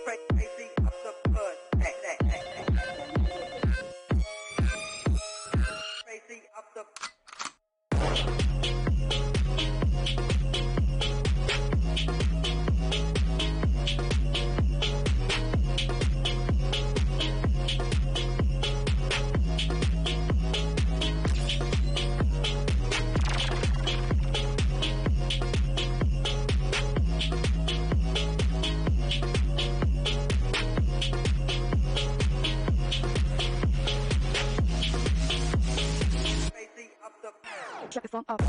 Crazy up the bud. Crazy up the Shut the phone up.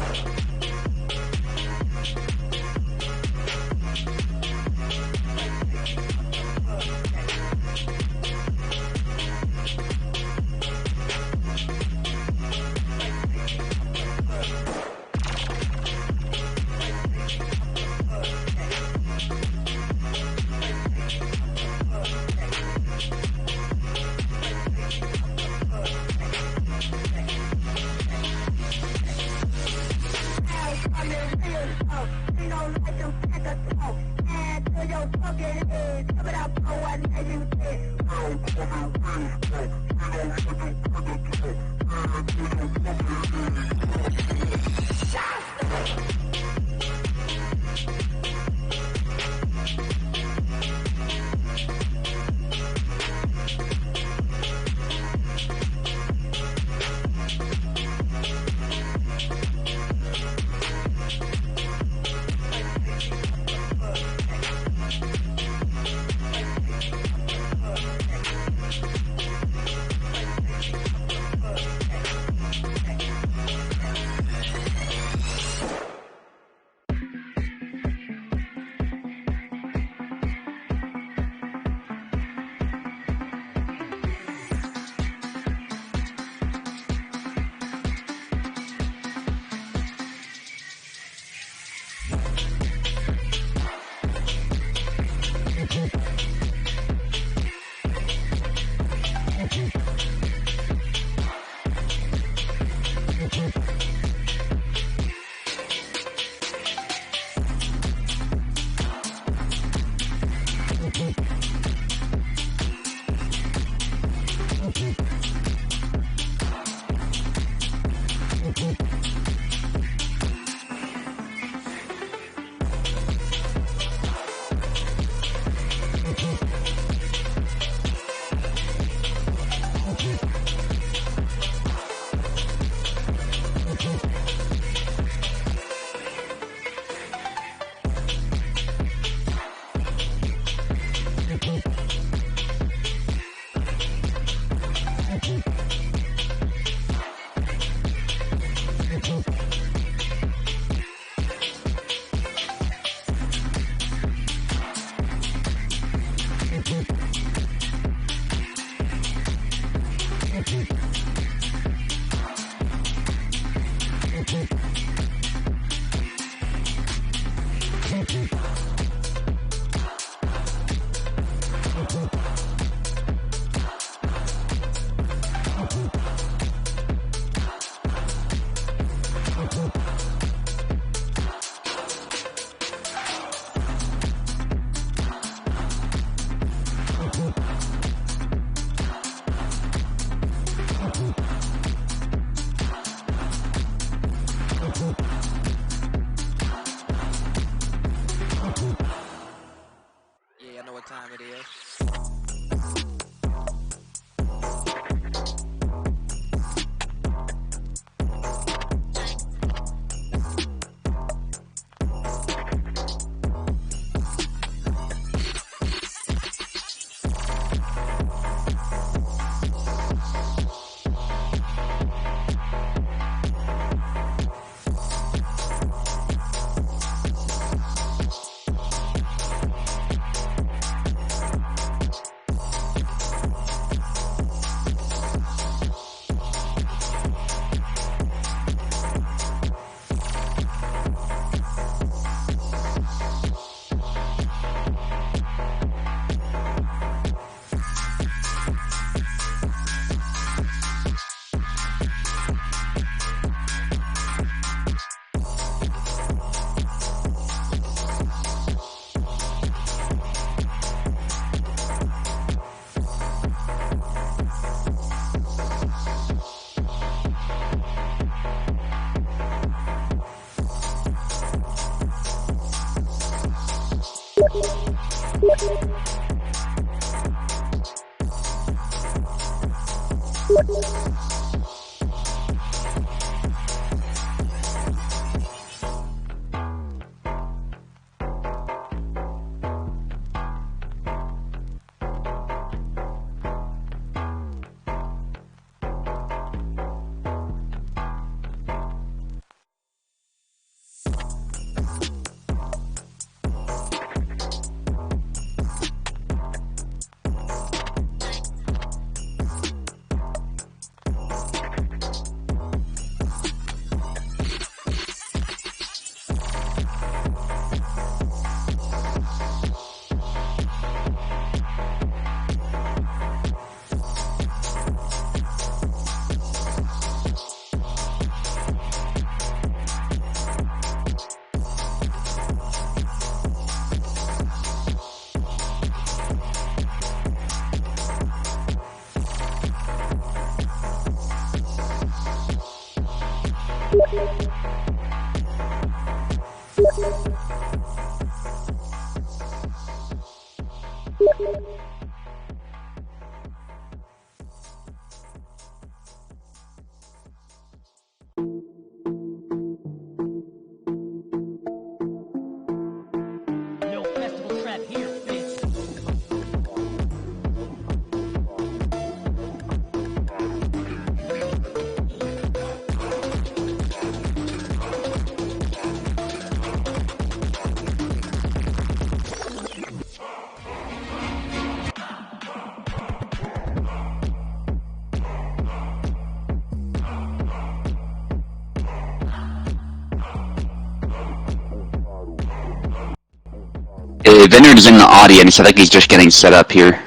No festival trap here, bitch. Vineyard is in the audience. I think he's just getting set up here.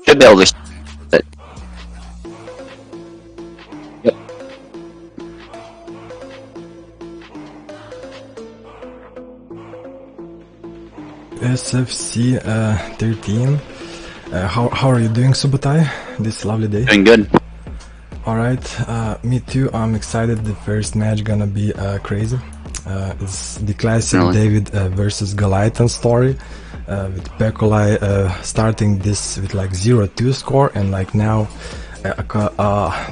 Should be able to. Yep. SFC 13. How are you doing, Subutai? This lovely day. Doing good. Alright, me too. I'm excited. The first match gonna be crazy. It's the classic Really? David versus Goliath story. With Pecolai starting this with like 0-2 score and like now a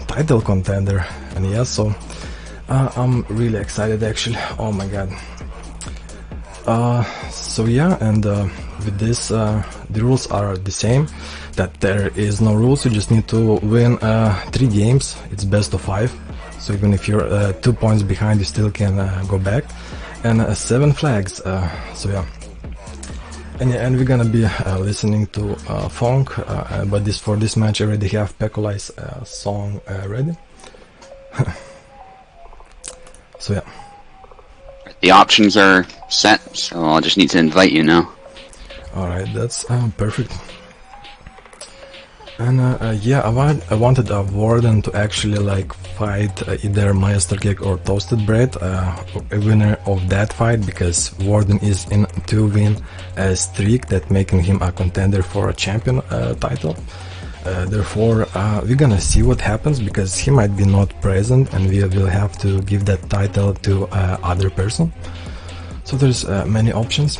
title contender. And yeah, so I'm really excited actually. Oh my god. So yeah, and with this the rules are the same, that there is no rules. You just need to win 3 games. It's best of 5, so even if you're 2 points behind you still can go back, and 7 flags. So yeah, and we're gonna be listening to funk, but for this match I already have Pecolai's song ready. So yeah. The options are set, so I'll just need to invite you now. Alright, that's perfect. And yeah, I wanted a warden to actually like fight either Maestro cake or toasted bread, a winner of that fight, because warden is in 2-win streak, that making him a contender for a champion title. Therefore we're gonna see what happens, because he might be not present and we will have to give that title to other person. So there's many options.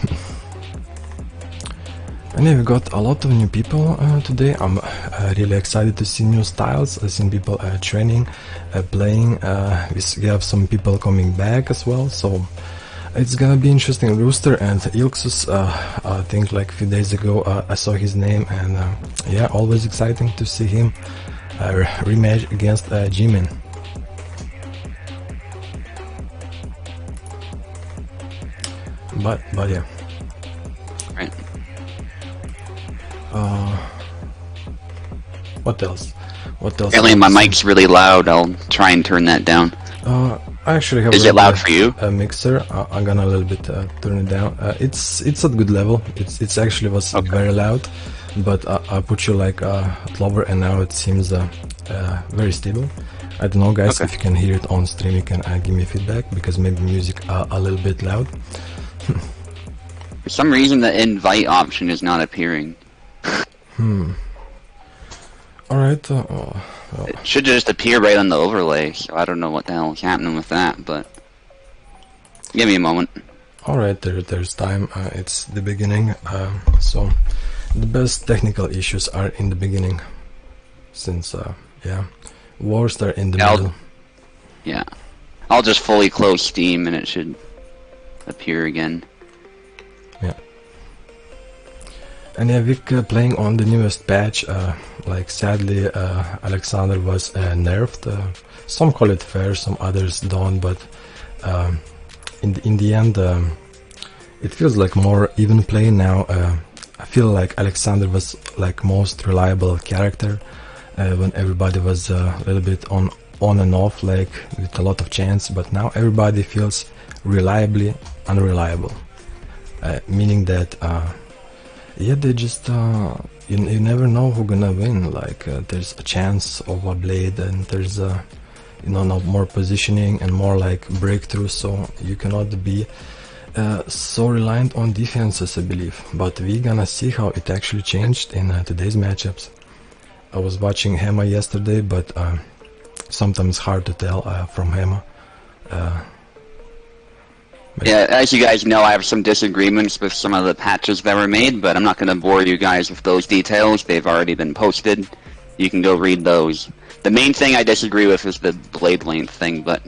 And yeah, we got a lot of new people today. I'm really excited to see new styles. I've seen people training, playing. We have some people coming back as well, so it's gonna be interesting. Rooster and Helixes, I think like a few days ago I saw his name, and yeah, always exciting to see him rematch against G-Man. But yeah. Right. What else? What else? Apparently my mic's really loud. I'll try and turn that down. I actually have. Is it loud for you? A mixer. I'm gonna a little bit turn it down. It's at good level. It's actually was Okay. very loud, but I put you like lower, and now it seems very stable. I don't know, guys. Okay. If you can hear it on stream, you can give me feedback, because maybe music a little bit loud. For some reason the invite option is not appearing. Alright, well, It should just appear right on the overlay, so I don't know what the hell is happening with that, but... Give me a moment. alright, there's time, it's the beginning, so the best technical issues are in the beginning, since, yeah, worst are in the middle. Yeah. I'll just fully close Steam and it should appear again. Yeah. And yeah, we're playing on the newest patch, like sadly Alexander was nerfed, some call it fair, some others don't, but in the end it feels like more even play now. I feel like Alexander was like most reliable character when everybody was a little bit on and off, like with a lot of chance, but now everybody feels reliably unreliable, meaning that yeah, they just you never know who's gonna win. Like there's a chance of a blade, and there's you know, no more positioning and more like breakthrough, so you cannot be so reliant on defenses, I believe. But we're gonna see how it actually changed in today's matchups. I was watching Hema yesterday, but sometimes hard to tell from Hema. Yeah, as you guys know, I have some disagreements with some of the patches that were made, but I'm not going to bore you guys with those details. They've already been posted. You can go read those. The main thing I disagree with is the blade length thing, but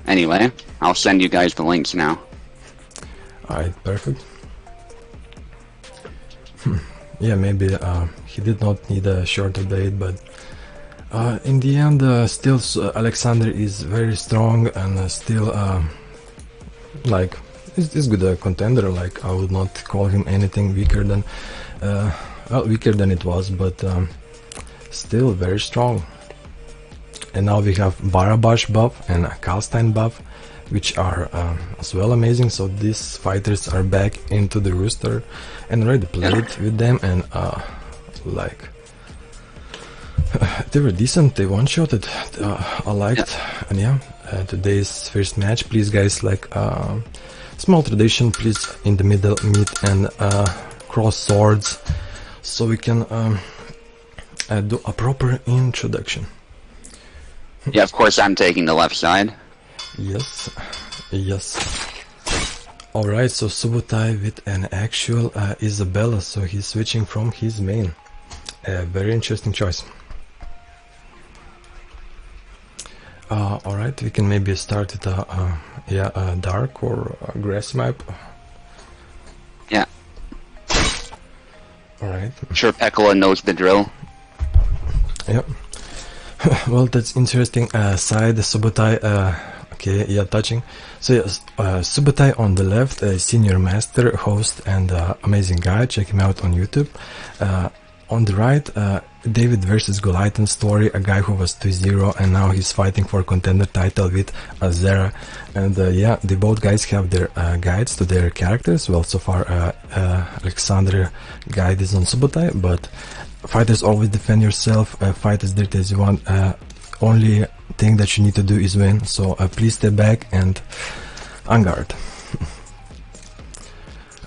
anyway, I'll send you guys the links now. Alright, perfect. Yeah, maybe he did not need a shorter blade, but in the end, still Alexander is very strong and still like is good contender. Like I would not call him anything weaker than well, weaker than it was, but still very strong. And now we have Barabash buff and a Kalstein buff, which are as well amazing. So these fighters are back into the rooster and already played with them, and like they were decent. They one-shotted. I liked, and yeah. Today's first match, please guys, like small tradition, please in the middle meet and cross swords so we can do a proper introduction. Yeah, of course I'm taking the left side. Yes, yes. Alright, so Subutai with an actual Isabella, so he's switching from his main. Very interesting choice. Alright, we can maybe start with a dark or grass map. Yeah. Alright. I'm sure Pecolai knows the drill. Yep. Well, that's interesting. Side Subutai. Okay, yeah, touching. So yes, Subutai on the left, senior master, host, and amazing guy. Check him out on YouTube. On the right, David versus Goliath story, a guy who was 2-0 and now he's fighting for contender title with Azera. And yeah, they both guys have their guides to their characters. Well, so far Alexander guide is on Subutai, but fighters always defend yourself, fight as dirty as you want. Only thing that you need to do is win, so please stay back and on guard.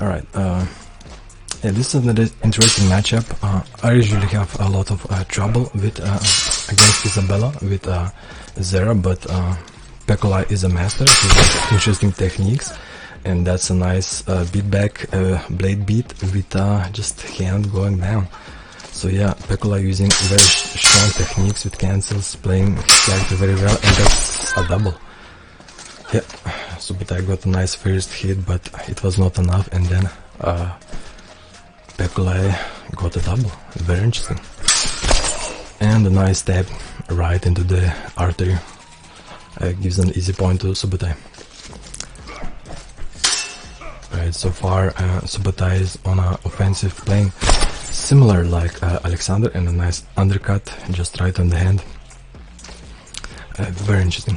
Alright, yeah, this is an interesting matchup. I usually have a lot of trouble with against Isabella with Zera, but Pecolai is a master, so has interesting techniques, and that's a nice beatback blade beat with just hand going down. So yeah, Pecolai using very strong techniques with cancels, playing his character very well, and that's a double. Yeah, Subutai got a nice first hit, but it was not enough, and then Pecolai got a double. Very interesting. And a nice stab right into the artery. Gives an easy point to Subutai. Right, so far Subutai is on an offensive playing similar like Alexander, and a nice undercut just right on the hand. Very interesting.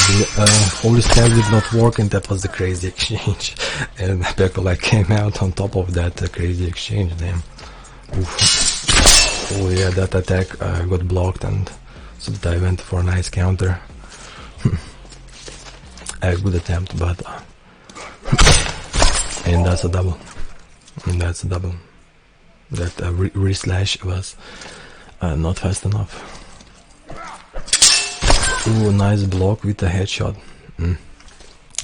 The holy stab did not work, and that was the crazy exchange. And Pecolai came out on top of that crazy exchange. Damn. Oof. Oh yeah, that attack got blocked, and Subutai went for a nice counter. A good attempt, but and that's a double. And that's a double. That re-slash was Not fast enough. Ooh, nice block with a headshot.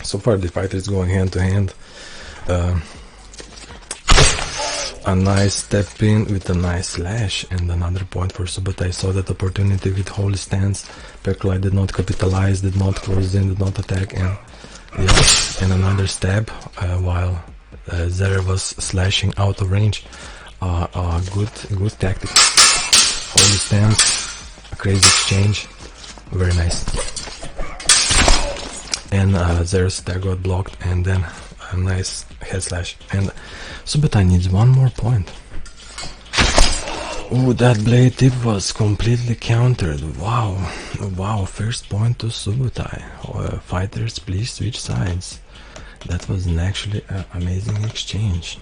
So far the fighter is going hand to hand. A nice step in with a nice slash, and another point for Subutai. Saw that opportunity with holy stance. Pecolai did not capitalize, did not close in, did not attack, and yeah, and another stab while Zera was slashing out of range. Good tactic. Holy stance, a crazy exchange, very nice. And Zera's attack got blocked, and then a nice head slash. And Subutai needs one more point. Oh, that blade tip was completely countered. Wow, first point to Subutai. Fighters, please switch sides. That was an actually amazing exchange.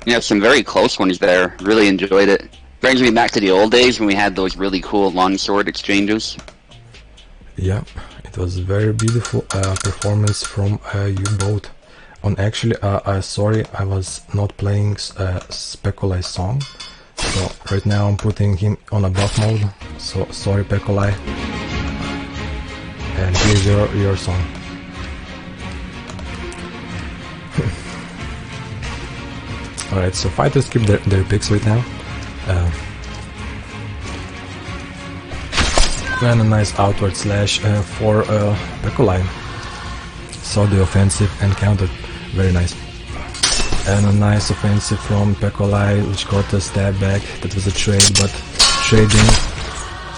Yeah, some very close ones there. Really enjoyed it. Brings me back to the old days when we had those really cool longsword exchanges. Yeah, it was a very beautiful performance from you both. On actually, sorry, I was not playing Pecolai's song, so right now I'm putting him on a buff mode. So sorry, Pecolai. And here's your song. Alright, so fighters keep their picks right now. And a nice outward slash for Pecolai. Saw the offensive and countered. Very nice. And a nice offensive from Pecolai, which got a stab back. That was a trade, but trading.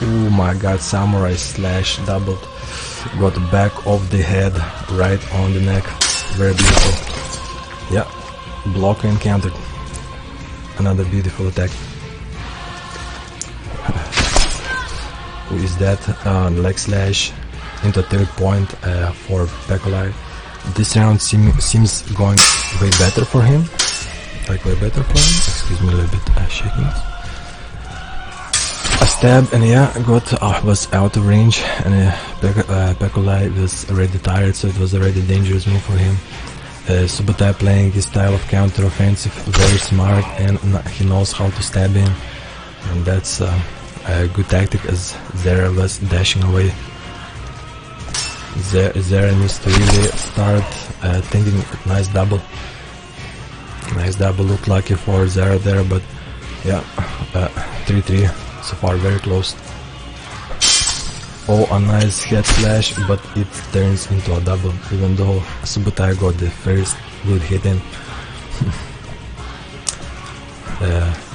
Oh my god, samurai slash doubled. Got back of the head, right on the neck. Very beautiful. Yeah, block and countered. Another beautiful attack. Who is that? Leg slash into third point for Pecolai. This round seems going way better for him. Like way better for him. Excuse me, a little bit shaking. A stab, and yeah, was out of range, and Pecolai was already tired, so it was already a dangerous move for him. Subutai playing his style of counter offensive, very smart, and he knows how to stab in, and that's a good tactic as Zera was dashing away. Zera needs to really start thinking. Nice double. Nice double, looked lucky for Zera there, but yeah, 3-3 so far, very close. Oh, a nice head slash, but it turns into a double, even though Subutai got the first good hit in.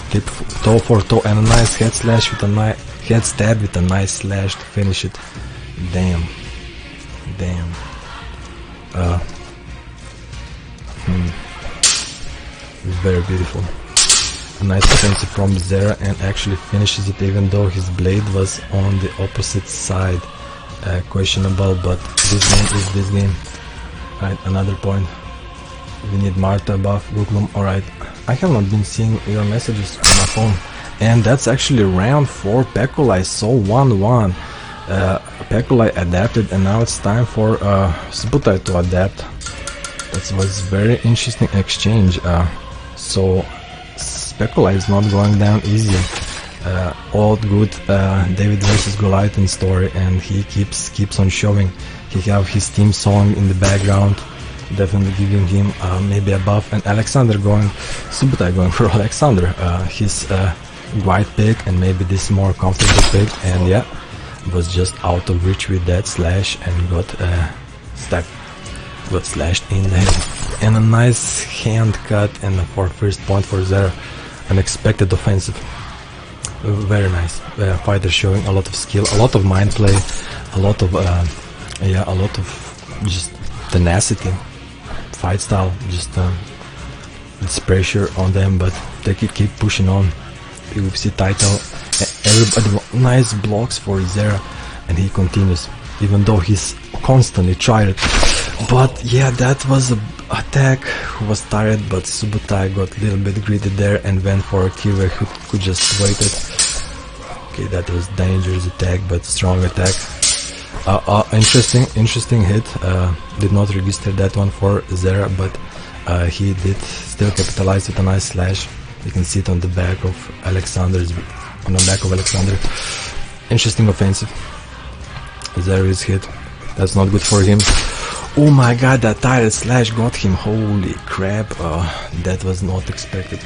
Keep toe for toe, and a nice head slash with a nice head stab with a nice slash to finish it. Damn. Very beautiful. A nice offensive from Zera, and actually finishes it even though his blade was on the opposite side. Questionable, but this game is this game. Right, another point. We need Marta buff, Guklum. Alright, I have not been seeing your messages on my phone. And that's actually round 4 Pecolai, so 1-1. Pecolai adapted, and now it's time for Subutai to adapt. It was very interesting exchange. So Pecolai is not going down easy. Old good David versus Goliath story, and he keeps on showing. He have his team song in the background, definitely giving him maybe a buff. And Subutai going for Alexander, his white pick, and maybe this more comfortable pick, and yeah, was just out of reach with that slash and got slashed in the head. And a nice hand cut, and for first point for Zera. Unexpected offensive. Very nice. Fighter showing a lot of skill, a lot of mind play, a lot of just tenacity, fight style. Just it's pressure on them, but they keep pushing on. UFC title. Everybody nice blocks for Zera, and he continues, even though he's constantly tired. But yeah, that was a attack was tired, but Subutai got a little bit greedy there and went for a kill where he could just wait it. Okay, that was dangerous attack, but strong attack. Interesting hit. Did not register that one for Zera, but he did still capitalize with a nice slash. You can see it on the back of Alexander. Interesting offensive. There is hit. That's not good for him. Oh my god, that tired slash got him. Holy crap. That was not expected.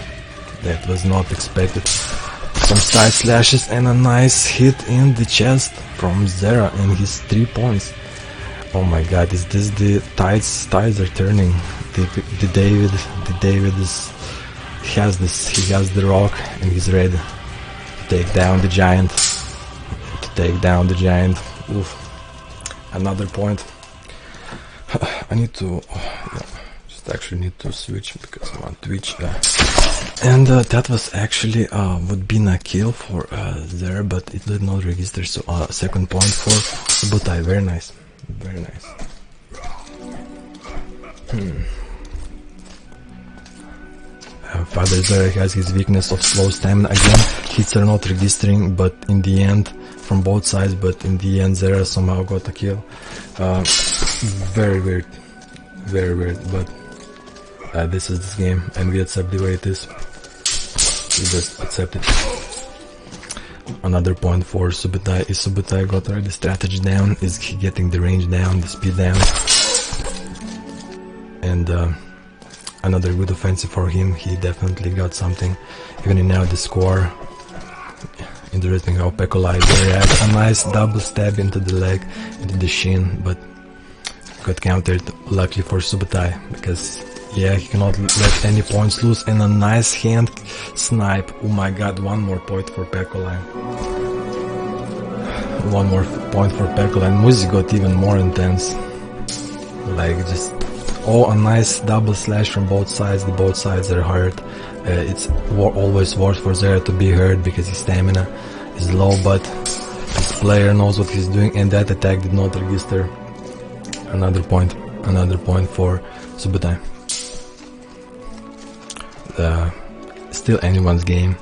That was not expected. Some side slashes and a nice hit in the chest from Zera and his 3 points. Oh my god, is this the tides are turning. The David he has the rock and he's ready to take down the giant. Oof. Another point. I need to actually need to switch because I'm on Twitch. And that was actually would be a kill for there, but it did not register. So second point for Subutai. Very nice, very nice. Father Zera has his weakness of slow stamina again. Hits are not registering, but in the end, from both sides. But in the end, Zera somehow got a kill. Very weird, but. This is this game, and we accept the way it is. We just accept it. Another point for Subutai. Is Subutai got already strategy down? Is he getting the range down, the speed down? And another good offensive for him. He definitely got something. Even in now the score. Interesting how Pecolai there had a nice double stab into the leg, into the shin, but got countered. Luckily for Subutai, because yeah, he cannot let any points loose, and a nice hand snipe. Oh my god, one more point for Pecolai. One more point for Pecolai. Music got even more intense. Like just, a nice double slash from both sides. The both sides are hurt. It's always worth for Zera to be hurt because his stamina is low, but this player knows what he's doing, and that attack did not register. Another point for Subutai. Still anyone's game.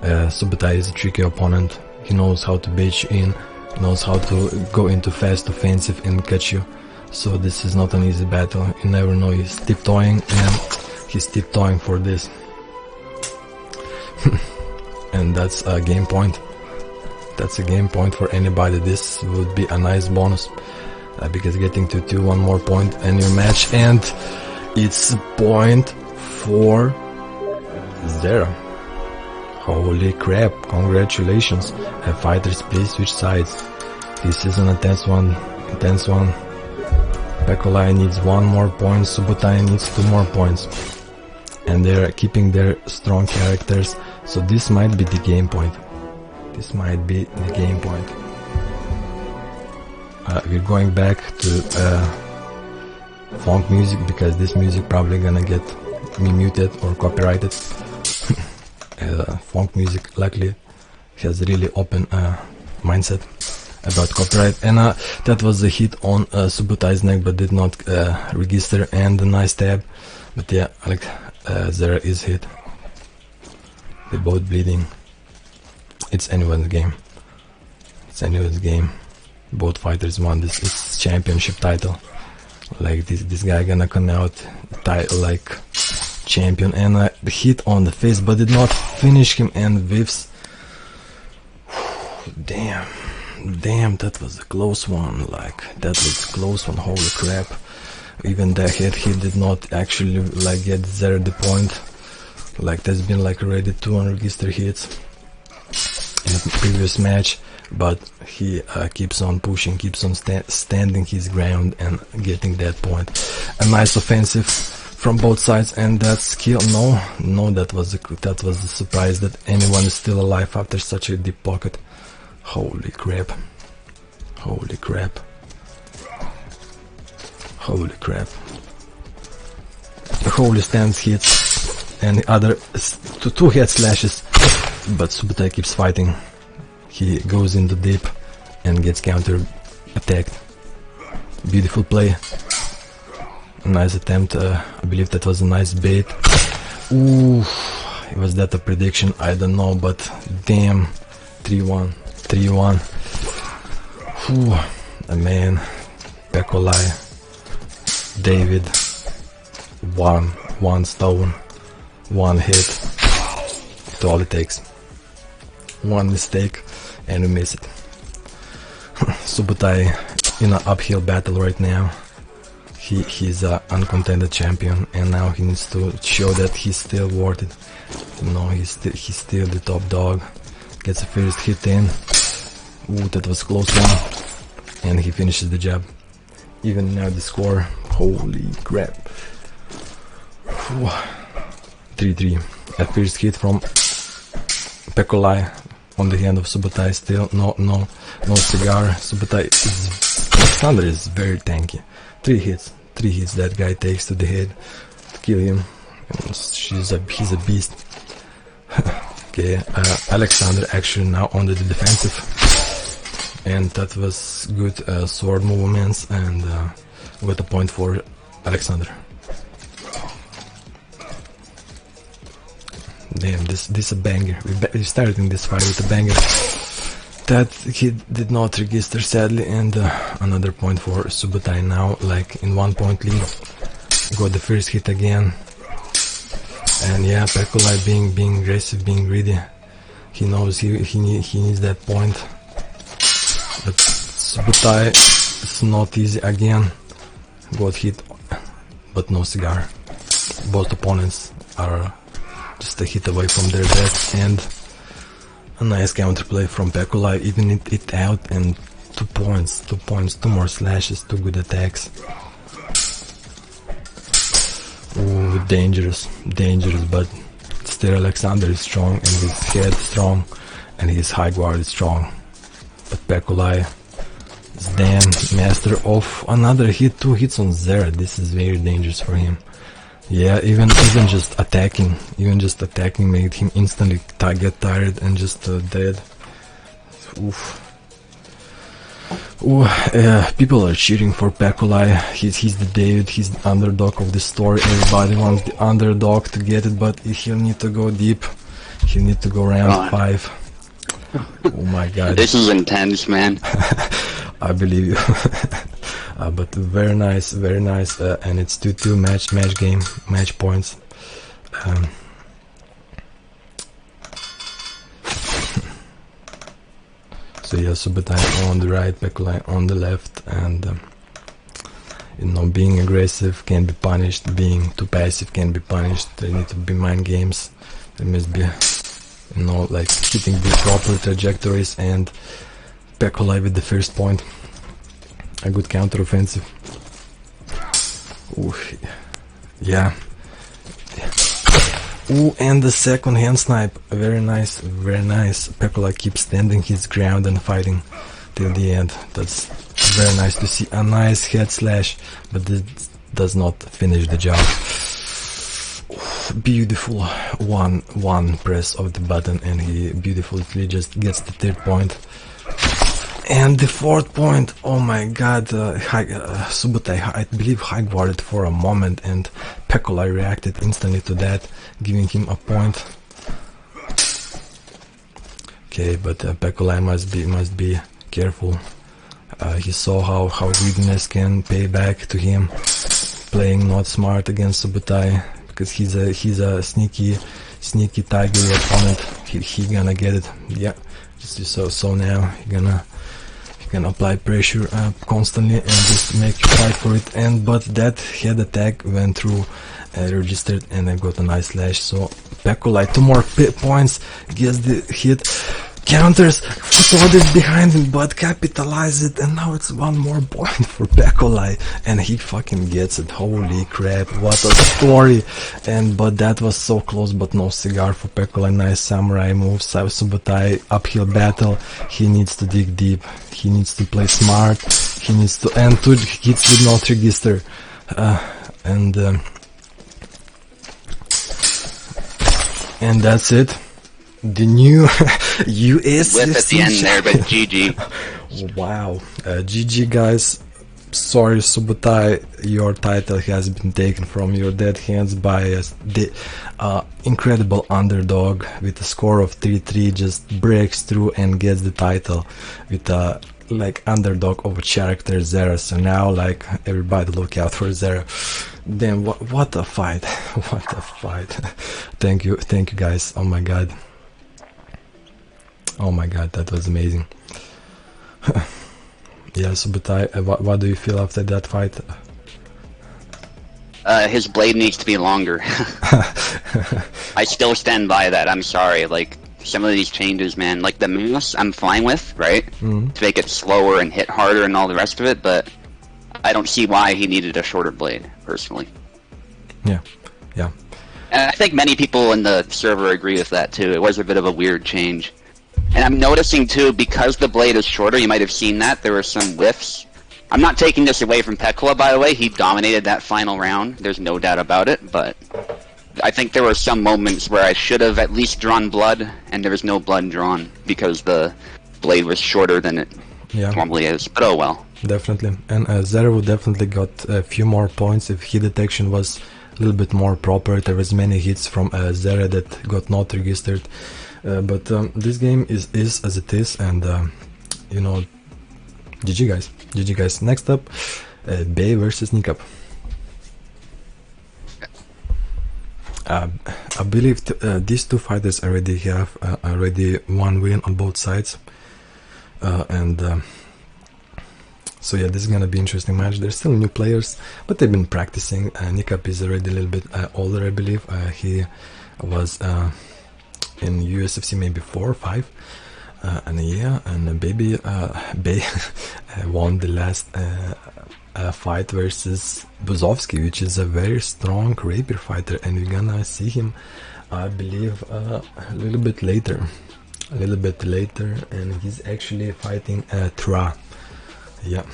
Subutai is a tricky opponent. He knows how to bait you in, knows how to go into fast offensive and catch you. So this is not an easy battle. You never know. He's tiptoeing, and he's tiptoeing for this. And that's a game point. That's a game point for anybody. This would be a nice bonus, because getting to 2, one more point in your match, and it's a point for Zera. Holy crap, congratulations. Fighters, please switch sides. This is an intense one. Pecolai needs 1 more point, Subutai needs 2 more points. And they're keeping their strong characters, so this might be the game point. We're going back to funk music, because this music probably gonna get me muted or copyrighted. Funk music luckily has really open mindset about copyright, and that was a hit on Subutai's neck, but did not register, and a nice stab. But yeah, like Zera is hit. They're both bleeding. It's anyone's game. Both fighters won this championship title. Like this guy gonna come out like champion, and the hit on the face, but did not finish him, and whiffs. Damn, that was a close one. Holy crap. Even that hit, he did not actually like get Zera the point. Like there's been like already 2 unregistered hits in the previous match, but he keeps on pushing, keeps on standing his ground and getting that point. A nice offensive from both sides, and that's kill. No, that was a surprise that anyone is still alive after such a deep pocket. Holy crap. Holy stance hits and the other 2 head slashes, but Subutai keeps fighting. He goes into deep and gets counter attacked. Beautiful play. Nice attempt. I believe that was a nice bait. Ooh, was that a prediction? I don't know, but damn. 3-1. Man, Pecolai, David, one stone, 1 hit, That's all it takes. One mistake and we miss it. Subutai in an uphill battle right now. He's an uncontended champion, and now he needs to show that he's still worth it. No, he's still the top dog. Gets a first hit in. Ooh, that was a close one. And he finishes the job. Even now the score. Holy crap. 3-3. A first hit from Pecolai on the hand of Subutai. Still no cigar. Subutai Alexander is very tanky. 3 hits that guy takes to the head to kill him. He's a beast. Okay, Alexander actually now on the defensive, and that was good sword movements, and with a point for Alexander. Damn, this is a banger. We started in this fight with a banger. That he did not register, sadly, and another point for Subutai now, like in 1 point lead. Got the first hit again, and yeah, Pecolai being aggressive, being greedy. He knows he needs that point, but Subutai, it's not easy again. Got hit, but no cigar. Both opponents are just a hit away from their death, and a nice counterplay from Pecolai, even it out, and 2 points, 2 more slashes, 2 good attacks. Ooh, dangerous, but still Alexander is strong, and his head strong, and his high guard is strong. But Pecolai is damn master of another hit, 2 hits on Zera. This is very dangerous for him. Yeah, even just attacking made him instantly get tired and just dead. Oof. Ooh, people are cheering for Pecolai. He's the David, he's the underdog of the story. Everybody wants the underdog to get it, but he'll need to go deep. He'll need to go round 5. Oh my god. This is intense, man. I believe you. But very nice, and it's 2-2 match game, match points. So yeah, Subutai on the right, Pecolai on the left, and you know, being aggressive can be punished, being too passive can be punished. There need to be mind games. There must be, you know, like hitting the proper trajectories, and Pecolai with the first point. A good counter offensive. Ooh, yeah. Ooh, and the second hand snipe. Very nice, very nice. Pecolai keeps standing his ground and fighting till the end. That's very nice to see. A nice head slash, but this does not finish the job. Ooh, beautiful one press of the button, and he beautifully just gets the 3rd point. And the 4th point, oh my god, Subutai, I believe, high guarded for a moment, and Pecolai reacted instantly to that, giving him a point. Okay, but Pecolai must be careful. He saw how greediness can pay back to him, playing not smart against Subutai, because he's a sneaky tiger opponent. He gonna get it. Yeah, so now he can apply pressure constantly and just make you fight for it. But that head attack went through, registered, and I got a nice slash. So Pecolai 2 more points, gets the hit, counters, footloaded behind him, but capitalize it, and now it's 1 more point for Pecolai, and he fucking gets it. Holy crap, what a story! But that was so close, but no cigar for Pecolai. Nice samurai move. Subutai uphill battle. He needs to dig deep. He needs to play smart. He needs to, and 2 hits did not register. And that's it. The new US Whip at the end there, but GG. Wow. GG, guys. Sorry, Subutai, your title has been taken from your dead hands by the incredible underdog with a score of 3-3. Just breaks through and gets the title with a like underdog of a character, Zera. So now, like, everybody look out for Zera. Damn, what a fight. What a fight. Thank you guys. Oh my god. Oh my god, that was amazing. Yeah, Subutai, what do you feel after that fight? His blade needs to be longer. I still stand by that. I'm sorry. Like, some of these changes, man. Like, the mouse, I'm fine with, right? To make it slower and hit harder and all the rest of it, but I don't see why he needed a shorter blade, personally. Yeah, yeah. And I think many people in the server agree with that, too. It was a bit of a weird change. And I'm noticing, too, because the blade is shorter, you might have seen that, there were some whiffs. I'm not taking this away from Pecolai, by the way. He dominated that final round. There's no doubt about it, but I think there were some moments where I should have at least drawn blood, and there was no blood drawn because the blade was shorter than it normally is. But oh well. Definitely. And Zero would definitely got a few more points if hit detection was a little bit more proper. There was many hits from Zero that got not registered. But this game is as it is, and you know, GG guys. GG guys. Next up, Bay versus Nickup. I believe these two fighters already have one win on both sides, and so yeah, this is gonna be an interesting match. They're still new players, but they've been practicing. Nickup is already a little bit older, I believe. He was in Usfc maybe 4 or 5. And yeah, and Bay won the last fight versus Bazovski, which is a very strong rapier fighter, and we're gonna see him, I believe, a little bit later, and he's actually fighting Tra. Yeah.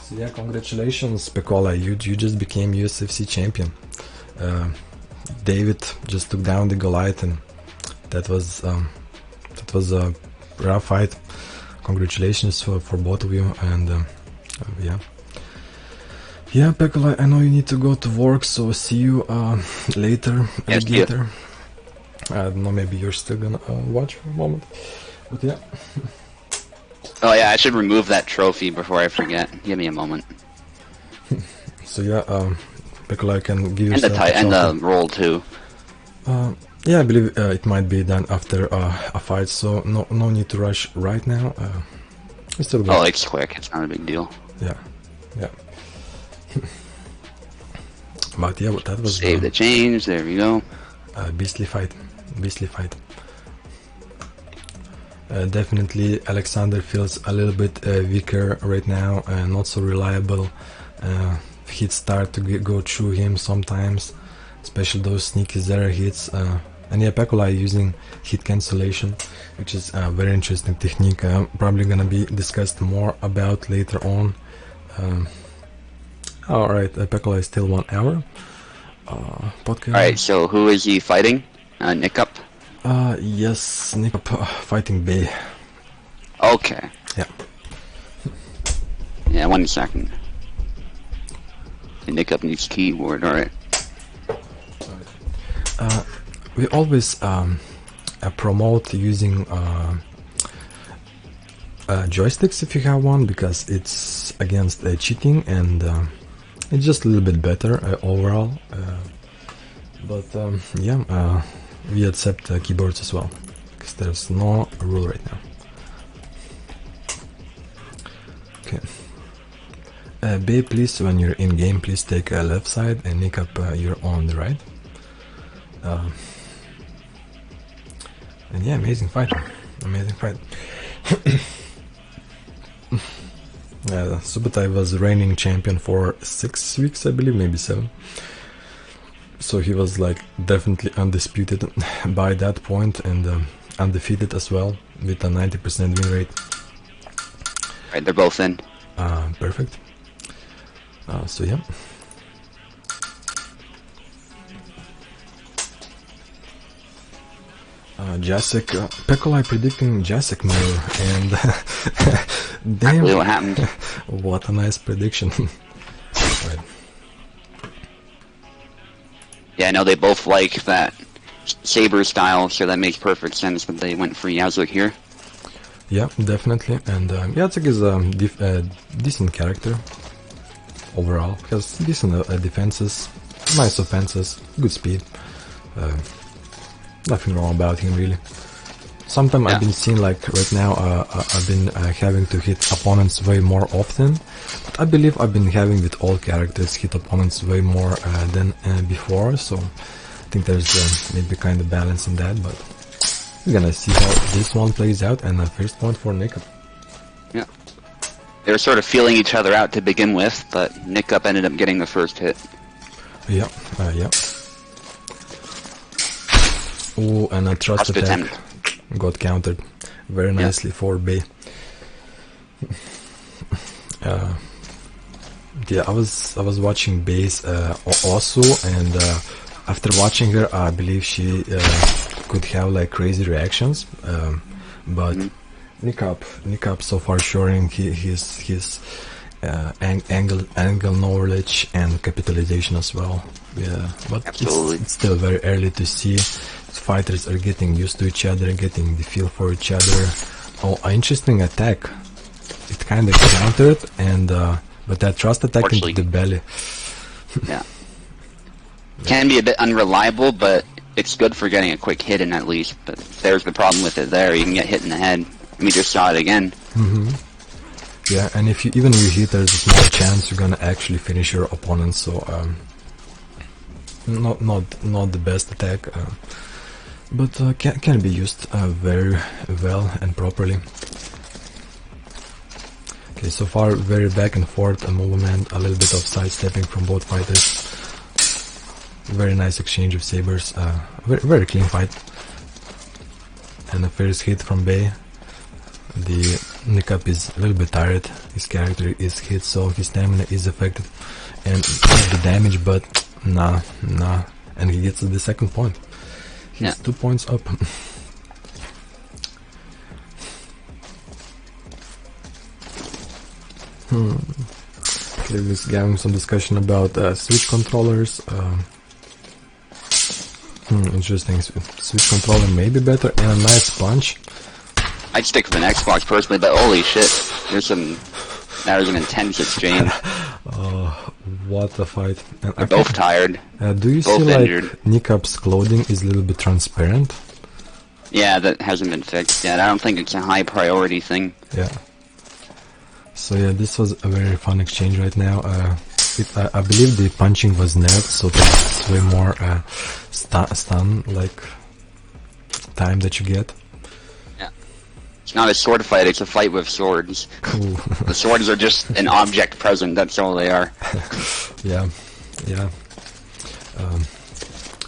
So yeah, congratulations, Pecolai, you just became Usfc champion. David just took down the Goliath, and that was a rough fight. Congratulations for both of you, and yeah, Pecolai, I know you need to go to work, so see you later. Yes, later. I don't know, maybe you're still gonna watch for a moment, but yeah. Oh yeah, I should remove that trophy before I forget. Give me a moment. So yeah, Pecolai can give you and the roll too. Yeah, I believe it might be done after a fight, so no need to rush right now. We still got... Oh, it's quick. It's not a big deal. Yeah. But yeah, that was save the change. There we go. Beastly fight. Definitely, Alexander feels a little bit weaker right now, not so reliable. Hits start to go through him sometimes, especially those sneaky zero hits. And yeah, Pecolai using hit cancellation, which is a very interesting technique. Probably gonna be discussed more about later on. Alright, Pecolai is still 1 hour. Podcast. Alright, so who is he fighting? Nickup? Yes, Nickup fighting Bay. Okay. Yeah. Yeah, 1 second. Nickup needs keyboard, alright. We always promote using joysticks if you have one, because it's against cheating, and it's just a little bit better overall. But yeah, we accept keyboards as well, because there's no rule right now. Okay. Bay, please, when you're in game, please take a left side, and Nickup, you're on the right. And yeah, amazing fight. Subutai was reigning champion for 6 weeks, I believe, maybe 7. So he was like definitely undisputed by that point, and undefeated as well, with a 90% win rate. Right, they're both in. Perfect. So yeah. Jacek, Pecolai predicting Jacek Miller, and damn, what happened? What a nice prediction. Right. Yeah, I know they both like that saber style, so that makes perfect sense that they went for Yazuk here. Yeah, definitely, and Jacek is a decent character overall. Has decent defenses, nice offenses, good speed. Nothing wrong about him really. Sometimes I've been seeing like right now I've been having to hit opponents way more often, but I believe I've been having with all characters hit opponents way more than before, so I think there's maybe kind of balance in that, but we're gonna see how this one plays out. And the first point for Nickup. Yeah. They were sort of feeling each other out to begin with, but Nickup ended up getting the first hit. Yeah, yeah. Oh, and a trust attack attempt got countered very nicely for Bay. Yeah, I was watching Bay's also, and after watching her, I believe she could have like crazy reactions. But Nickup so far showing his angle knowledge and capitalization as well. Yeah, but it's still very early to see. Fighters are getting used to each other, getting the feel for each other. Oh, interesting attack. It kind of countered, and but that trust attack into the belly. Yeah. Can be a bit unreliable, but it's good for getting a quick hit in at least. But there's the problem with it there. You can get hit in the head. We just saw it again. Yeah, and if you even you hit, there's a small chance you're gonna actually finish your opponent. So not the best attack. But can be used very well and properly. Okay, so far very back and forth movement, a little bit of sidestepping from both fighters. Very nice exchange of sabers, very clean fight. And the first hit from Bay. The Nickup is a little bit tired, his character is hit, so his stamina is affected. And the damage, but nah. And he gets the second point. He's 2 points up. Okay, we're having some discussion about Switch controllers. Interesting. Switch controller may be better, and a nice punch. I'd stick with an Xbox personally, but holy shit, that was an intense exchange. What a fight. And They're both tired. Do you both see injured. like Nickup's clothing is a little bit transparent? Yeah, that hasn't been fixed yet. I don't think it's a high priority thing. Yeah. So yeah, this was a very fun exchange right now. I believe the punching was nerfed, so there's way more stun like time that you get. Yeah. It's not a sword fight, it's a fight with swords. The swords are just an object present, that's all they are. Yeah.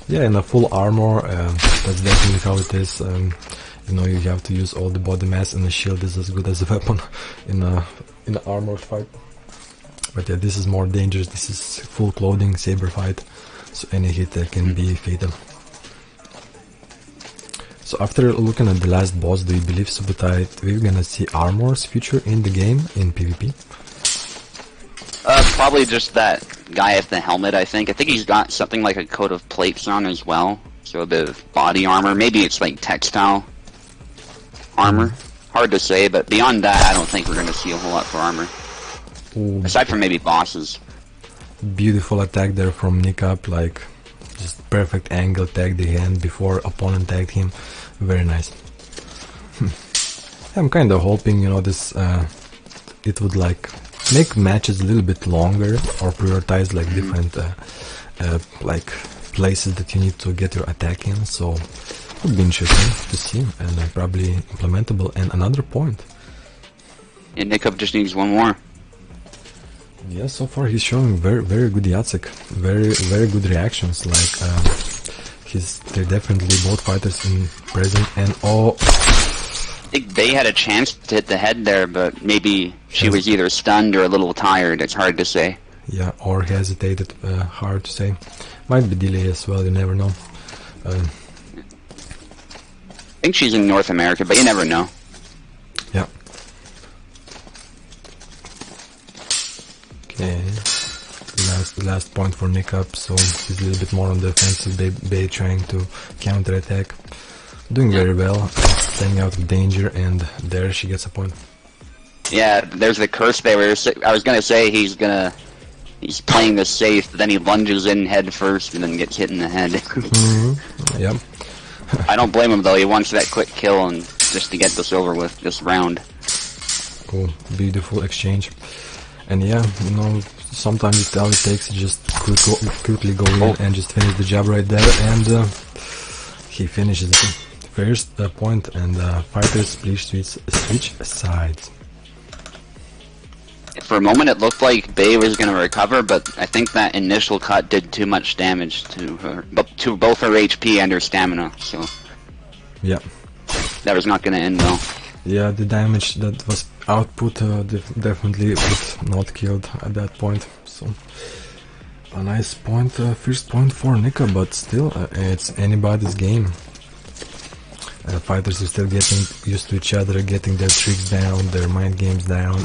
Yeah, in a full armor, that's definitely how it is. You know, you have to use all the body mass, and the shield is as good as a weapon in an armor fight. But yeah, this is more dangerous. This is full clothing saber fight, so any hit can be fatal. So after looking at the last boss, do you believe, Subutai, we're gonna see armor's future in the game in PvP? Probably just that guy with the helmet, I think. I think he's got something like a coat of plates on as well, so a bit of body armor. Maybe it's like textile armor. Hard to say, but beyond that, I don't think we're gonna see a whole lot for armor. Ooh. Aside from maybe bosses. Beautiful attack there from Nickup, like just perfect angle, tag the hand before opponent tagged him. Very nice. I'm kind of hoping, you know, this it would like make matches a little bit longer, or prioritize like different like places that you need to get your attack in. So it would be interesting to see, and probably implementable. And another point. And Nickup just needs one more. Yeah, so far he's showing very good Jacek, very good reactions. Like they're definitely both fighters in present, and I think Bay had a chance to hit the head there, but maybe she was either stunned or a little tired. It's hard to say. Yeah, or hesitated. Hard to say. Might be delay as well. You never know. I think she's in North America, but you never know. Yeah. Okay, last point for Nickup, so he's a little bit more on the offensive. Bay trying to counter attack, doing very well, staying out of danger, and there she gets a point. Yeah, there's the curse there. I was gonna say he's gonna He's playing this safe, but then he lunges in head first and then gets hit in the head. Yep. I don't blame him though, he wants that quick kill and just to get this over with, this round. Cool, beautiful exchange. And yeah, you know, sometimes all it takes is just quickly go in and just finish the job right there, and he finishes the first point, and fighters please switch sides. For a moment it looked like Bay was going to recover, but I think that initial cut did too much damage to her, to both her HP and her stamina, so yeah, that was not going to end well. Yeah, the damage that was output definitely would not killed at that point. So a nice point, first point for Nickup, but still it's anybody's game. Fighters are still getting used to each other, getting their tricks down, their mind games down,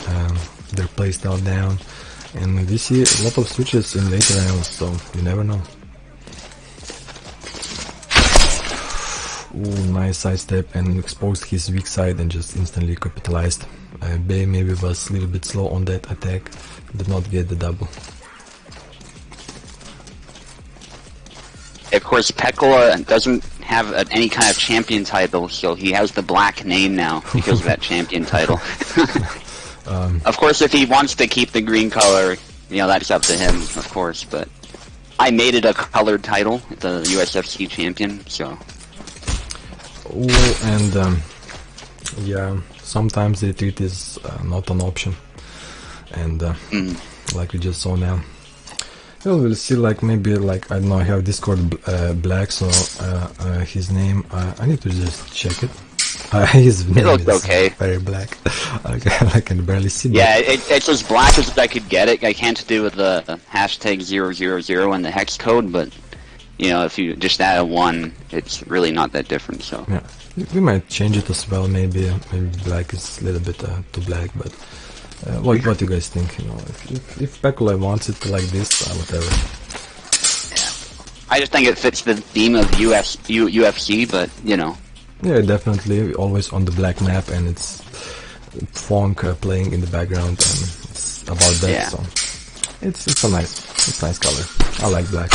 their playstyle down, and we see a lot of switches in later rounds, so you never know. Ooh, nice sidestep and exposed his weak side and just instantly capitalized. Bay maybe was a little bit slow on that attack, did not get the double. Of course, Pecolai doesn't have any kind of champion title, so he has the black name now because of that champion title. Of course, if he wants to keep the green color, you know, that's up to him, of course, but I made it a colored title, the USFC champion, so... Oh, and yeah, sometimes retreat is not an option, and like we just saw now. Well, we'll see, like, maybe, like, I don't know, I have Discord black, so his name, I need to just check it. His name looked is okay. Very black. I can barely see. Yeah, it's as black as I could get it. I can't do with the hashtag 000 and the hex code, but you know, if you just add a 1, it's really not that different. So yeah, we might change it as well. Maybe black is a little bit too black, but what do you guys think? You know, if Pecolai wants it like this, whatever. I just think it fits the theme of UFC, but you know. Yeah, definitely. Always on the black map, and it's funk playing in the background, and it's about that. Yeah. So it's a nice color. I like black.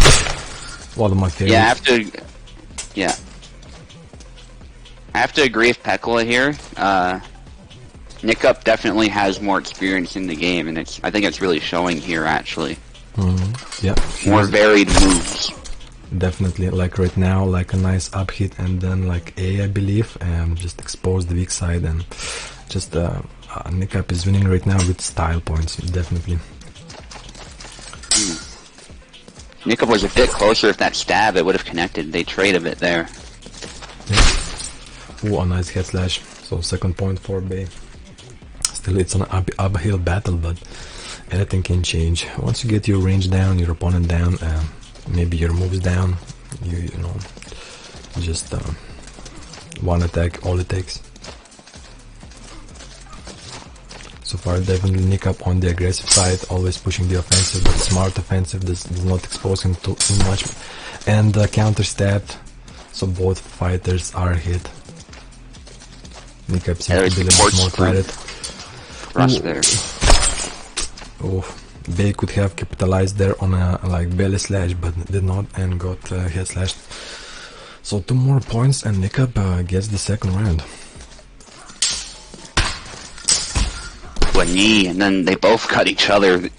One of my favorites. Yeah, I have to agree with Pecolai here. Nickup definitely has more experience in the game, and I think it's really showing here actually. Yeah. More varied moves. Definitely, like right now, like a nice up hit and then like A, I believe, and just expose the weak side, and just Nickup is winning right now with style points, definitely. Nickup was a bit closer. If that stab, it would have connected. They trade a bit there. Yeah. Ooh, a nice head slash. So second point for Bay. Still, it's an uphill battle, but anything can change. Once you get your range down, your opponent down, maybe your moves down, you know, just one attack, all it takes. So far, definitely Nickup on the aggressive side, always pushing the offensive, but smart offensive, does not expose him too much, and counter stabbed, so both fighters are hit. Nickup seems to be a little bit more tired. Rush there. Oh, they could have capitalized there on a like belly slash, but did not, and got head slashed. So 2 more points, and Nickup gets the second round. A knee, and then they both cut each other.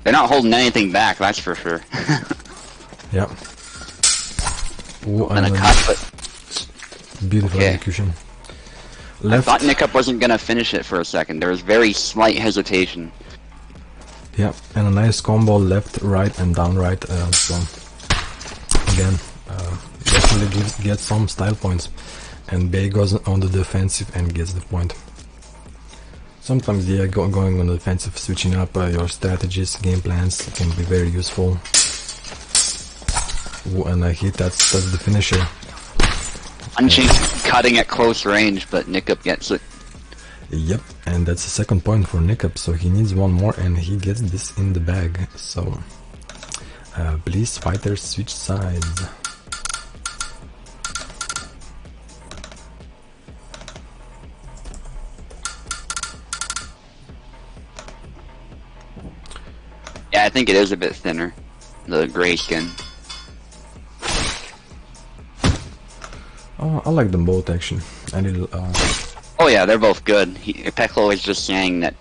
They're not holding anything back, that's for sure. Yeah. Ooh, and a cut, but beautiful execution. I thought Nickup wasn't gonna finish it for a second. There was very slight hesitation. Yeah, and a nice combo left, right, and down right. So again, definitely gets some style points, and Bay goes on the defensive and gets the point. Sometimes, yeah, going on the defensive, switching up your strategies, game plans can be very useful. Ooh, and I hit, that's the finisher. Punching, cutting at close range, but Nickup gets it. Yep, and that's the second point for Nickup, so he needs 1 more, and he gets this in the bag. So, please, fighters, switch sides. think it is a bit thinner, the gray skin. I like them both actually. I need. Oh yeah, they're both good. Pecolai is just saying that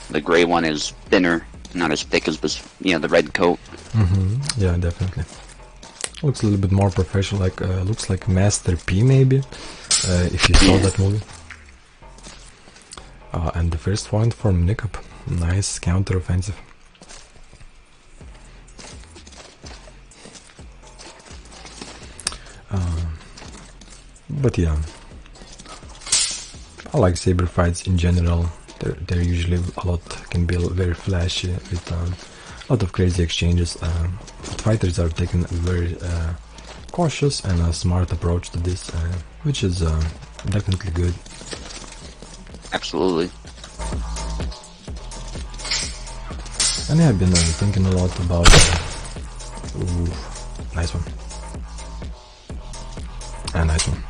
the gray one is thinner, not as thick as this, the red coat. Yeah, definitely. Looks a little bit more professional. Like looks like Master P maybe. If you saw that movie. And the first point from Nickup. Nice counter offensive. But yeah, I like saber fights in general. They're usually can be very flashy with a lot of crazy exchanges. But fighters are taking a very cautious and a smart approach to this, which is definitely good. Absolutely. And I've been thinking a lot about. Ooh, nice one. Nice one.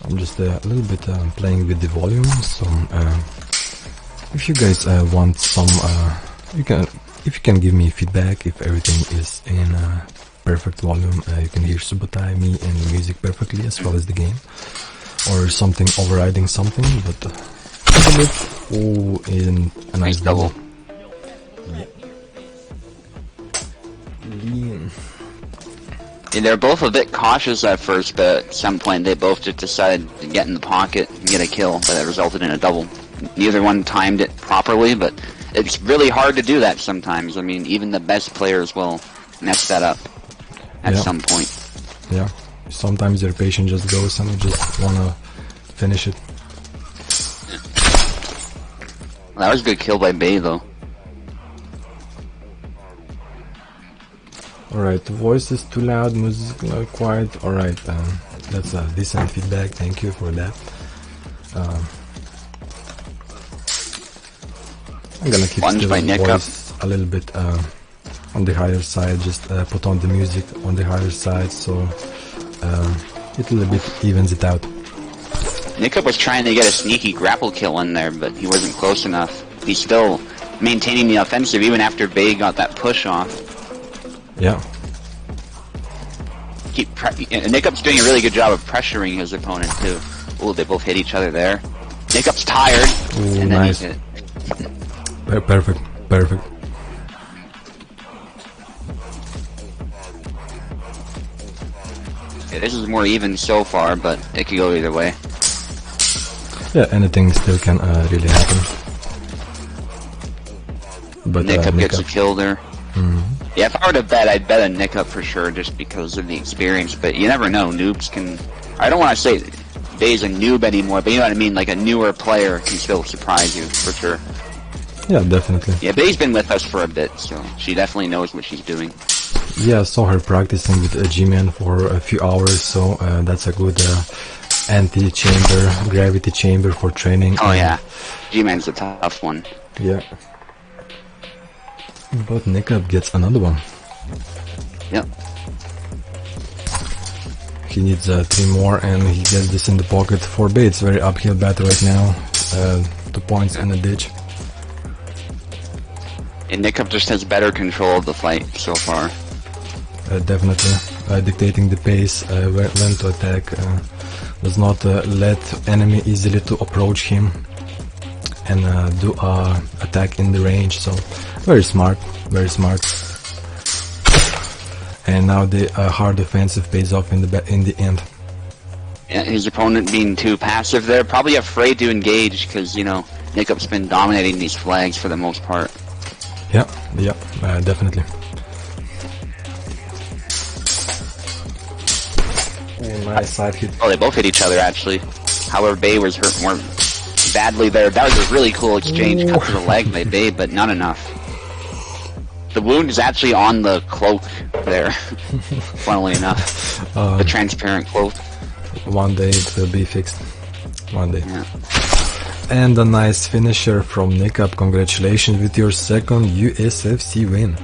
I'm just a little bit playing with the volume, so if you guys want some, if you can give me feedback if everything is in perfect volume, you can hear Subutai, me, and the music perfectly, as well as the game, or something overriding something, but a bit. Oh, in a nice double. Yeah, they're both a bit cautious at first, but at some point they both just decided to get in the pocket and get a kill, but it resulted in a double. Neither one timed it properly, but it's really hard to do that sometimes. I mean, even the best players will mess that up at some point. Yeah, sometimes your patient just goes and you just wanna finish it. Well, that was a good kill by Bay, though. Alright, the voice is too loud, music not quiet. Alright, that's a decent feedback, thank you for that. I'm gonna keep the voice a little bit on the higher side, just put on the music on the higher side, so it a little bit evens it out. Nickup was trying to get a sneaky grapple kill in there, but he wasn't close enough. He's still maintaining the offensive even after Bay got that push off. Yeah. Nickup's doing a really good job of pressuring his opponent too. Oh, they both hit each other there. Nickup's tired. Ooh, and then nice. He's hit. Perfect. Yeah, this is more even so far, but it could go either way. Yeah, anything still can really happen. But Nickup gets a kill there. Mm-hmm. Yeah, if I were to bet, I'd bet a Nickup for sure, just because of the experience. But you never know. Noobs can. I don't want to say Bay's a noob anymore, but you know what I mean. Like a newer player can still surprise you for sure. Yeah, definitely. Yeah, Bay's been with us for a bit, so she definitely knows what she's doing. Yeah, I saw her practicing with a G-Man for a few hours, so that's a good anti-chamber, gravity chamber for training. Oh yeah, G-Man's a tough one. Yeah. But Nickup gets another one. Yep. He needs 3 more and he gets this in the pocket. For Bay, it's very uphill battle right now. 2 points in the ditch. And Nickup just has better control of the fight so far. Definitely. Dictating the pace, when to attack, does not let enemy easily to approach him and do attack in the range, so very smart. And now the hard offensive pays off in the end. Yeah, his opponent being too passive there, probably afraid to engage because, you know, Nickup's been dominating these flags for the most part. Yeah, definitely. Oh, nice side hit. Oh, they both hit each other actually. However, Bay was hurt more badly there. That was a really cool exchange. Cut to the leg by Bay, but not enough. The wound is actually on the cloak there, funnily enough. The transparent cloak. One day it will be fixed. One day. Yeah. And a nice finisher from Nickup. Congratulations with your second USFC win.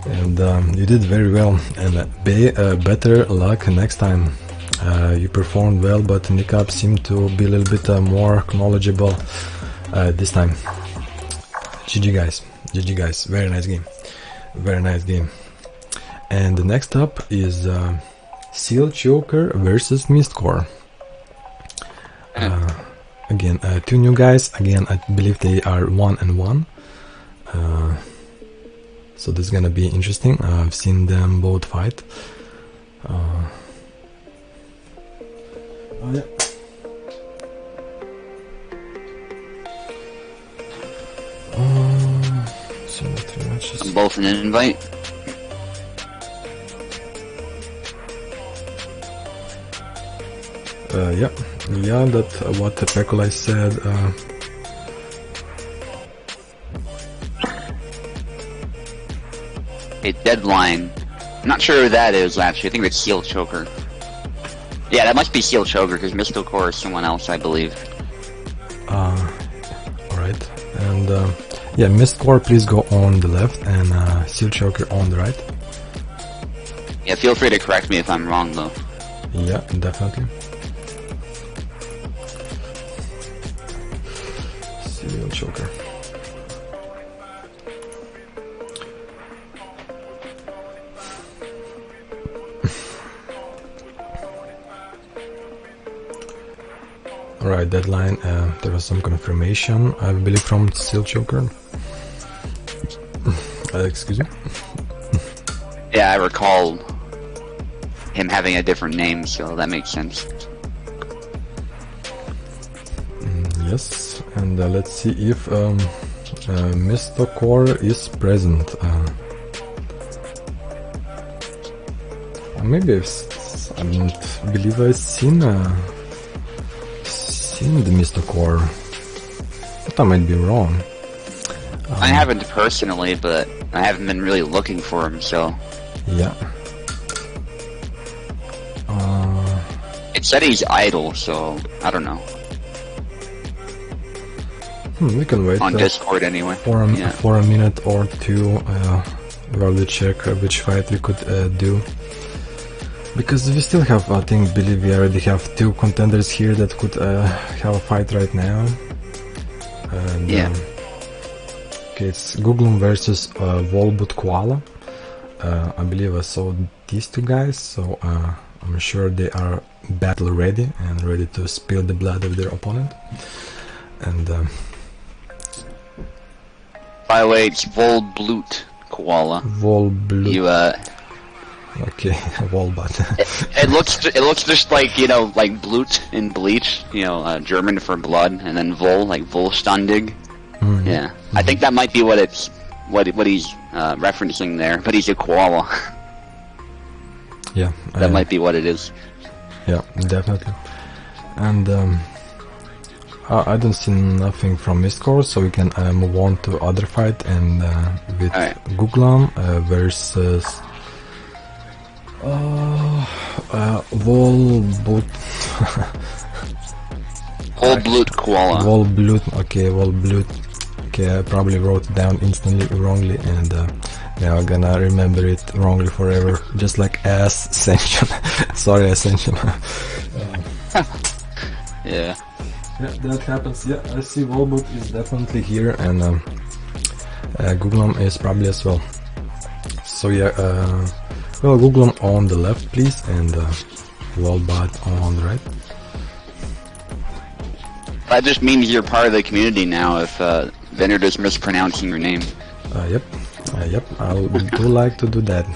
And you did very well. And Bay, better luck next time. You performed well, but Nickup seemed to be a little bit more knowledgeable this time. GG guys, very nice game, very nice game. And the next up is Seal Choker versus Mistcore. Again, two new guys. Again, I believe they are 1-1. So this is gonna be interesting. I've seen them both fight. Oh yeah. So 3 matches. Both an invite. Yeah, that's what Pecolai said. A deadline. I'm not sure who that is actually. I think it's Seal Choker. Yeah, that must be Seal Choker because Mystical Core is someone else, I believe. Alright. And yeah, Mistcore, please go on the left, and Seal Choker on the right. Yeah, feel free to correct me if I'm wrong though. Yeah, definitely. Seal Choker. Alright, deadline, there was some confirmation, I believe, from Seal Choker. Excuse me? Yeah, I recall him having a different name, so that makes sense. Yes, and let's see if Mr. Core is present. Maybe I don't believe I've seen the Mr. Core, but I might be wrong. I haven't personally, but I haven't been really looking for him, so... Yeah. It said he's idle, so I don't know. We can wait on Discord anyway. For a minute or two while we check which fight we could do. Because we still have, I believe we already have 2 contenders here that could have a fight right now. And, yeah. Okay, it's Googlum versus Volboot Koala. I believe I saw these 2 guys, so I'm sure they are battle ready and ready to spill the blood of their opponent. And by the way, it's Volboot Koala. Volboot. You Okay, Volbot. it looks just like, you know, like Blut in Bleach, you know, German for blood, and then Vol, like Volstandig. Yeah, I think that might be what he's referencing there, but he's a koala. Yeah, that might be what it is. Yeah, definitely. And I don't see nothing from Mistcore, so we can move on to other fight, and with Googlam versus Volboot. Volboot Koala. Volboot, okay, Volboot. Okay, I probably wrote it down instantly wrongly, and now I'm gonna remember it wrongly forever, just like Ascension. Sorry, Ascension. Yeah. Yeah, that happens. Yeah, I see Volboot is definitely here, and Googlam is probably as well. So yeah, well, Googlam on the left, please, and Volbot on the right. That just means you're part of the community now if Vineyard is mispronouncing your name. Yep, I do like to do that.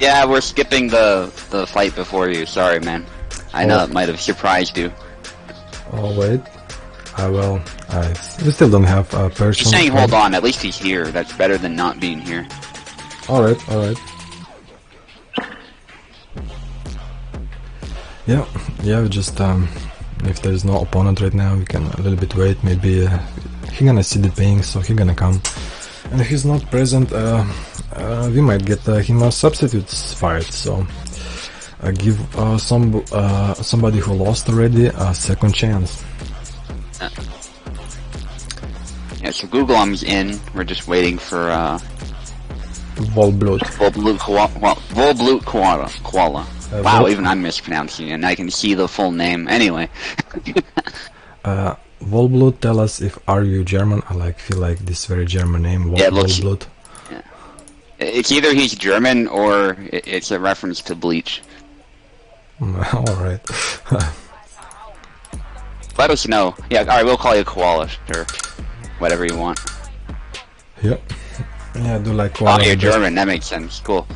Yeah, we're skipping the fight before you. Sorry, man. I know it might have surprised you. Oh wait, we still don't have a person. He's saying hold on. At least he's here. That's better than not being here. All right. Yeah. We just if there is no opponent right now, we can a little bit wait. Maybe he gonna see the ping, so he gonna come. And if he's not present, we might get him a substitutes fight. So give somebody who lost already a second chance. Yeah, so Googlam's in. We're just waiting for Volblut. Volblut Koala. Wow, even I'm mispronouncing it, and I can see the full name. Anyway. Volblut, tell us if are you German? I feel like this very German name. Yeah, it looks- Volblut. Yeah. It's either he's German or it's a reference to Bleach. Alright. Let us know. Yeah, alright, we'll call you Koala, sure. Whatever you want. Yep. Yeah, I do like Oh, Koala. you're German, that makes sense. Cool.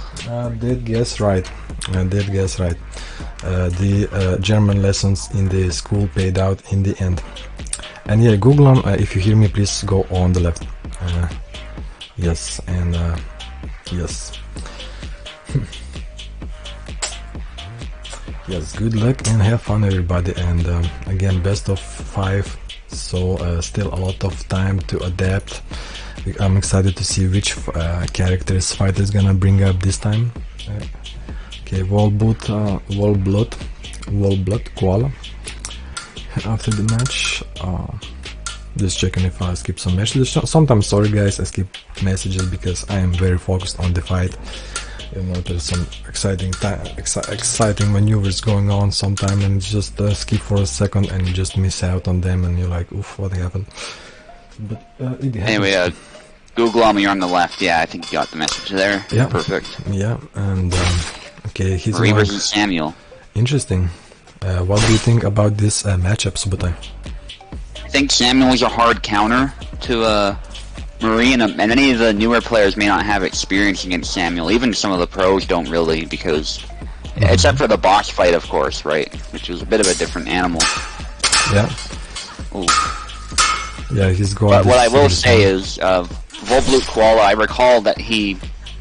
Did guess right. The German lessons in the school paid out in the end. And yeah, Google them. If you hear me, please go on the left. Yes, and yes. Yes, good luck and have fun, everybody. And again, best of 5. So still a lot of time to adapt. I'm excited to see which characters fighter is gonna bring up this time. Okay, Volblut, Koala. After the match, just checking if I skip some messages. Sometimes, sorry guys, I skip messages because I am very focused on the fight. You know, there's some exciting maneuvers going on sometimes, and just skip for a second and you just miss out on them, and you're like, oof, what happened? But it happens. Anyway, Google on me, you're on the left. Yeah, I think you got the message there. Yeah. Perfect. Yeah, and okay, he's Marie going. versus Samuel. Interesting. What do you think about this matchup, Subutai? I think Samuel is a hard counter to Marie, and many of the newer players may not have experience against Samuel. Even some of the pros don't really, because except for the boss fight, of course, right? Which is a bit of a different animal. Yeah. Ooh. Yeah, he's going. But what I will say is, Volblut Koala, I recall that he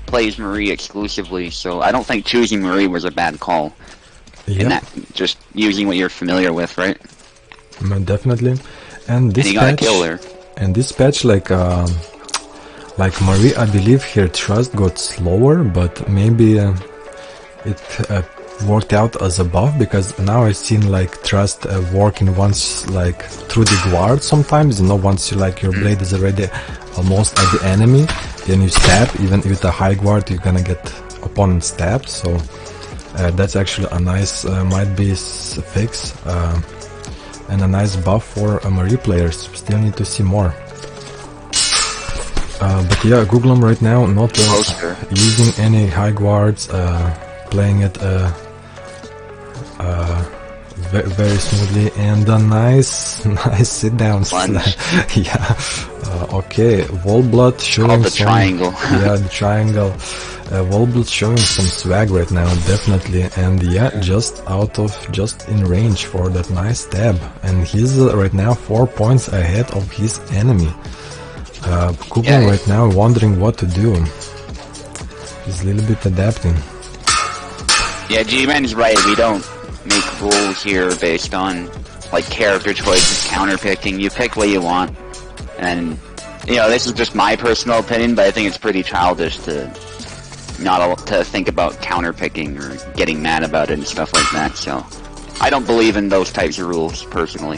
plays Marie exclusively, so I don't think choosing Marie was a bad call. Yeah, In that, just using what you're familiar with, right? Definitely. And this And he got a patch, kill there. and this patch, like Marie, I believe her trust got slower, but maybe it worked out as a buff, because now I've seen like trust working once, like through the guard sometimes, you know, once you like your blade is already almost at the enemy, then you stab. Even with a high guard you're gonna get opponent stabbed, so that's actually a nice might be fix and a nice buff for Marie players. Still need to see more. But yeah, Google them right now, not using any high guards, playing it very smoothly, and a nice sit down slash. Yeah. Okay, Volblut showing the some, triangle. Yeah, the triangle. Volblut showing some swag right now, definitely, and yeah, just in range for that nice stab, and he's right now 4 points ahead of his enemy. Kugan right now wondering what to do. He's a little bit adapting. Yeah, G-Man's right, we don't make rules here based on like character choices, counterpicking. You pick what you want, and you know, this is just my personal opinion, but I think it's pretty childish to to think about counterpicking or getting mad about it and stuff like that. So I don't believe in those types of rules personally.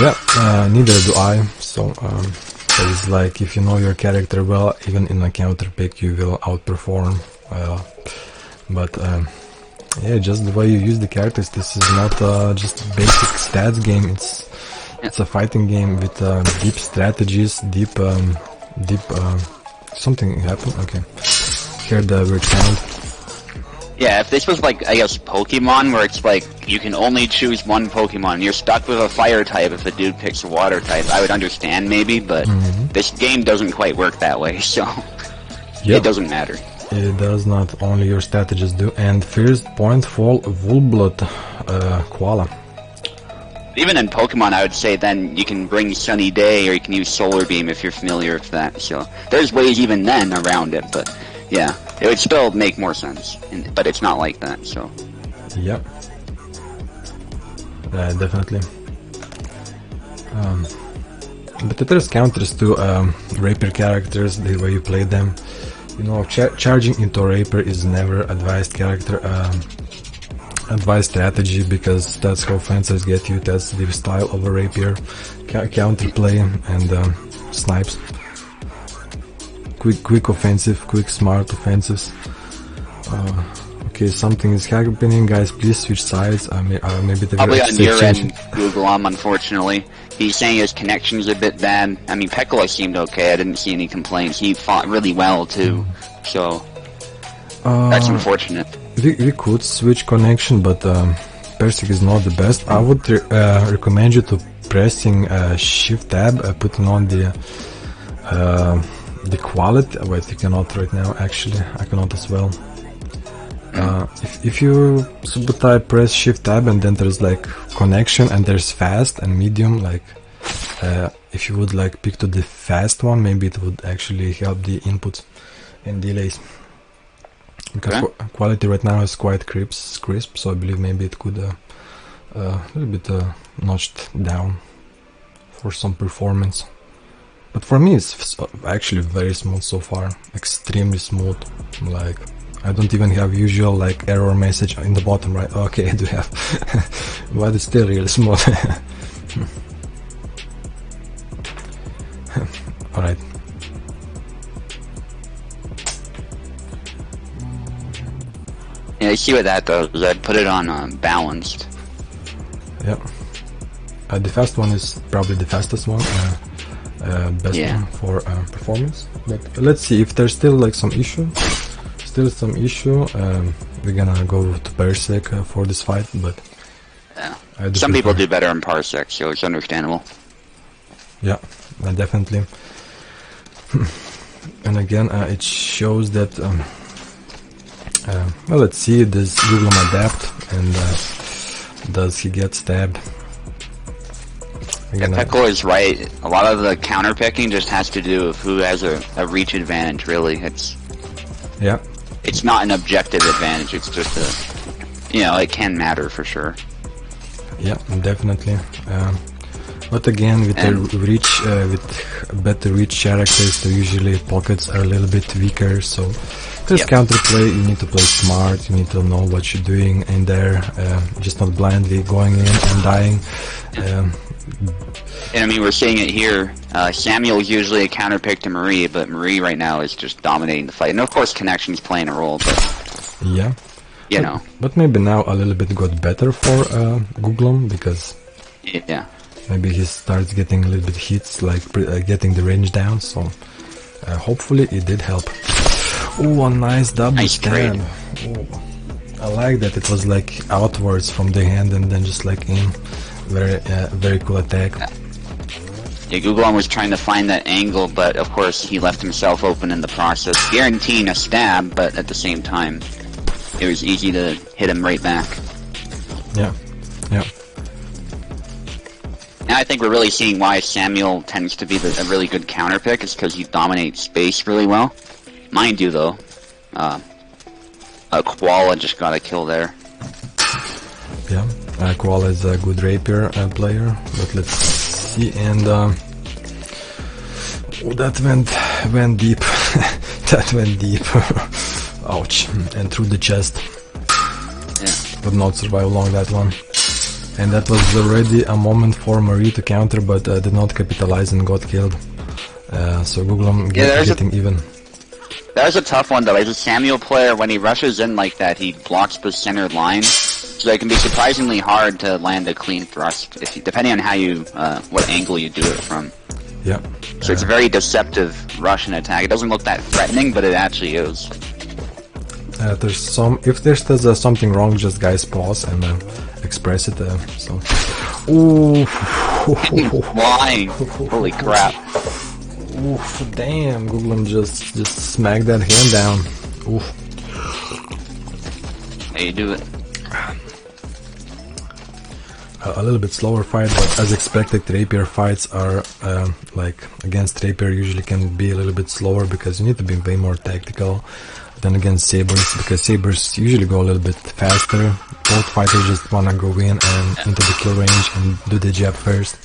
Yeah, neither do I. So it's like, if you know your character well, even in a counterpick you will outperform. But yeah, just the way you use the characters. This is not just a basic stats game. It's a fighting game with deep strategies, deep something happened. Okay, heard the weird sound. Yeah, if this was like, I guess, Pokemon, where it's like you can only choose one Pokemon, you're stuck with a fire type if a dude picks a water type, I would understand maybe, but this game doesn't quite work that way, so it doesn't matter. It does not, only your strategies do. And first point for Volblut Koala. Even in Pokemon, I would say then you can bring Sunny Day, or you can use Solar Beam if you're familiar with that, so there's ways even then around it, but yeah, it would still make more sense, but it's not like that, so. Yep. Definitely. But there's counters to Rapier characters, the way you play them. You know, charging into Rapier is never advised character, advised strategy, because that's how fencers get you, that's the style of a Rapier. Counter play and snipes. quick offensive, quick smart offensives. Okay, something is happening, guys. Please switch sides. Maybe the Probably on your end, Google. Unfortunately, he's saying his connection's a bit bad. I mean, Pecolai seemed okay. I didn't see any complaints. He fought really well too, so that's unfortunate. We could switch connection, but Persik is not the best. I would recommend you to pressing Shift Tab, putting on the quality. Wait, you cannot right now. Actually, I cannot as well. If you Subutai press Shift Tab and then there's like connection and there's fast and medium, like if you would like pick to the fast one, maybe it would actually help the inputs and delays. Because quality right now is quite crisp, so I believe maybe it could a little bit notched down for some performance. But for me it's actually very smooth so far, extremely smooth. Like I don't even have usual like error message in the bottom right. Okay, I do have, but it's still really smooth. All right. Yeah, I see what that does. I'd put it on balanced. Yep. The fast one is probably the fastest one, best one for performance. But let's see if there's still like some issue. We're gonna go to Parsec for this fight, but some people do better in Parsec, so it's understandable. Yeah, definitely. And again, it shows that. Well, let's see. Does Google adapt, and does he get stabbed? Yeah, Pecolai is right. A lot of the counter picking just has to do with who has a reach advantage. Really, it's not an objective advantage. It's just it can matter for sure. Yeah, definitely. But again, with with better reach characters, usually pockets are a little bit weaker. So there's counterplay. You need to play smart. You need to know what you're doing in there. Just not blindly going in and dying. And I mean, we're seeing it here. Samuel's usually a counter pick to Marie, but Marie right now is just dominating the fight. And of course, connection's playing a role, but yeah, But maybe now a little bit got better for Googlum, because maybe he starts getting a little bit hits, like getting the range down. So hopefully it did help. Oh, a nice double stab. I like that it was like outwards from the hand and then just like in. Very cool attack. Yeah, Googlon was trying to find that angle, but of course he left himself open in the process, guaranteeing a stab, but at the same time, it was easy to hit him right back. Yeah. And I think we're really seeing why Samuel tends to be a really good counter pick, is because he dominates space really well. Mind you, though, Koala just got a kill there. Yeah. Koala is a good rapier player, but let's see. And that went deep. That went deep. Ouch! And through the chest. Yeah. Would not survive long, that one. And that was already a moment for Marie to counter, but did not capitalize and got killed. So Googlum getting even. That was a tough one though. As a Samuel player, when he rushes in like that, he blocks the center line. So it can be surprisingly hard to land a clean thrust, depending on how what angle you do it from. Yeah. So it's a very deceptive Russian attack. It doesn't look that threatening, but it actually is. If there's something wrong, just guys pause and express it. So. Ooh. Flying. Holy crap. Oof, damn, Googlum just smacked that hand down. Oof. How you do it? A little bit slower fight, but as expected, rapier fights are like against rapier usually can be a little bit slower because you need to be way more tactical than against sabers, because sabers usually go a little bit faster. Both fighters just wanna go in and into the kill range and do the jab first.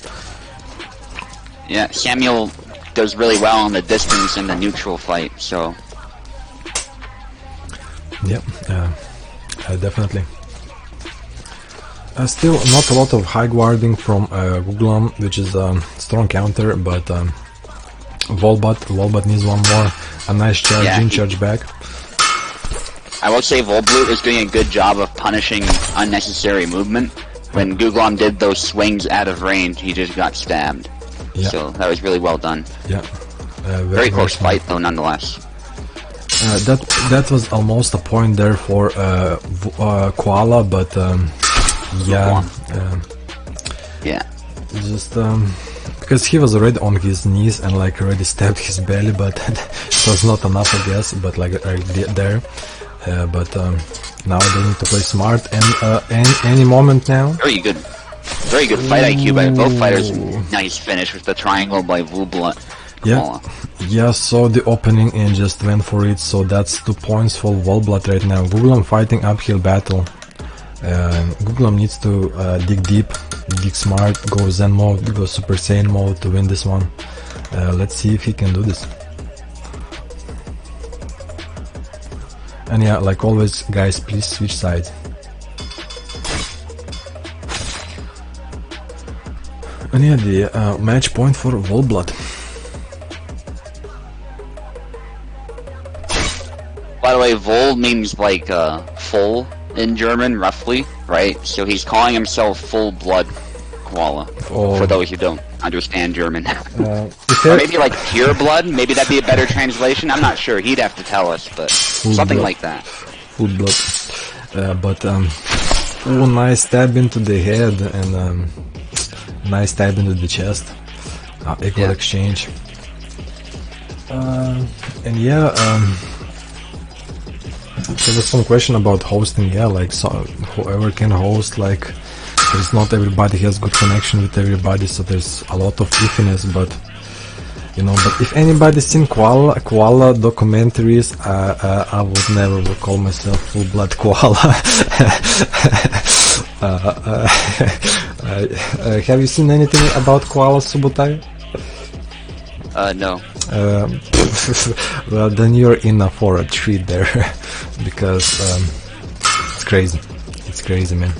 Yeah, Samuel does really well on the distance in the neutral fight, so. Yep, definitely. Still not a lot of high guarding from Googlum, which is a strong counter, but Volbot needs one more. A nice charge Yeah, in, he- charge back. I will say Volbloot is doing a good job of punishing unnecessary movement. When Guglom did those swings out of range, he just got stabbed. Yeah. So that was really well done. Yeah. Very close smart. fight though, nonetheless. That was almost a point there for Koala, but yeah, Yeah. just because he was already on his knees and like already stabbed his belly, but it was not enough, I guess. But like there, but now they need to play smart and any moment now. Very good fight IQ by both fighters. Nice finish with the triangle by Vubla. Yeah, yeah. So the opening and just went for it. So that's 2 points for Volblood right now. Guglom fighting uphill battle. Guglom needs to dig deep, dig smart, go Zen mode, go Super Saiyan mode to win this one. Let's see if he can do this. And yeah, like always, guys, please switch sides. And yeah, the match point for Volblood. By the way, Vol means like full in German, roughly, right? So he's calling himself Full Blood Koala. Oh. For those who don't understand German. If Or there- maybe like pure blood, maybe that'd be a better translation. I'm not sure. He'd have to tell us, but something blood. like that. Full blood. But nice stab into the head and nice stab into the chest. Equal Yeah. exchange. And yeah, there was some question about hosting. Yeah, like so whoever can host, like there's not everybody has good connection with everybody, so there's a lot of iffiness. But you know, but if anybody's seen Koala documentaries, I would never call myself full blood Koala. Have you seen anything about Koala, Subutai? No. Well, then you're in for a treat there, because it's crazy. It's crazy, man.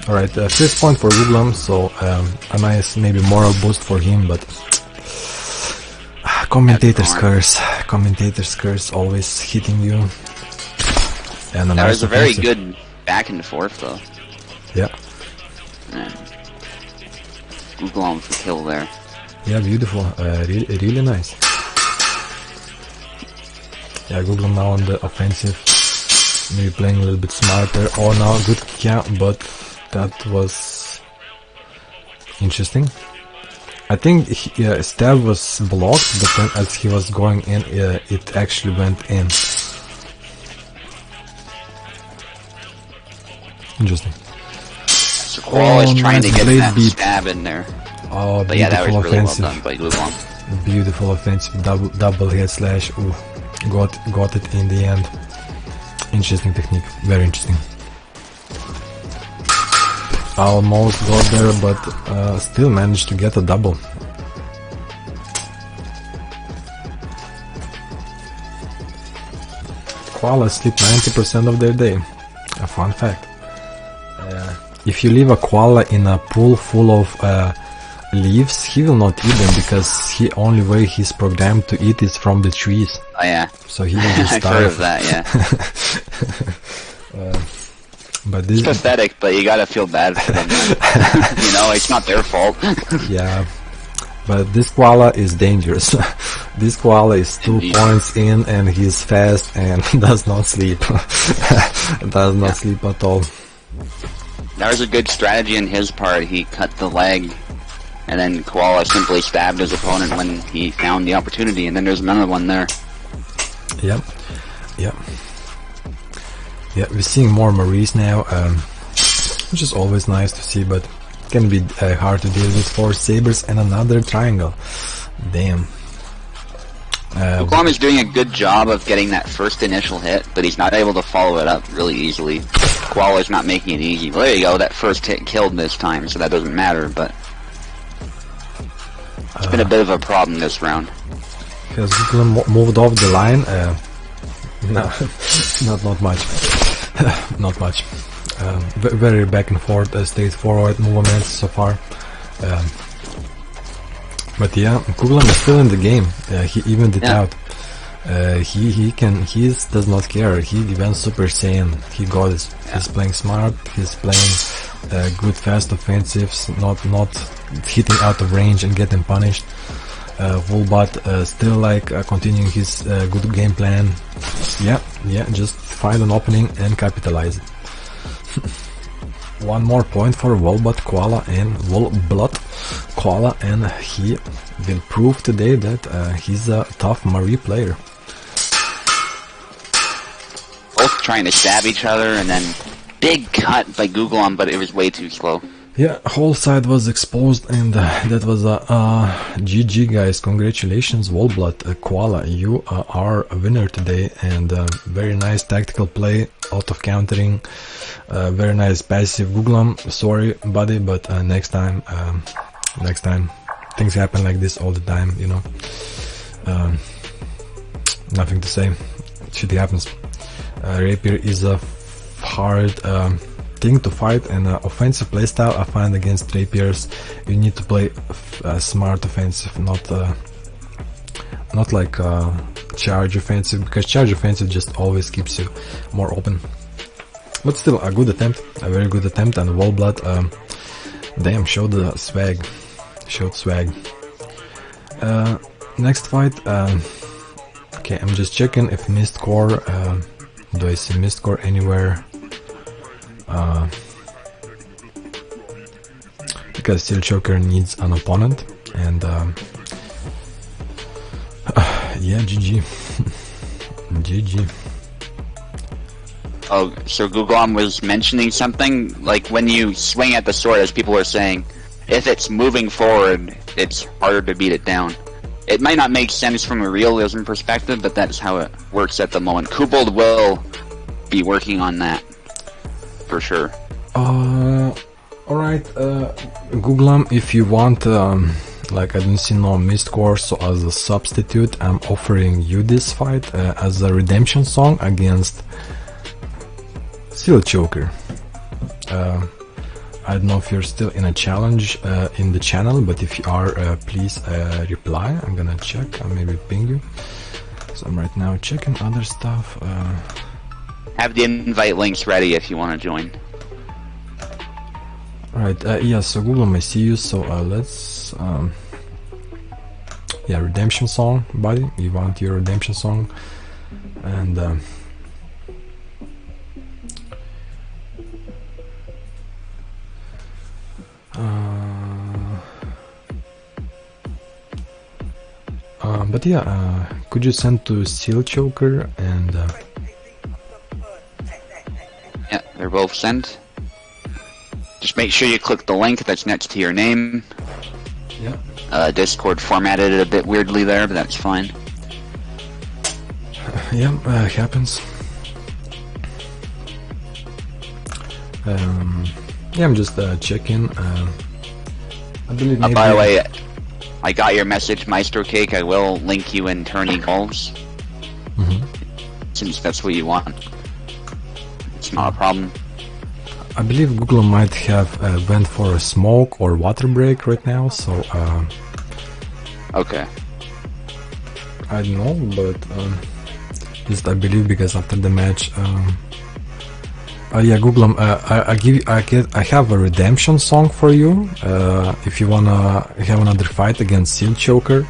Alright, first point for Guglom, so a nice maybe moral boost for him, but commentator's curse always hitting you. And a That nice was a very offensive. good back and forth though. Yeah, And Guglom for kill there. yeah, beautiful. Really nice. Yeah, Guglom now on the offensive. Maybe playing a little bit smarter. Oh, now good, yeah, but that was interesting. I think stab was blocked, but then as he was going in, it actually went in. Interesting. So Koala is trying nice to get blade that beat. stab in there. Oh, But yeah, that was beautiful really well offensive. done by Guglom. Beautiful offensive, double head slash. Ooh, got it in the end. Interesting technique, very interesting. Almost got there, but still managed to get a double. Koalas sleep 90% of their day. A fun fact. If you leave a koala in a pool full of leaves, he will not eat them because the only way he's programmed to eat is from the trees. Oh yeah. So he will just I've heard of starve. that, yeah. But this, Pathetic, but you gotta feel bad for them. You know, it's not their fault. yeah. But this koala is dangerous. This koala is 2 Indeed. points in and he's fast and does not sleep. Does not sleep at all. That was a good strategy on his part. He cut the leg, and then Koala simply stabbed his opponent when he found the opportunity, and then there's another one there. Yep. Yep. Yeah, we're seeing more Maries now, which is always nice to see, but it can be hard to deal with 4 sabers and another triangle. Damn. Guglom is doing a good job of getting that first initial hit, but he's not able to follow it up really easily. Koala's not making it easy. Well, there you go, that first hit killed this time, so that doesn't matter, but it's been a bit of a problem this round. Has Guglom moved off the line? No, not much. Not much. Very back and forth, straightforward movements so far. But yeah, Kuglam is still in the game. He evened it out. He does not care. He went Super Saiyan. He got it. He's playing smart. He's playing good fast offensives, not hitting out of range and getting punished. Wolbot still like continuing his good game plan. Yeah, just find an opening and capitalize it. One more point for Wolbot Koala and Koala, and he will prove today that he's a tough Marie player. Both trying to stab each other, and then big cut by Google but it was way too slow. Yeah, whole side was exposed, and that was a GG, guys. Congratulations, Wolbot Koala, you are a winner today, and very nice tactical play, out of countering, very nice passive Googlam. Sorry, buddy, but next time, things happen like this all the time, you know. Nothing to say. Shit happens. Rapier is a hard thing to fight, and offensive playstyle I find against rapiers you need to play smart offensive, not like charge offensive, because charge offensive just always keeps you more open. But still a good attempt, a very good attempt, and Wolbot damn showed swag. Next fight, okay, I'm just checking if missed core, do I see missed core anywhere? Because Steel Choker needs an opponent, and yeah, GG. GG. Oh, so Googlom was mentioning something, like when you swing at the sword, as people are saying, if it's moving forward, it's harder to beat it down. It might not make sense from a realism perspective, but that's how it works at the moment. Kobold will be working on that, for sure. Alright, Googlam, if you want, like I don't see no missed core, so as a substitute, I'm offering you this fight as a redemption song against Steel Choker. I don't know if you're still in a challenge in the channel, but if you are, please reply. I'm gonna check, I'll maybe ping you. So I'm right now checking other stuff. Have the invite links ready if you want to join. Alright, yeah, so Google, I see you, so let's, yeah, redemption song, buddy, you want your redemption song, and, but yeah, could you send to Steel Choker, and, yeah, they're both sent. Just make sure you click the link that's next to your name. yeah, Discord formatted it a bit weirdly there, but that's fine. yeah, happens. Yeah, I'm just checking. I believe maybe. By the way, I got your message, Maestro Cake. I will link you in tourney goals, since that's what you want. It's not a problem. I believe Google might have went for a smoke or water break right now, so Okay. I don't know, but just I believe because after the match, yeah, Google, I have a redemption song for you. If you wanna have another fight against Steel Choker,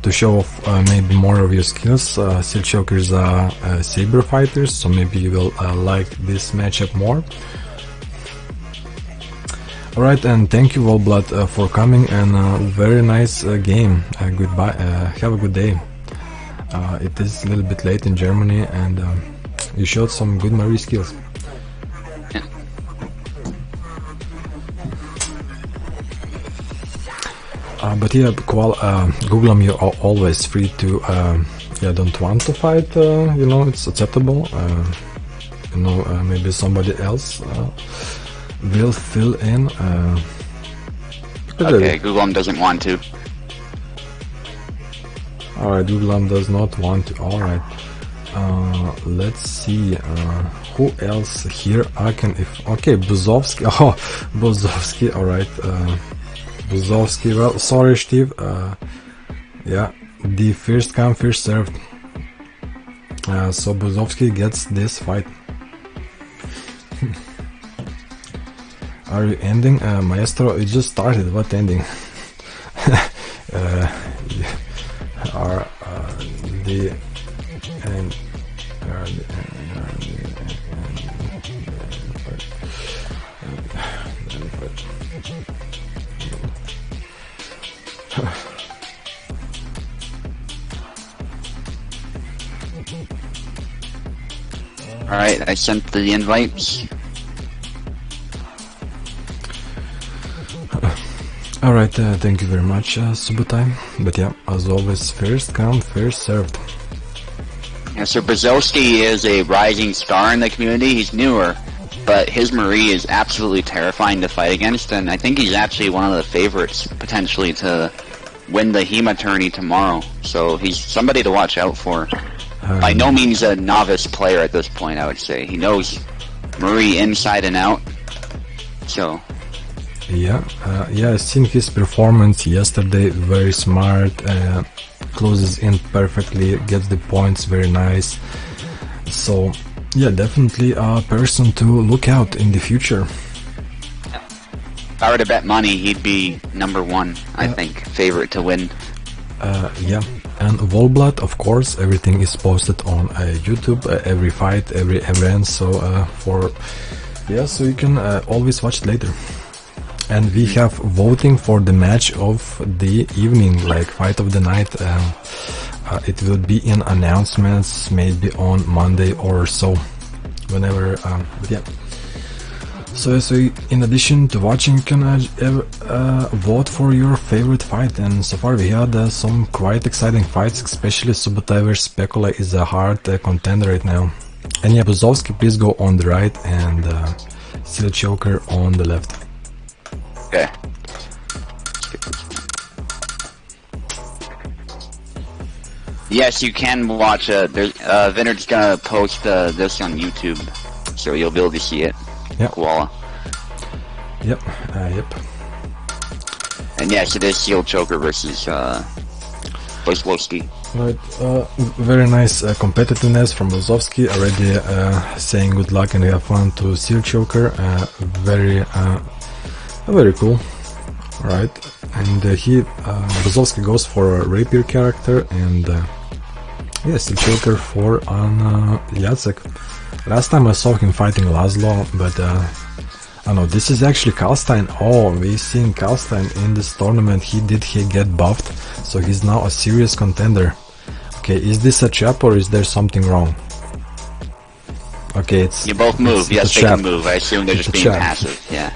to show off maybe more of your skills. Steel Choker is a saber fighter, so maybe you will like this matchup more. Alright, and thank you, Wolbot, for coming, and very nice game. Goodbye, have a good day. It is a little bit late in Germany, and you showed some good Marie skills. But yeah, Google, you're always free to, yeah, don't want to fight, you know, it's acceptable. You know, maybe somebody else will fill in. Okay, Google doesn't want to. Alright, Google does not want to. Alright. Let's see who else here I can. Okay, Bazovski. Oh, Bazovski. Alright. Bazovski, well, sorry Steve, yeah, the first come, first served. So Bazovski gets this fight. Are you ending? Maestro, it just started, what ending? Are the and Alright, I sent the invites. Alright, thank you very much, Subutai. But yeah, as always, first come, first served. Yeah, so Bazovski is a rising star in the community. He's newer, but his Marie is absolutely terrifying to fight against, and I think he's actually one of the favorites, potentially, to win the HEMA tourney tomorrow. So he's somebody to watch out for. By no means a novice player at this point, I would say. He knows Marie inside and out. So... yeah, I've seen his performance yesterday, very smart, closes in perfectly, gets the points very nice. So, yeah, definitely a person to look out in the future. If I were to bet money, he'd be #1, I think, favorite to win. Yeah, and Volblood, of course, everything is posted on YouTube, every fight, every event, so so you can always watch it later. And we have voting for the match of the evening, like fight of the night. It will be in announcements maybe on Monday or so, whenever. But yeah. So in addition to watching, you can vote for your favorite fight. And so far we had some quite exciting fights, especially Subutai vs Pecolai is a hard contender right now. And yeah, Bazovski, please go on the right, and Seal Choker on the left. Okay. Yes, you can watch. Vineyard's gonna post this on YouTube, so you'll be able to see it. Yep. Koala. Yep. Yep. And yes, it is Seal Choker versus Bazovski. Right. Very nice competitiveness from Bazovski. Already saying good luck and have fun to Seal Choker. Very cool, right? And Bazovski goes for a rapier character, and yes, the Joker for Jacek. Last time I saw him fighting Laszlo, but I know this is actually Kalstein. Oh, we've seen Kalstein in this tournament. He get buffed, so he's now a serious contender. Okay, is this a trap or is there something wrong? Okay, it's... You both move. Yes, they trap. can move. I assume they're It's just a being trap. passive. Yeah.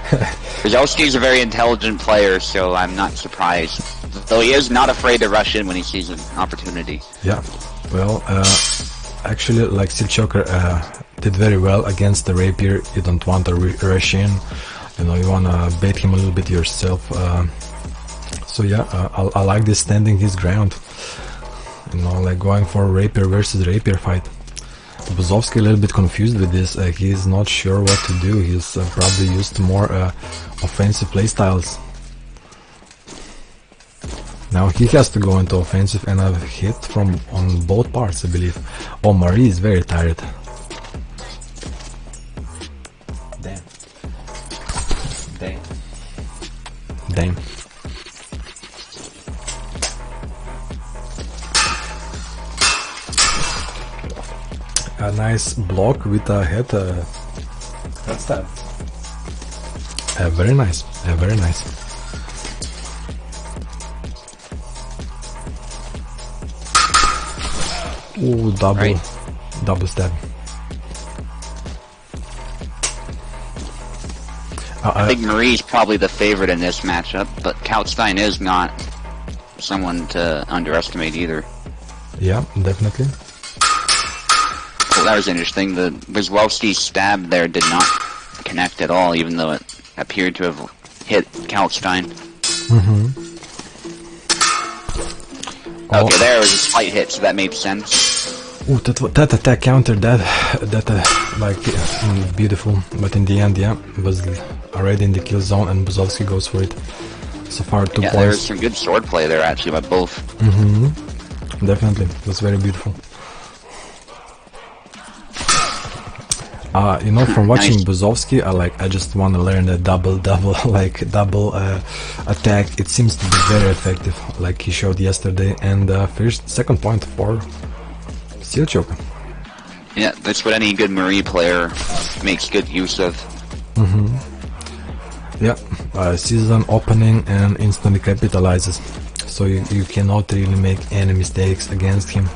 Bazovski's a very intelligent player, so I'm not surprised. Though he is not afraid to rush in when he sees an opportunity. Yeah. Well, actually, like Seal Choker did very well against the rapier. You don't want to rush in. You know, you wanna bait him a little bit yourself. So yeah, I like this standing his ground. You know, like going for a rapier versus rapier fight. Bazovski a little bit confused with this. He's not sure what to do. He's probably used to more offensive playstyles. Now he has to go into offensive, and I've hit from on both parts, I believe. Oh, Marie is very tired. Damn. Damn. Damn. A nice block with a head stab. Very nice. Very nice. Ooh, double stab. I think Marie's probably the favorite in this matchup, but Kalstein is not someone to underestimate either. Yeah, definitely. Well, that was interesting. The Bazovski's stab there did not connect at all, even though it appeared to have hit Kalstein. Okay, there was a slight hit, so that made sense. Ooh, that attack countered that like beautiful, but in the end, yeah, was already in the kill zone, and Bazovski goes for it. So far, 2 Yeah, points. there's some good swordplay there actually by both. Definitely, that's very beautiful. You know, from watching Nice. Bazovski, I just want to learn the double attack. It seems to be very effective, like he showed yesterday. And second point for Steel Choker. Yeah, that's what any good Marie player makes good use of. Yeah, season opening and instantly capitalizes, so you cannot really make any mistakes against him.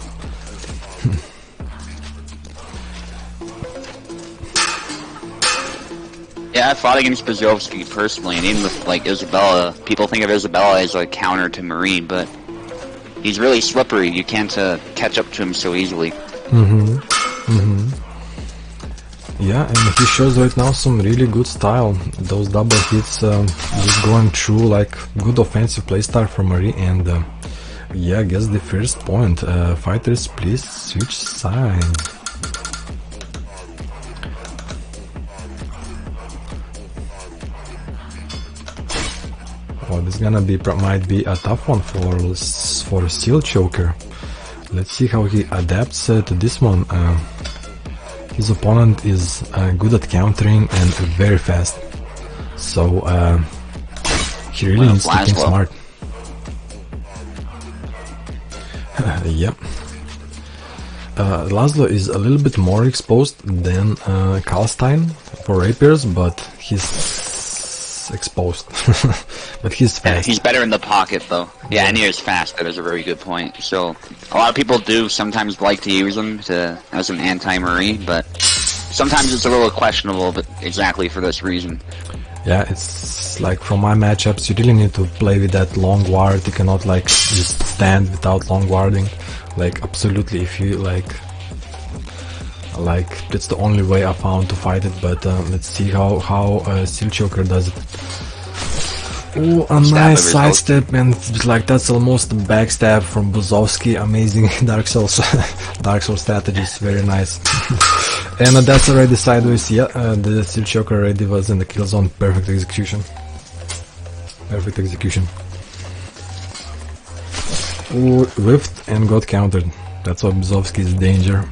Yeah, I fought against Bazovski personally, and even with like Isabella, people think of Isabella as a counter to Marie, but he's really slippery. You can't catch up to him so easily. Yeah, and he shows right now some really good style. Those double hits, just going through like good offensive playstyle from Marie. And yeah, I guess the first point. Fighters, please switch sides. Oh, this gonna be might be a tough one for Steel Choker. Let's see how he adapts to this one. His opponent is good at countering and very fast, so he really needs to think smart. Yep. Laszlo is a little bit more exposed than Kalstein for rapiers, but he's exposed. But he's fast. Yeah, he's better in the pocket though. Yeah, and he is fast. That is a very good point. So a lot of people do sometimes like to use him as an anti-Marie, but sometimes it's a little questionable, but exactly for this reason. Yeah, it's like from my matchups, you really need to play with that long ward. You cannot like just stand without long warding. Like absolutely, if you like that's the only way I found to fight it. But let's see how Steel Choker does it. Oh, a nice sidestep, and like that's almost a backstab from Bazovski. Amazing Dark Souls strategies, very nice. And that's already sideways. Yeah, the Steel Choker already was in the kill zone. Perfect execution. Perfect execution. Ooh, whiffed and got countered. That's why Bazovski is danger.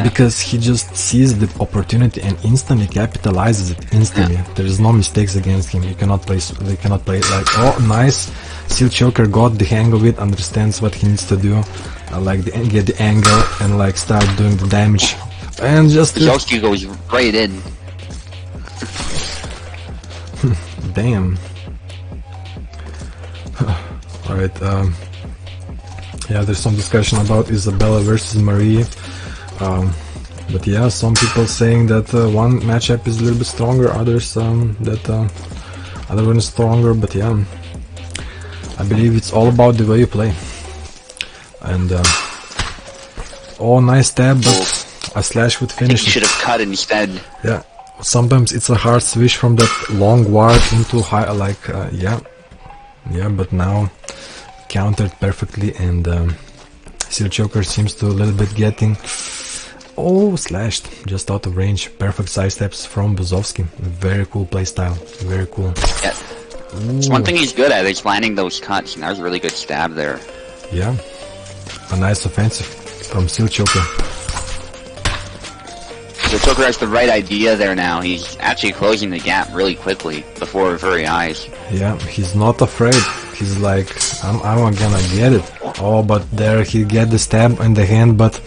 Because he just sees the opportunity and instantly capitalizes it instantly. There is no mistakes against him. You cannot play. They cannot play like, oh, nice. Steel Choker got the hang of it, understands what he needs to do, get the angle and like start doing the damage. And just Bazovski goes right in. Damn. Alright. Yeah, there's some discussion about Isabella versus Marie. But yeah, some people saying that one matchup is a little bit stronger, others that other one is stronger. But yeah, I believe it's all about the way you play. And oh, nice stab, but a slash would finish. He should have cut instead. Yeah, sometimes it's a hard switch from that long ward into high, yeah, but now countered perfectly, and Steel Choker seems to a little bit getting. Oh, slashed, just out of range. Perfect side steps from Bazovski. Very cool playstyle. Very cool. Yeah. It's one thing he's good at is landing those cuts, and that was a really good stab there. Yeah. A nice offensive from Steel Choker. Steel Choker has the right idea there now. He's actually closing the gap really quickly before our very eyes. Yeah, he's not afraid. He's like, I'm gonna get it. Oh, but there he get the stab in the hand, but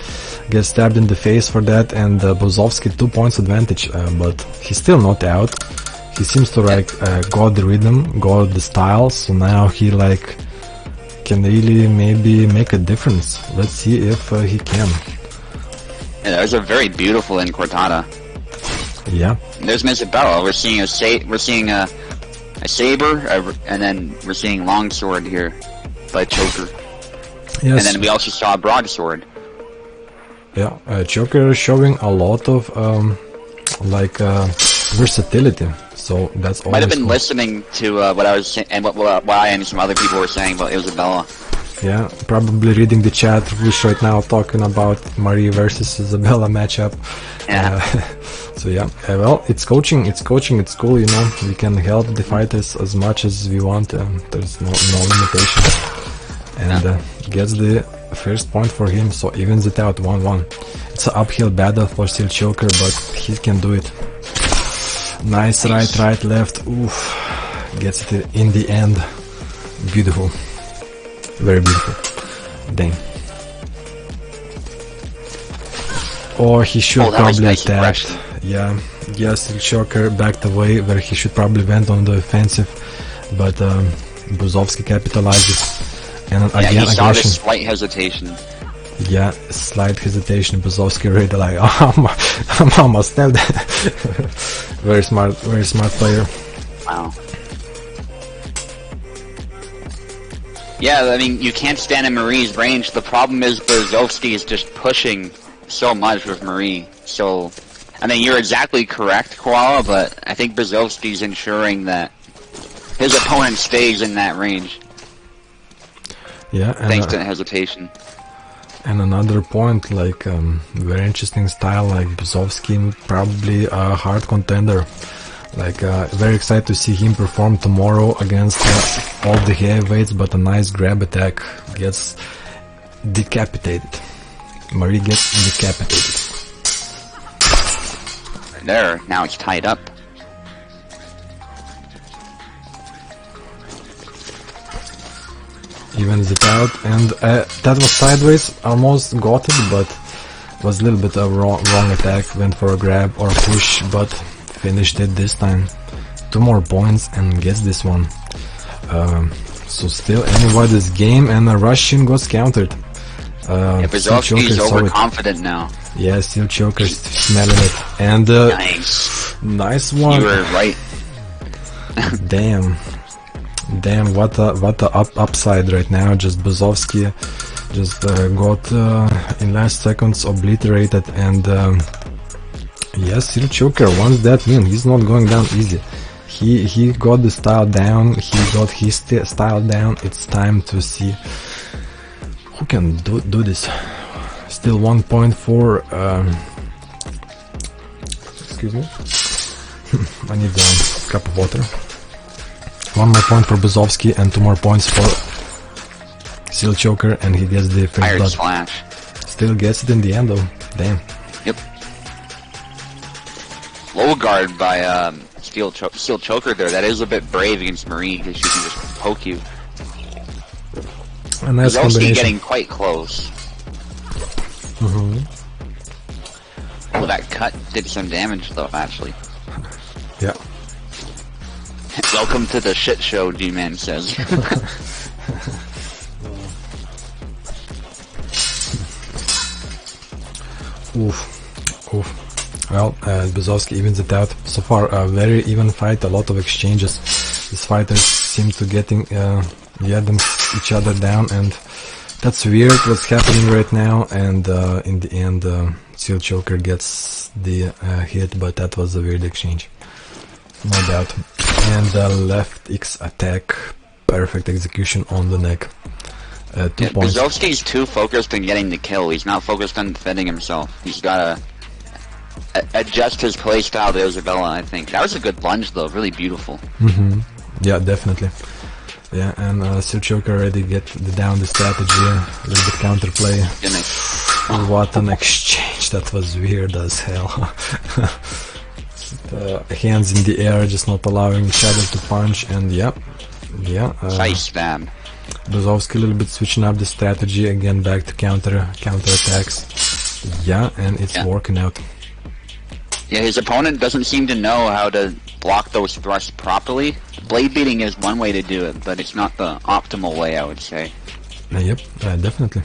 gets stabbed in the face for that, and Bazovski 2 points advantage, but he's still not out. He seems to like got the rhythm, got the style, so now he like can really maybe make a difference. Let's see if he can. Yeah, that was a very beautiful incortada. Yeah. There's Isabella. We're seeing a saber, and then we're seeing longsword here by Choker. Yes. And then we also saw a broadsword. Yeah, Choker is showing a lot of versatility. So that's always Might have been cool. listening to what I was saying, and what I and some other people were saying about Isabella. Yeah, probably reading the chat, who's right now talking about Marie versus Isabella matchup. Yeah. So yeah, well, it's coaching, it's cool, you know. We can help the fighters as much as we want. There's no limitation. And gets the first point for him, so evens it out 1-1. It's an uphill battle for Steel Choker, but he can do it. Nice right, left. Oof, gets it in the end. Beautiful. Very beautiful. Dang. Or he should probably attack. Yeah, Steel Choker backed away where he should probably went on the offensive, but Bazovski capitalizes. And again, he saw this slight hesitation. Yeah, slight hesitation. Bazovski really like, I'm almost dead. Very smart player. Wow. Yeah, I mean, you can't stand in Marie's range. The problem is Bazovski is just pushing so much with Marie. So, I mean, you're exactly correct, Koala, but I think Bazovski's ensuring that his opponent stays in that range. Yeah, and thanks to hesitation. And another point, like, very interesting style, like Bazovski, probably a hard contender. Like, very excited to see him perform tomorrow against all the heavyweights, but a nice grab attack gets decapitated. Marie gets decapitated. There, now it's tied up. Evens it out, and that was sideways, almost got it, but was a little bit of wrong attack, went for a grab or a push, but finished it this time. 2 more points and gets this one. So still anybody's game, and a Russian was countered. Bazovski's overconfident now. Yeah, Steel Choker's smelling it, and nice one. You were right. Damn, what a upside right now. Just Bazovski just got in last seconds obliterated, and yes, Steel Choker wants that win. He's not going down easy. He got the style down, he got his style down. It's time to see who can do this. Still 1 point for excuse me. I need a cup of water. 1 more point for Bazovski and 2 more points for Steel Choker, and he gets the first blood. Slash. Still gets it in the end though. Damn. Yep. Low guard by Steel Choker there. That is a bit brave against Marie, because she can just poke you. A nice combination. Getting quite close. Oh, that cut did some damage though, actually. Yeah. Welcome to the shit show, G-Man says. Oof. Well, Bazovski evens it out. So far, a very even fight, a lot of exchanges. These fighters seem to getting each other down, and that's weird what's happening right now. And in the end, Steel Choker gets the hit, but that was a weird exchange, no doubt. And the left X attack, perfect execution on the neck. 2 points. Bazovski's too focused on getting the kill. He's not focused on defending himself. He's gotta adjust his playstyle to Isabella, I think. That was a good lunge though, really beautiful. Yeah, definitely. Yeah, and Steel Choker already get down the strategy, a little bit counterplay. What an exchange, that was weird as hell. Hands in the air, just not allowing each other to punch, and yeah. Nice stab. Bazovski a little bit switching up the strategy again, back to counter attacks. Yeah, and it's working out. Yeah, his opponent doesn't seem to know how to block those thrusts properly. Blade beating is one way to do it, but it's not the optimal way, I would say. Yep, definitely.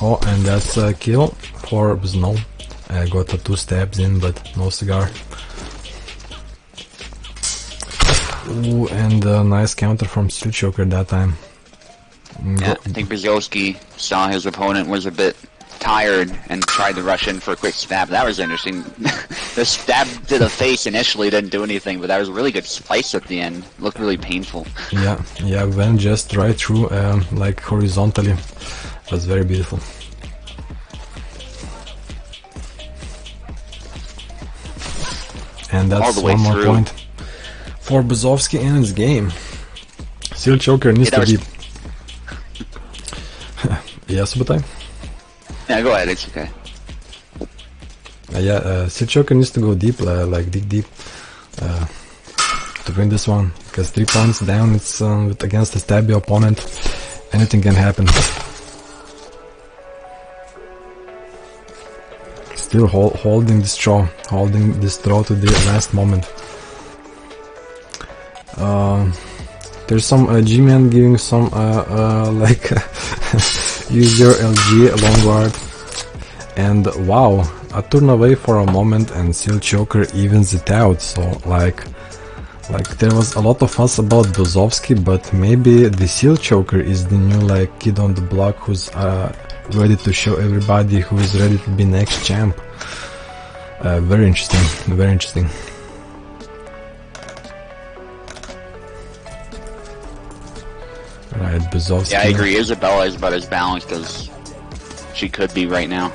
Oh, and that's a kill for Snow. Got 2 stabs in, but no cigar. Ooh, and a nice counter from Steel Choker that time. Yeah, I think Bazovski saw his opponent was a bit tired and tried to rush in for a quick stab. That was interesting. The stab to the face initially didn't do anything, but that was a really good slice at the end. Looked really painful. Yeah, went just right through, like horizontally. It was very beautiful. And that's one more point for Bazovski and his game. Seal choker needs to be... Yeah, Subutai? Yeah, go ahead, it's okay. Seal choker needs to go deep, like dig deep, to win this one. Because 3 points down, it's against a stabby opponent. Anything can happen. Still holding this draw to the last moment. There's some G-Man giving some like use your LG long guard, and wow, a turn away for a moment and Seal choker evens it out. So like there was a lot of fuss about Bazovski, but maybe the Seal choker is the new like kid on the block who's ready to show everybody who is ready to be next champ. Very interesting, very interesting. Right, Bazovski. Yeah, I agree. Isabella is about as balanced as she could be right now.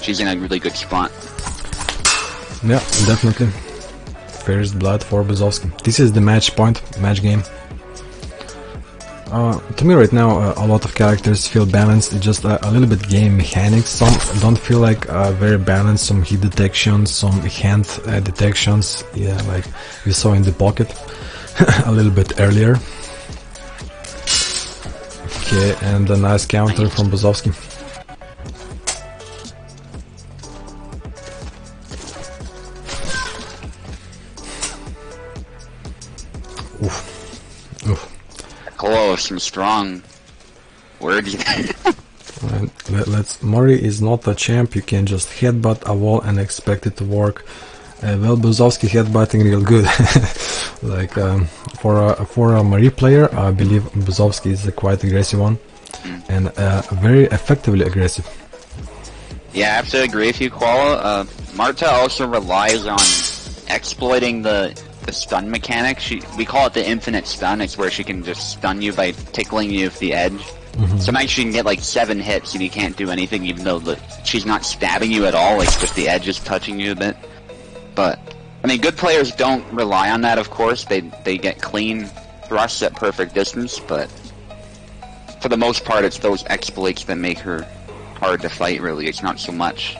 She's in a really good spot. Yeah, definitely. First blood for Bazovski. This is the match point, match game. To me right now, a lot of characters feel balanced. It's just a little bit game mechanics. Some don't feel like very balanced. Some hit detections, some hand detections. Yeah, like we saw in the pocket a little bit earlier. Okay, and a nice counter from Bazovski. Oof. Close and strong. Words. Let's. Murray is not a champ. You can just headbutt a wall and expect it to work. Well, Bazovski headbutting real good. Like for a Murray player, I believe Bazovski is a quite aggressive one, and very effectively aggressive. Yeah, I have to agree with you, Koala. Marta also relies on exploiting the stun mechanic. We call it the infinite stun. It's where she can just stun you by tickling you with the edge. Sometimes she can get like 7 hits and you can't do anything, even though she's not stabbing you at all. Like just the edge is touching you a bit. But I mean, good players don't rely on that. Of course, they get clean thrusts at perfect distance, but for the most part, it's those exploits that make her hard to fight. Really, it's not so much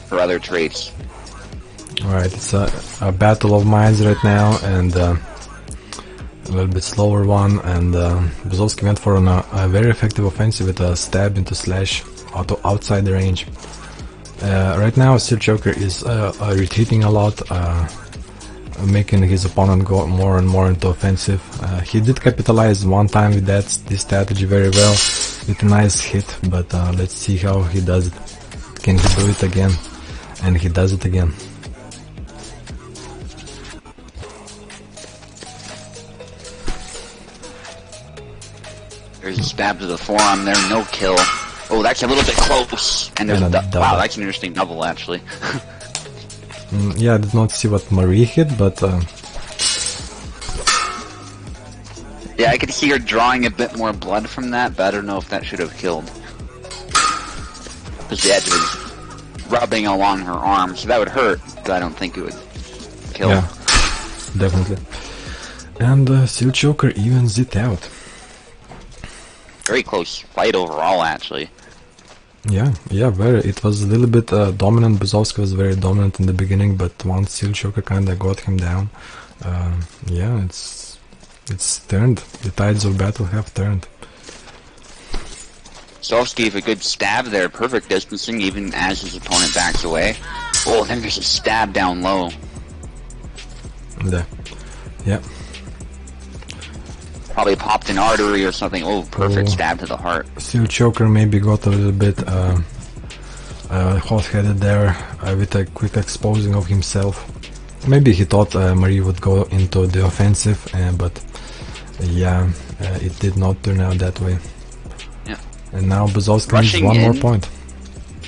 her other traits. Alright, it's a battle of minds right now, and a little bit slower one, and Bazovski went for a very effective offensive with a stab into slash outside the range. Right now Seal choker is retreating a lot, making his opponent go more and more into offensive. He did capitalize one time with this strategy very well, with a nice hit, but let's see how he does it. Can he do it again? And he does it again. There's a stab to the forearm there, no kill. Oh, that's a little bit close. And there's wow, that's an interesting double, actually. Yeah, I did not see what Marie hit, but... Yeah, I could see her drawing a bit more blood from that, but I don't know if that should have killed. Because the edge was rubbing along her arm, so that would hurt, but I don't think it would kill. Yeah, definitely. And Seal choker evens it out. Very close fight overall, actually. Yeah, very. It was a little bit dominant. Bazovski was very dominant in the beginning, but once Seal choker kinda got him down, yeah, it's turned. The tides of battle have turned. Bazovski gave a good stab there, perfect distancing, even as his opponent backs away. Oh, then there's a stab down low. There. Yeah. Probably popped an artery or something. Oh, perfect stab to the heart. Seal choker maybe got a little bit hot-headed there with a quick exposing of himself. Maybe he thought Marie would go into the offensive, but yeah, it did not turn out that way. Yeah. And now Bazovski needs one more point.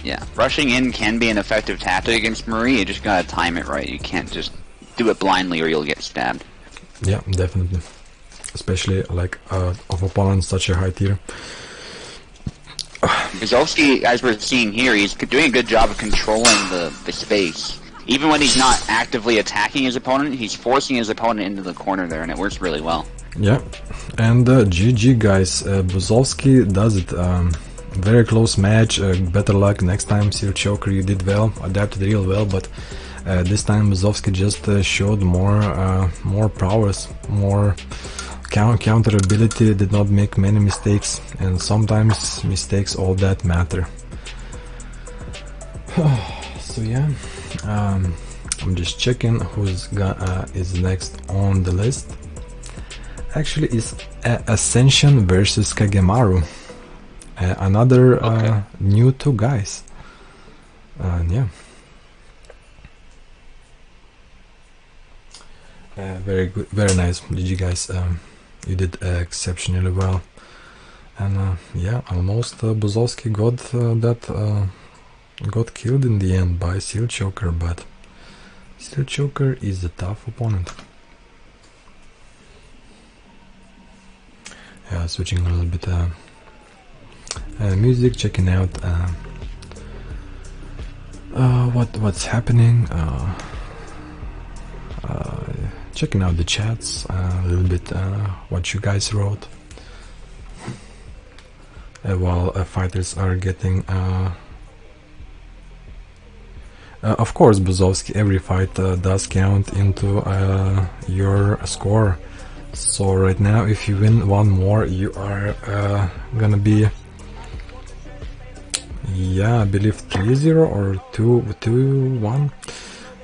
Yeah, rushing in can be an effective tactic against Marie. You just gotta time it right. You can't just do it blindly or you'll get stabbed. Yeah, definitely. Especially like of opponents such a high tier. Bazovski, as we're seeing here, he's doing a good job of controlling the space. Even when he's not actively attacking his opponent, he's forcing his opponent into the corner there, and it works really well. Yeah, and GG guys, Bazovski does it. Very close match, better luck next time, Seal Choker, you did well, adapted real well, but this time Bazovski just showed more prowess, more counter ability, did not make many mistakes, and sometimes mistakes all that matter. So yeah, I'm just checking who's is next on the list. Actually, it's Ascension versus Kagemaru. Another new two guys. Yeah. Very good, very nice, GG guys. You did exceptionally well, and yeah, almost Bazovski got killed in the end by Seal Choker, but Seal Choker is a tough opponent. Yeah, switching a little bit music, checking out what's happening. Checking out the chats, a little bit what you guys wrote, while fighters are getting of course, Bazovski, every fight does count into your score. So right now, if you win one more, you are gonna be, yeah, I believe 3-0 or 2-1.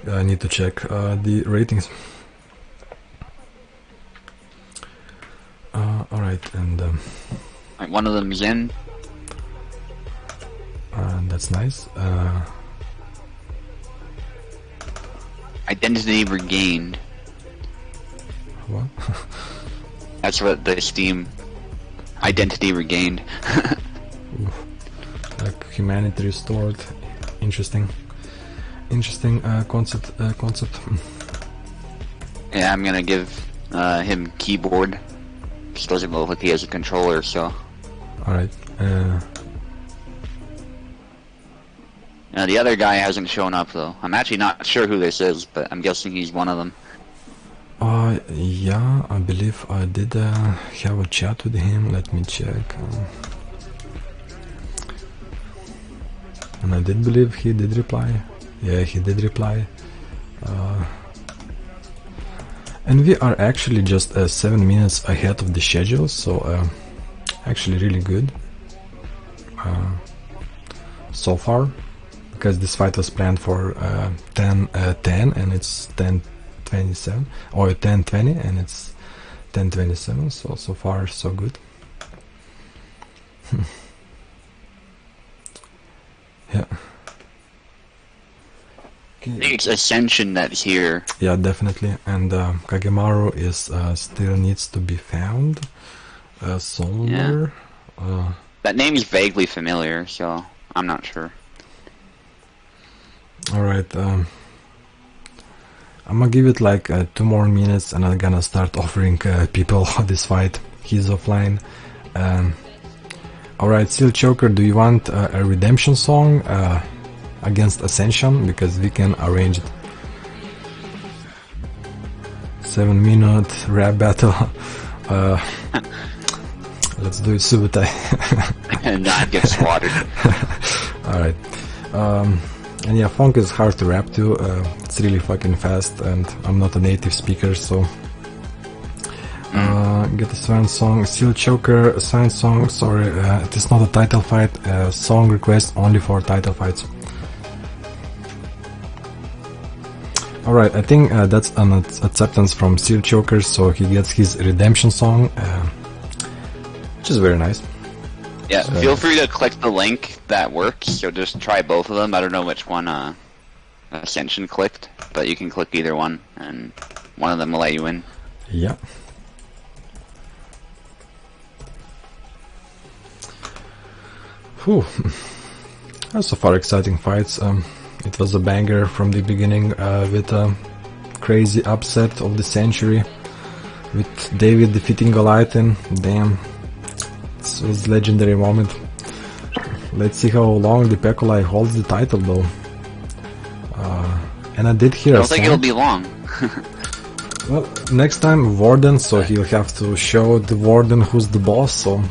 I need to check the ratings. Alright, and one of them is in. that's nice. Identity regained. What? That's what the Steam identity regained. Like humanity restored. Interesting concept. Yeah, I'm gonna give him keyboard. Just doesn't look like he has a controller, so. Alright. Now the other guy hasn't shown up though. I'm actually not sure who this is, but I'm guessing he's one of them. Yeah, I believe I did have a chat with him. Let me check. And I did believe he did reply. Yeah, he did reply. And we are actually just 7 minutes ahead of the schedule, so actually really good so far, because this fight was planned for 10:10 and it's 10:27, or 10:20 and it's 10:27. So far so good. Yeah. I think it's Ascension that's here. Yeah, definitely. And Kagemaru is still needs to be found somewhere. Yeah. That name is vaguely familiar, so I'm not sure. Alright, I'm gonna give it like 2 more minutes and I'm gonna start offering people this fight. He's offline. Alright, Seal Choker, do you want a redemption song against Ascension? Because we can arrange it. 7-minute rap battle. Let's do it, Subutai. And not get slaughtered. Alright. And yeah, funk is hard to rap to. It's really fucking fast, and I'm not a native speaker, so. Get a Swan song, Seal Choker, Swan song. Sorry, it is not a title fight. Song request only for title fights. Alright, I think that's an acceptance from Seal Choker, so he gets his redemption song, which is very nice. Yeah, feel free to click the link that works, so just try both of them. I don't know which one Ascension clicked, but you can click either one, and one of them will let you in. Yeah. Whew. So far exciting fights. It was a banger from the beginning with a crazy upset of the century with David defeating Goliath. Damn, this was a legendary moment. Let's see how long the Pecolai holds the title though. And I did hear I don't think it'll be long. well, next time Warden, so he'll have to show the Warden who's the boss, so...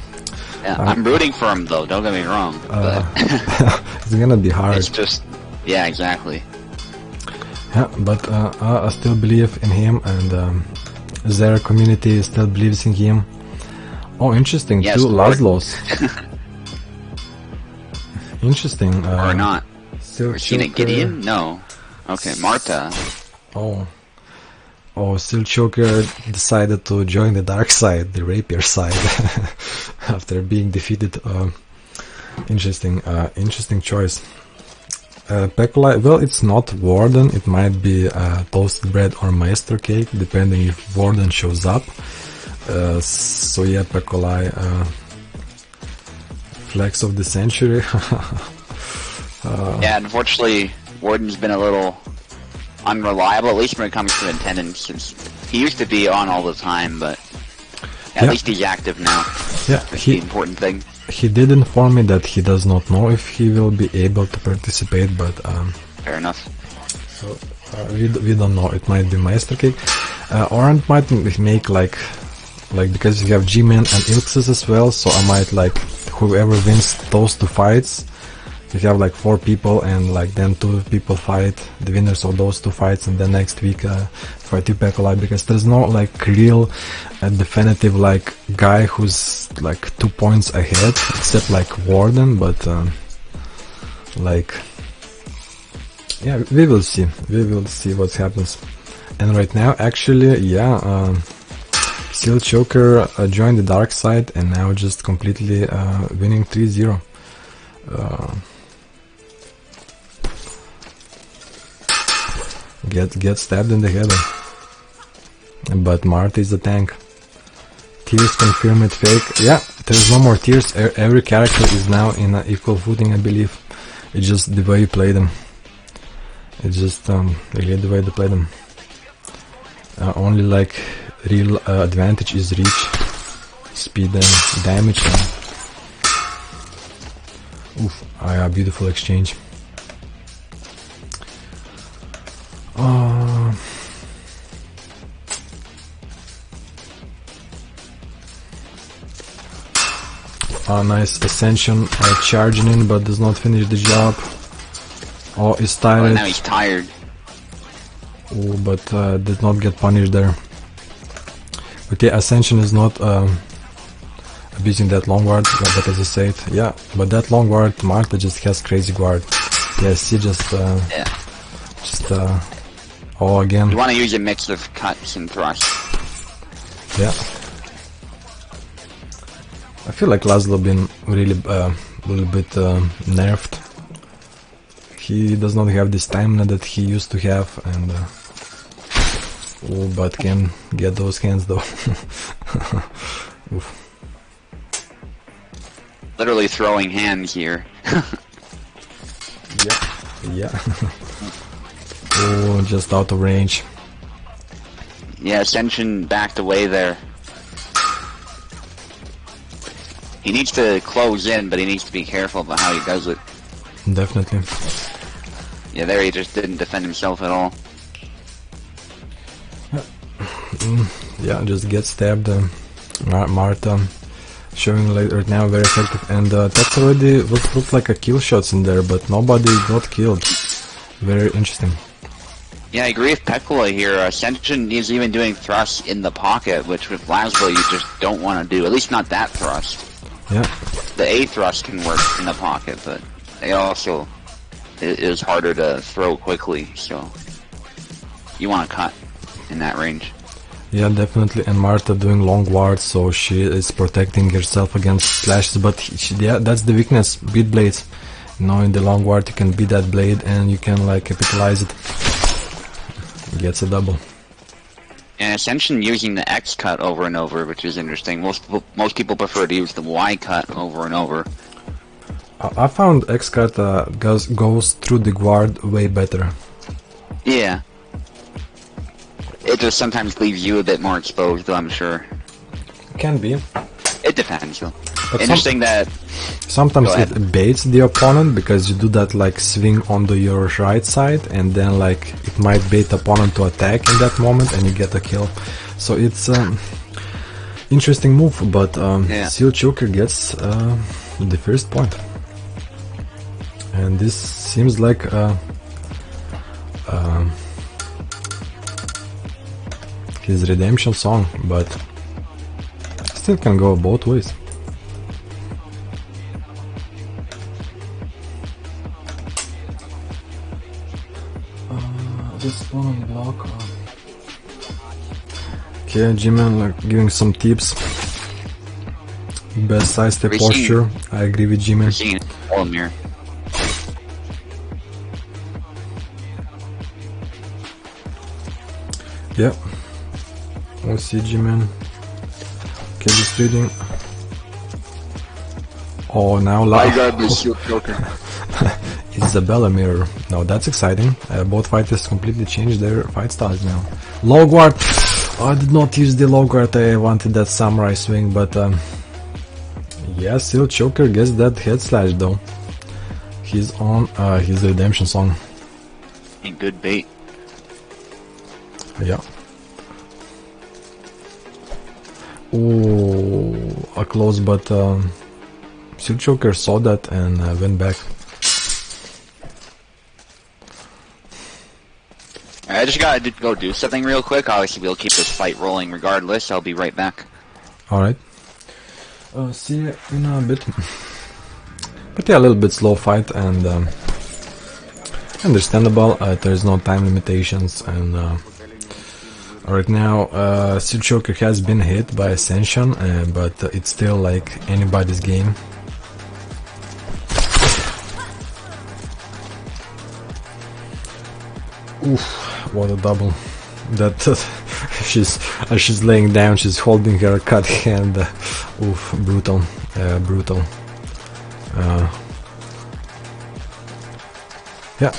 Yeah, I'm rooting for him though, don't get me wrong. But it's gonna be hard. it's just, yeah, exactly. Yeah, but I still believe in him, and their community still believes in him. Oh, interesting, Yes, two Lord. Laszlos. Interesting. Or not. Silk Or seen it Choker- Gideon? No. Okay, Marta. Oh, Silk Choker decided to join the dark side, the rapier side, after being defeated. Interesting choice. Pecolai, well, it's not Warden, it might be toasted bread or Maestro cake, depending if Warden shows up. So yeah, Pecolai, flex of the century. Yeah, unfortunately, Warden's been a little unreliable, at least when it comes to attendance. He used to be on all the time, but at Yeah. least he's active now. Yeah, That's the important thing. he did inform me that he does not know if he will be able to participate, but Fair enough. so we don't know. It might be Maestro cake, or it might make like because you have G-Man and Helixes as well. So I might like whoever wins those two fights. You have like 4 people, and like then 2 people fight the winners of those 2 fights, and then next week fight you Pecolai, because there's no like real definitive like guy who's like 2 points ahead, except like Warden. But like, yeah, we will see what happens. And right now, actually, yeah, Seal Choker joined the dark side, and now just completely winning 3-0. Get stabbed in the head. But Marta is the tank. Tears confirm it fake. Yeah, there's no more tears. Every character is now in equal footing, I believe. It's just the way you play them. It's just really the way to play them. Only like real advantage is reach, speed and damage. Oof, beautiful exchange. Nice Ascension charging in, but does not finish the job. Oh, is Oh, tired. now he's tired. Oh, but did not get punished there. But yeah, Ascension is not abusing that long guard, but as I said, yeah, but that long guard, Marta just has crazy guard. Yes, he just Yeah. oh, again. You want to use a mix of cuts and thrusts. Yeah. I feel like Laszlo been really a little bit nerfed. He does not have the stamina that he used to have, and oh, but can get those hands though. Oof. Literally throwing hands here. Yeah. Oh, just out of range. Yeah, Ascension backed away there. He needs to close in, but he needs to be careful about how he does it. Definitely. Yeah, there he just didn't defend himself at all. Yeah, just get stabbed. Marta showing right now very effective, and that's already looked like a kill shots in there, but nobody got killed. Very interesting. Yeah, I agree with Pecolai here. Ascension is even doing thrusts in the pocket, which with Laszlo you just don't want to do. At least not that thrust. Yeah. The A thrust can work in the pocket, but they also it is harder to throw quickly, so you want to cut in that range. Yeah, definitely. And Marta doing long wards, so she is protecting herself against slashes. But yeah, that's the weakness. Beat blades. You know, in the long ward you can beat that blade and you can like capitalize it. Gets a double. And Ascension using the X cut over and over, which is interesting. Most people prefer to use the Y cut over and over. I found X-Cut goes through the guard way better. Yeah. It just sometimes leaves you a bit more exposed, though, I'm sure. Can be. It depends, though. But Interesting that... sometimes it baits the opponent, because you do that like swing onto your right side, and then like it might bait opponent to attack in that moment, and you get a kill. So it's interesting move, but Seal Choker gets the first point. And this seems like his redemption song, but still can go both ways. This one on the block. Okay, G-Man like giving some tips. Best side step posture. I agree with G-Man. Yep. We'll see G-Man. Okay, just reading. Oh, now I got the Shield Joker. Isabella mirror. Now that's exciting. Both fighters completely changed their fight styles now. Low guard. I did not use the low guard. I wanted that samurai swing, but yeah, Seal Choker gets that head slash though. He's on his redemption song. And good bait. Yeah. Ooh, a close, but Seal Choker saw that and went back. I just gotta go do something real quick. Obviously, we'll keep this fight rolling regardless. I'll be right back. Alright. See you in a bit. But yeah, a little bit slow fight, and understandable. There's no time limitations, and right now Seal Choker has been hit by Ascension, but it's still like anybody's game. Oof. What a double! That she's laying down. She's holding her cut hand. Oof, brutal, brutal. Yeah,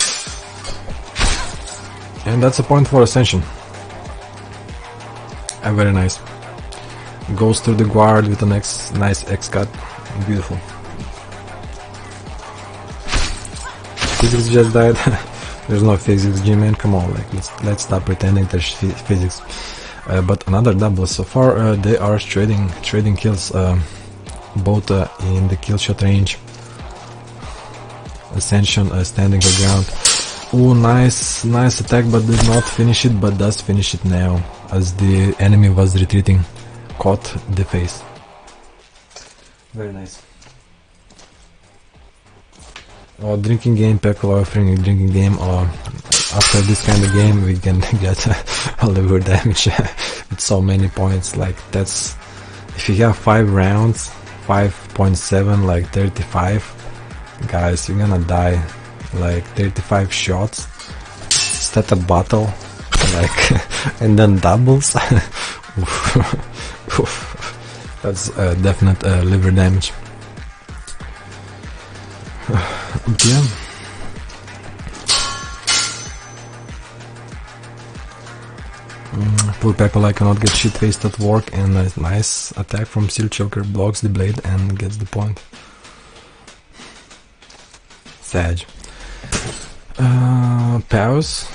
and that's a point for Ascension. Very nice. Goes through the guard with a nice X cut. Beautiful. Physics just died. There's no physics, G-Man, come on, like let's stop pretending there's physics. But another double. So far they are trading kills, both in the kill shot range. Ascension standing her ground. Ooh, nice attack, but did not finish it, but does finish it now, as the enemy was retreating. Caught the face. Very nice. Drinking game, Pecolai offering a drinking game. After this kind of game we can get a liver damage with so many points. Like that's, if you have 5 rounds, 5.7, like 35, guys, you're gonna die. Like 35 shots, start a battle, like, and then doubles. That's definite liver damage. Yeah. Poor Pecolai cannot get shit faced at work, and a nice attack from Seal Choker blocks the blade and gets the point. Sag. Pause.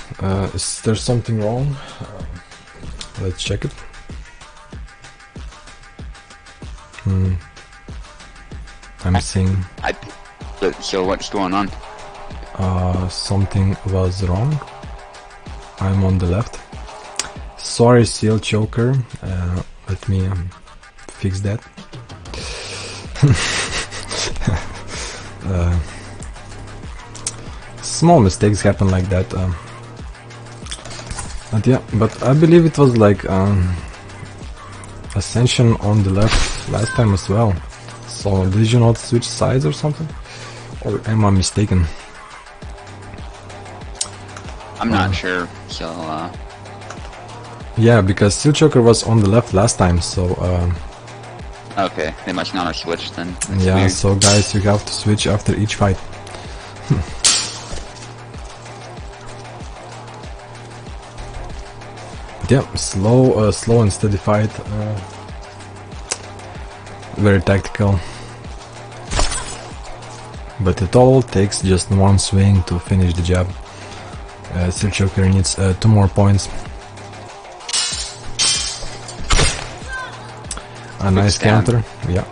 Is there something wrong? Let's check it. I'm seeing. So what's going on? Something was wrong. I'm on the left. Sorry, Seal Choker. Let me fix that. Small mistakes happen like that. But yeah, but I believe it was like Ascension on the left last time as well. So did you not switch sides or something? Or am I mistaken? I'm not sure, so yeah, because Seal Choker was on the left last time, so Okay, they must not have switched then. That's Yeah, weird. so guys, you have to switch after each fight. Yeah, slow and steady fight. Very tactical. But it all takes just one swing to finish the job. Seal Choker needs 2 more points. A nice stab. counter, yeah.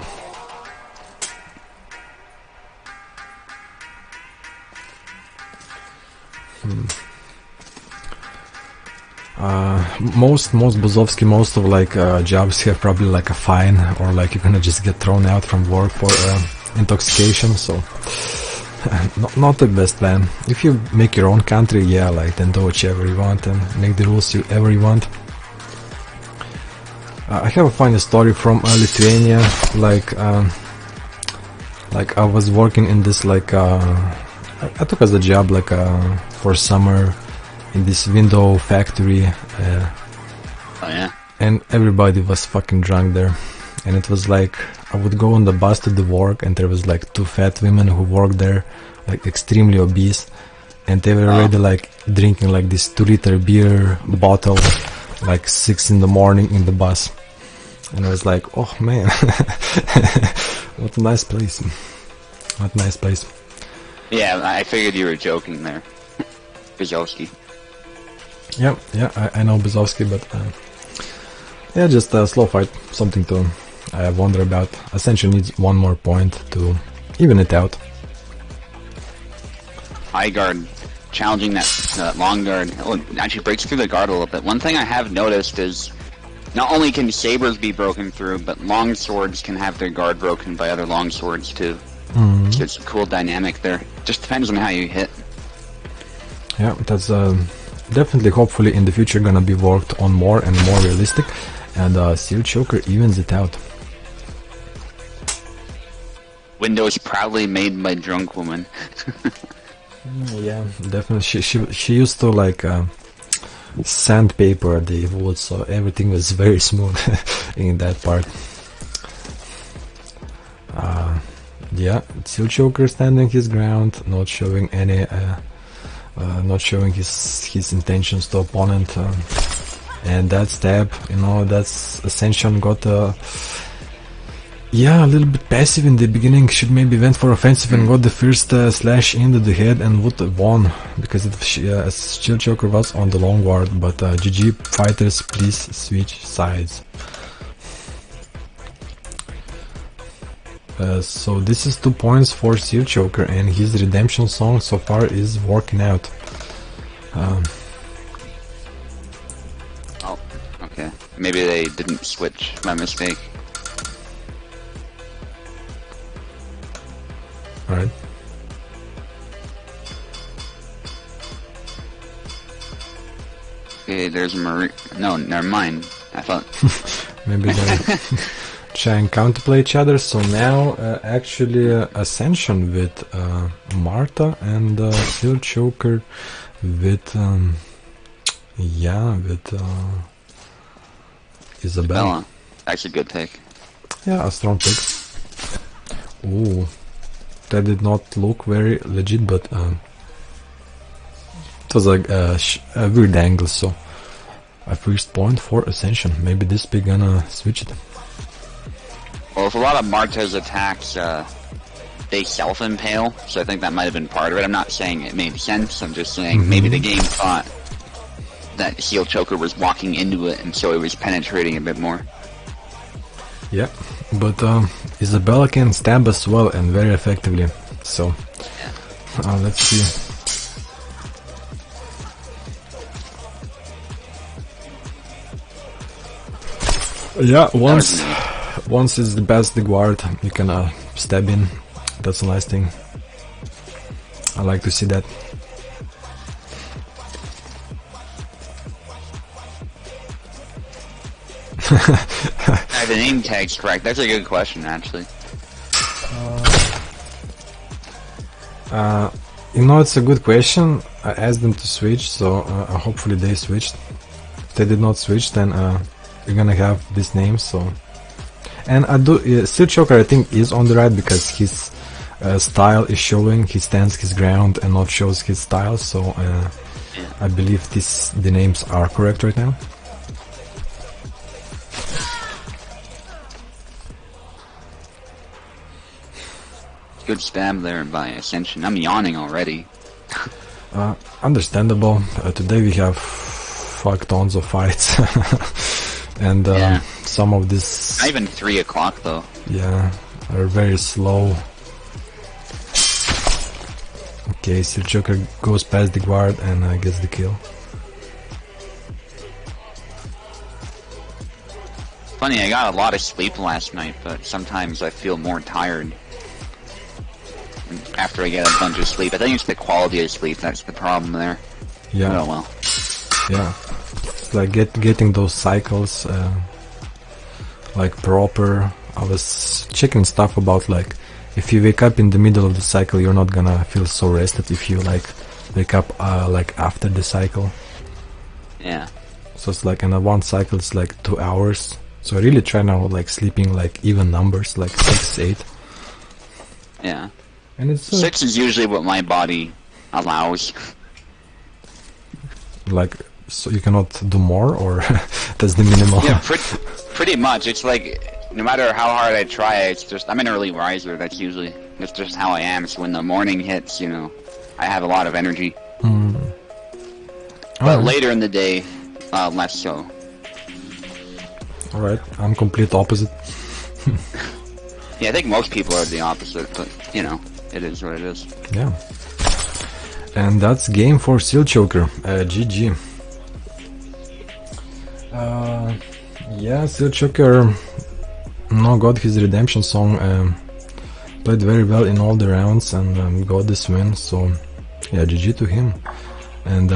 Most Bazovski, most of like jobs have probably like a fine, or like you're gonna just get thrown out from work for intoxication. So not the best plan. If you make your own country, yeah, like then do whichever you want and make the rules ever you want. I have a funny story from Lithuania. Like I was working in this like I took as a job like for summer in this window factory. Oh yeah. And everybody was fucking drunk there. And it was like I would go on the bus to the work, and there was like 2 fat women who worked there, like extremely obese, and they were already like drinking like this 2-liter beer bottle like 6 in the morning in the bus. And I was like, oh man, what a nice place. What a nice place. Yeah, I figured you were joking there. Bazovski. Yeah, I know Bazovski, but yeah, just a slow fight, something to wonder about. Ascension needs 1 more point to even it out. High guard, challenging that long guard. Oh, it actually breaks through the guard a little bit. One thing I have noticed is not only can sabers be broken through, but long swords can have their guard broken by other long swords too. So it's a cool dynamic there. Just depends on how you hit. Yeah, that's definitely, hopefully in the future gonna be worked on more and more realistic, and Seal Choker evens it out. Windows proudly made by drunk woman. Yeah, definitely. She used to like sandpaper the wood, so everything was very smooth in that part. Yeah, Seal Choker standing his ground, not showing any, not showing his intentions to opponent, and that stab, you know, that's Ascension got yeah, a little bit passive in the beginning. Should maybe went for offensive and got the first slash into the head and would have won, because Seal Choker was on the long ward. But GG fighters, please switch sides. So this is 2 points for Seal Choker, and his redemption song so far is working out. Oh, okay. Maybe they didn't switch by mistake. Alright. Okay, there's Marie. No, never mind. I thought. Maybe they try and counterplay each other. So now actually Ascension with Marta and Seal Choker with yeah, with Isabella. That's a good take. Yeah, a strong pick. Ooh, that did not look very legit, but it was like a weird angle. So a first point for Ascension. Maybe this pick gonna switch it. Well, with a lot of Marta's attacks, they self-impale, so I think that might have been part of it. I'm not saying it made sense, I'm just saying maybe the game thought that Seal Choker was walking into it, and so it was penetrating a bit more. Yeah, but Isabella can stab as well, and very effectively, so let's see. Yeah, once it's the best the guard, you can stab in. That's a nice thing. I like to see that. The name tag strike, that's a good question actually. You know, it's a good question. I asked them to switch, so hopefully they switched. If they did not switch, then we're gonna have this name. So, And I do Steel Choker I think is on the right because his style is showing. He stands his ground and not shows his style. So I believe the names are correct right now. Good stab there by Ascension. I'm yawning already. Understandable. Today we have fuck tons of fights. And some of this... Not even 3 o'clock though. Yeah, are very slow. Okay, Steel Choker goes past the guard and gets the kill. Funny, I got a lot of sleep last night, but sometimes I feel more tired after I get a bunch of sleep. I think it's the quality of sleep that's the problem there. Yeah. Oh well. Yeah. It's like getting those cycles like proper. I was checking stuff about like if you wake up in the middle of the cycle, you're not gonna feel so rested if you like wake up like after the cycle. Yeah. So it's like in one cycle it's like 2 hours. So I really try now like sleeping like even numbers like 6, 8. Yeah. And it's 6 is usually what my body allows. Like, so you cannot do more, or that's the minimal? Yeah, pretty much. It's like no matter how hard I try, it's just I'm an early riser. That's just how I am. So when the morning hits, you know, I have a lot of energy. But later in the day, less so. All right, I'm complete opposite. Yeah, I think most people are the opposite, but you know. It is what it is. Yeah. And that's game for Steel Choker. GG. Yeah, Steel Choker got his redemption song. Played very well in all the rounds and got this win. So yeah, GG to him. And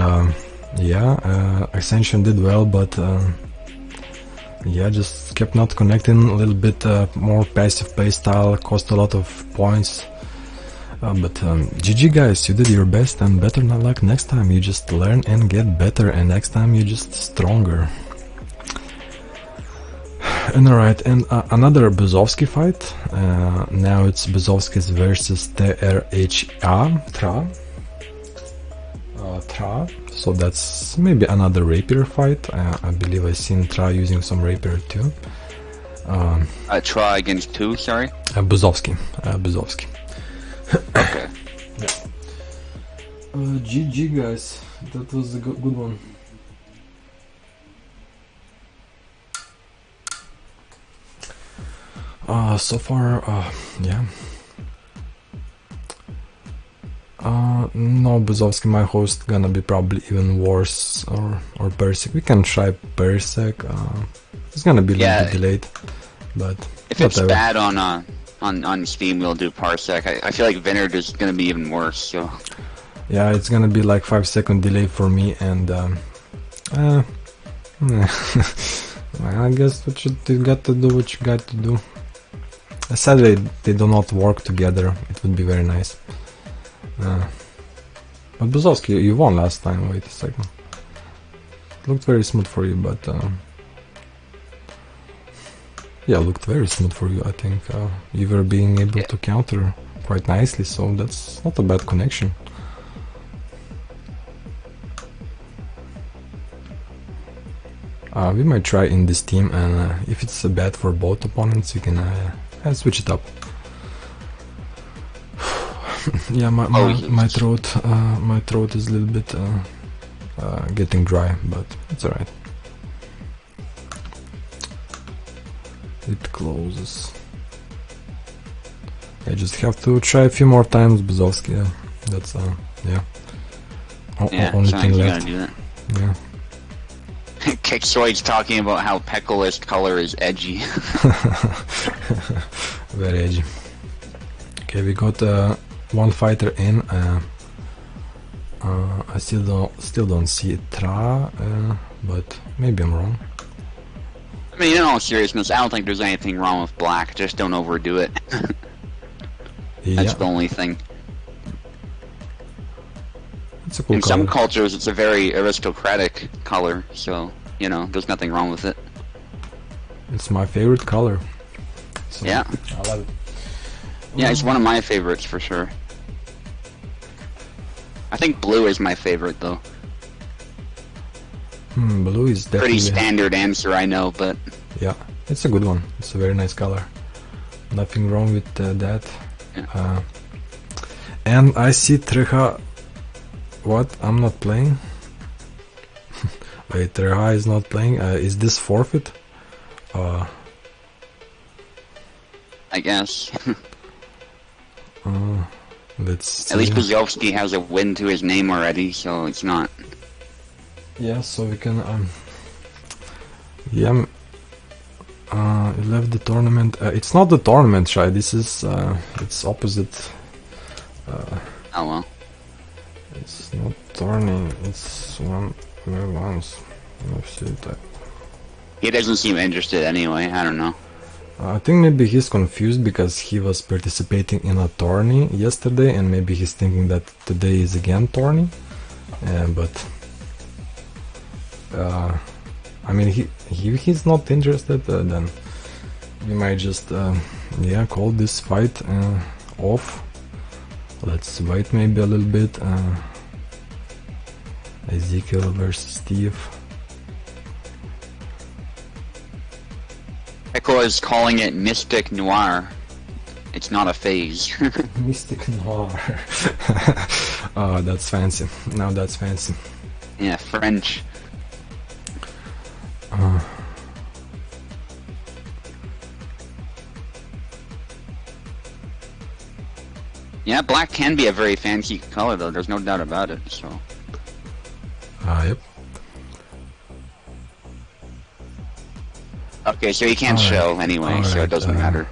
Ascension did well, but yeah, just kept not connecting. A little bit more passive play style, cost a lot of points. But GG guys, you did your best, and better not luck next time. You just learn and get better, and next time you just stronger. And alright, and another Bazovski fight. Now it's Bazovski's versus Tra. So that's maybe another rapier fight. I believe I've seen Tra using some rapier too. Tra against 2, sorry? Bazovski. Okay. GG guys, that was a good one. So far, yeah. No, Bazovski, my host, gonna be probably even worse, or Persec. We can try Persec. It's gonna be a little bit delayed, but if it's bad on Steam, we'll do Parsec. I feel like Vineyard is gonna be even worse. So yeah, it's gonna be like 5-second delay for me, and I guess you got to do what you got to do. Sadly, they do not work together. It would be very nice. But Bazovski, you won last time. Wait a second. It looked very smooth for you, but yeah, looked very smooth for you. I think you were being able to counter quite nicely, so that's not a bad connection. We might try in this team, and if it's bad for both opponents, you can switch it up. Yeah, my throat is a little bit getting dry, but it's alright. It closes. I just have to try a few more times, Bazovski. Yeah. That's only thing left. Do that. Yeah. Kixoid's talking about how Pecolai's color is edgy. Very edgy. Okay, we got one fighter in. I still don't see Tra, but maybe I'm wrong. I mean, in all seriousness, I don't think there's anything wrong with black. Just don't overdo it. That's the only thing. It's a cool in color. some cultures, it's a very aristocratic color, so, you know, there's nothing wrong with it. It's my favorite color. So, Yeah. I love it. Yeah, it's one of my favorites for sure. I think blue is my favorite though. Blue is definitely... Pretty standard answer, I know, but... Yeah, it's a good one. It's a very nice color. Nothing wrong with that. Yeah. And I see Treha... What? I'm not playing? Wait, Treha is not playing? Is this forfeit? I guess. Let's see. At least Bazovski has a win to his name already, so it's not... Yeah, so we can... Yeah... he left the tournament. It's not the tournament, Shy. This is... it's opposite. Oh well. It's not tourney. It's one... once. He doesn't seem interested anyway, I don't know. I think maybe he's confused because he was participating in a tourney yesterday and maybe he's thinking that today is again tourney. But... I mean, he's not interested, then we might just, yeah, call this fight off. Let's wait maybe a little bit. Ezekiel versus Steve. Pecolai is calling it Mystic Noir. It's not a phase. Mystic Noir. Oh, that's fancy. Now that's fancy. Yeah, French. Yeah, black can be a very fancy color though, there's no doubt about it, so... Yep. Okay, so he can't show anyway, so it doesn't matter.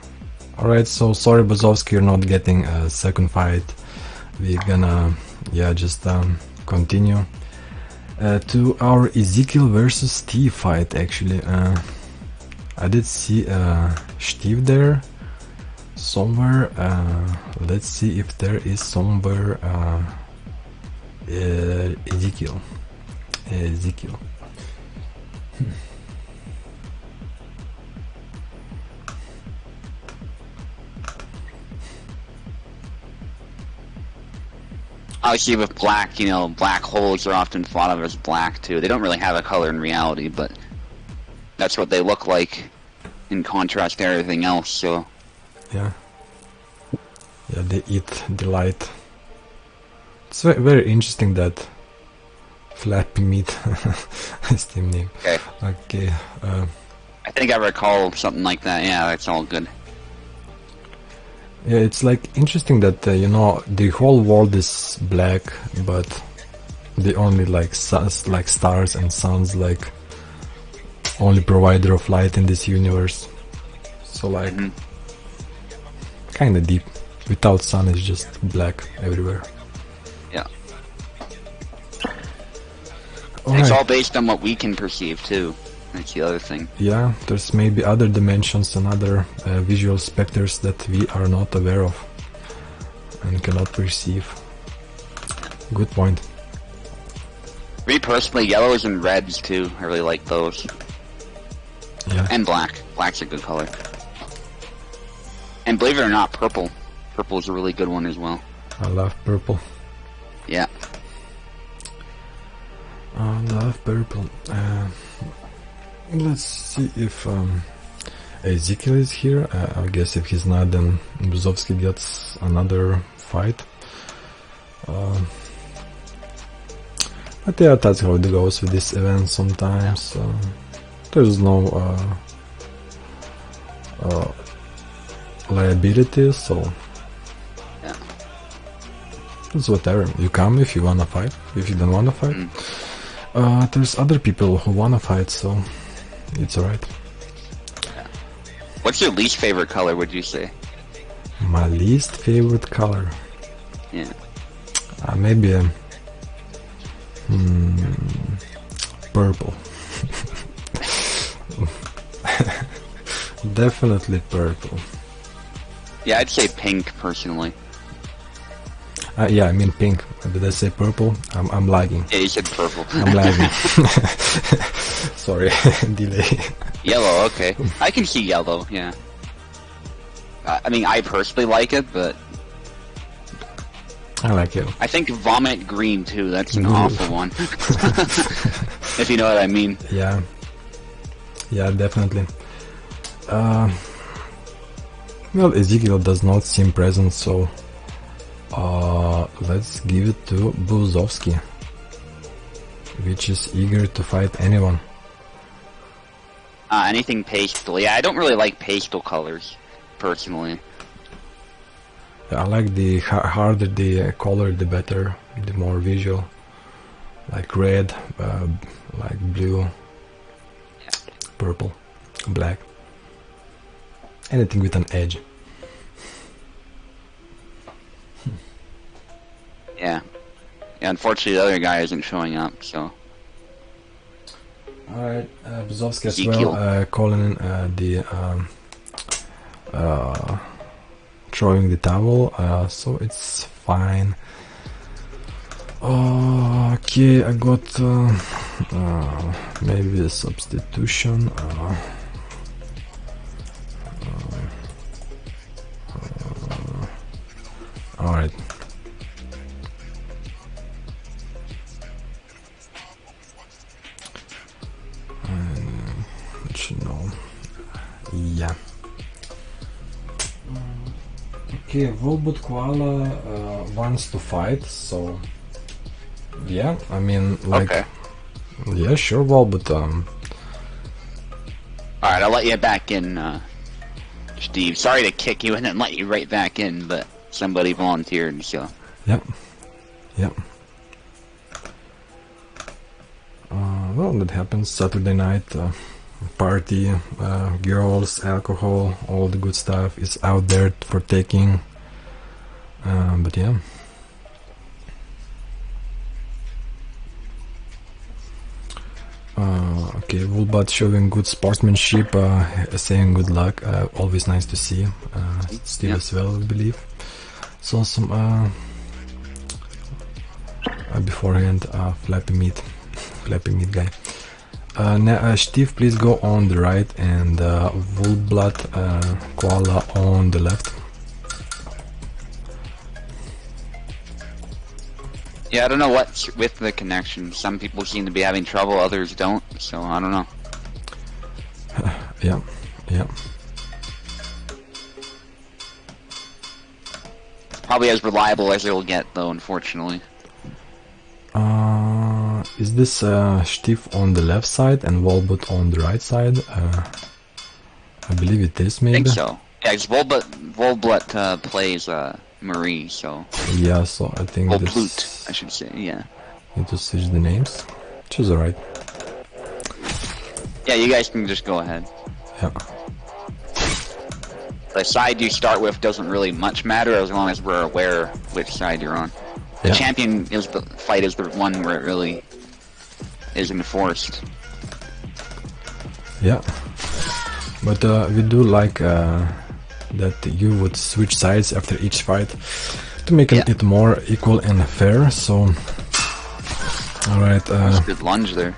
Alright, so sorry Bazovski, you're not getting a second fight. We're gonna, yeah, just continue to our Ezekiel versus Steve fight actually. I did see Steve there somewhere. Let's see if there is somewhere Ezekiel. Obviously with black, you know, black holes are often thought of as black too. They don't really have a color in reality, but that's what they look like in contrast to everything else, so... Yeah. Yeah, they eat the light. It's very interesting that Flappy Meat is team name. Okay. Okay. I think I recall something like that, yeah, that's all good. Yeah, it's like interesting that you know, the whole world is black, but the only like suns, like stars and suns, like only provider of light in this universe. So like kind of deep. Without sun, it's just black everywhere. Yeah. Alright. It's all based on what we can perceive too. That's the other thing. Yeah, there's maybe other dimensions and other visual specters that we are not aware of and cannot perceive. Good point. Me personally, yellows and reds too. I really like those. Yeah. And black. Black's a good color. And believe it or not, purple. Purple is a really good one as well. I love purple. Yeah. I love purple. Let's see if Ezekiel is here. I guess if he's not, then Bazovski gets another fight. But yeah, that's how it goes with this event sometimes. There's no liability, so Yeah. it's whatever. You come if you wanna fight. If you don't wanna fight, there's other people who wanna fight, so it's alright. What's your least favorite color, would you say? My least favorite color, Yeah. maybe purple. Definitely purple. Yeah, I'd say pink, personally. Yeah, I mean pink. Did I say purple? I'm lagging. Yeah, you said purple. I'm lagging. Sorry, delay. Yellow, okay. I can see yellow, yeah. I mean, I personally like it, but I like it. I think Vomit Green too. That's an awful one. If you know what I mean. Yeah. Yeah, definitely. Well, Ezekiel does not seem present, so let's give it to Bazovski, which is eager to fight anyone. Anything pastel. Yeah, I don't really like pastel colors, personally. I like the harder the color, the better, the more visual. Like red, like blue, purple, black. Anything with an edge. Yeah. Yeah, unfortunately the other guy isn't showing up, so... Alright, Bazovski as well, calling in the throwing the towel, so it's fine. Okay, I got maybe a substitution. Alright. Let you know. Yeah. Okay, Volbut Koala wants to fight, so yeah, I mean, like, okay. Yeah, sure, Volbut. Alright, I'll let you back in, Steve. Sorry to kick you and then let you right back in, but somebody volunteered, so... Yep. Yep. Well, that happens. Saturday night, party, girls, alcohol, all the good stuff is out there for taking. But yeah. Okay, Woolbot showing good sportsmanship, saying good luck. Always nice to see. Steve as well, I believe. Saw some beforehand, flappy meat guy. Now, Steve, please go on the right, and Woolblood Koala on the left. Yeah, I don't know what's with the connection. Some people seem to be having trouble, others don't, so I don't know. Yeah, yeah. Probably as reliable as it'll get, though, unfortunately. Is this Steve on the left side and Volbut on the right side? I believe it is, maybe? I think so. Yeah, because Volblut plays Marie, so... Yeah, so I think Volblut, I should say, yeah. Need to switch the names, which is alright. Yeah, you guys can just go ahead. Yeah. The side you start with doesn't really much matter as long as we're aware which side you're on. The champion is the fight is the one where it really is enforced. Yeah. But we do like that you would switch sides after each fight to make it more equal and fair, so... Alright, that's a good lunge there.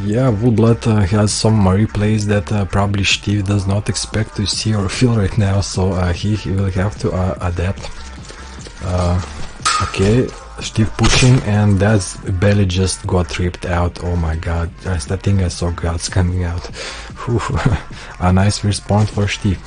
Yeah, Woolblood has some Marie plays that probably Steve does not expect to see or feel right now, so he will have to adapt. Okay, Steve pushing, and that's belly just got ripped out. Oh my god, I think I saw guts coming out. A nice response for Steve.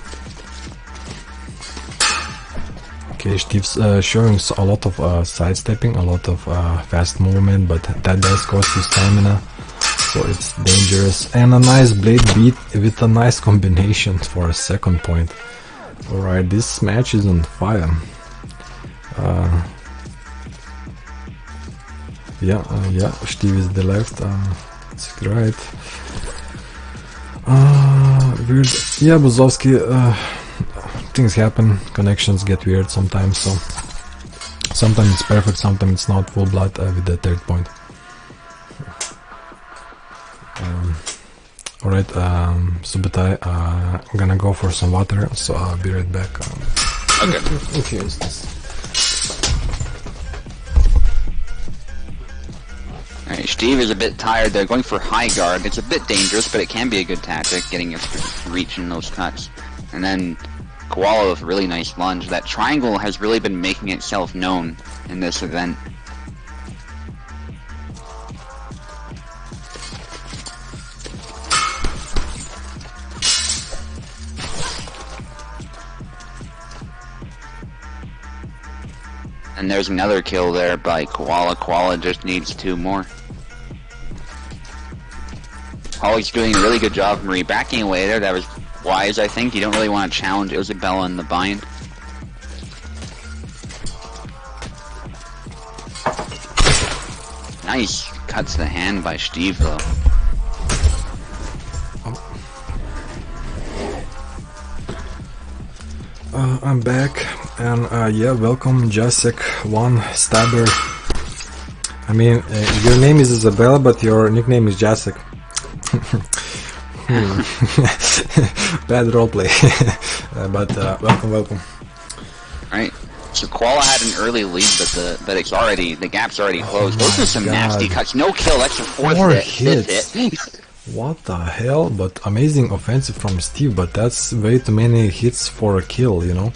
Okay, Steve's showing a lot of sidestepping, a lot of fast movement, but that does cost you stamina, so it's dangerous. And a nice blade beat with a nice combination for a second point. Alright, this match is on fire. Yeah, Steve is the left, it's right. Weird. Yeah, Bazovski, things happen, connections get weird sometimes, so sometimes it's perfect, sometimes it's not. Full blood with the third point. Alright, Subutai, I'm gonna go for some water, so I'll be right back. Okay, what's this? Alright, Steve is a bit tired. They're going for high guard. It's a bit dangerous, but it can be a good tactic, getting your reach in those cuts. And then Koala with a really nice lunge. That triangle has really been making itself known in this event. And there's another kill there by Koala. Koala just needs 2 more. Koala's doing a really good job, Marie. Backing away there, that was wise, I think. You don't really want to challenge Isabella in the bind. Nice. Cuts the hand by Steve, though. I'm back, and yeah, welcome Jacek One Stabber. I mean, your name is Isabella, but your nickname is Jacek. Bad roleplay. But welcome. Alright, so Koala had an early lead, but it's already, the gap's already closed. Those are some nasty cuts. No kill, that's your 4th hit. Fifth hit. What the hell? But amazing offensive from Steve, but that's way too many hits for a kill, you know?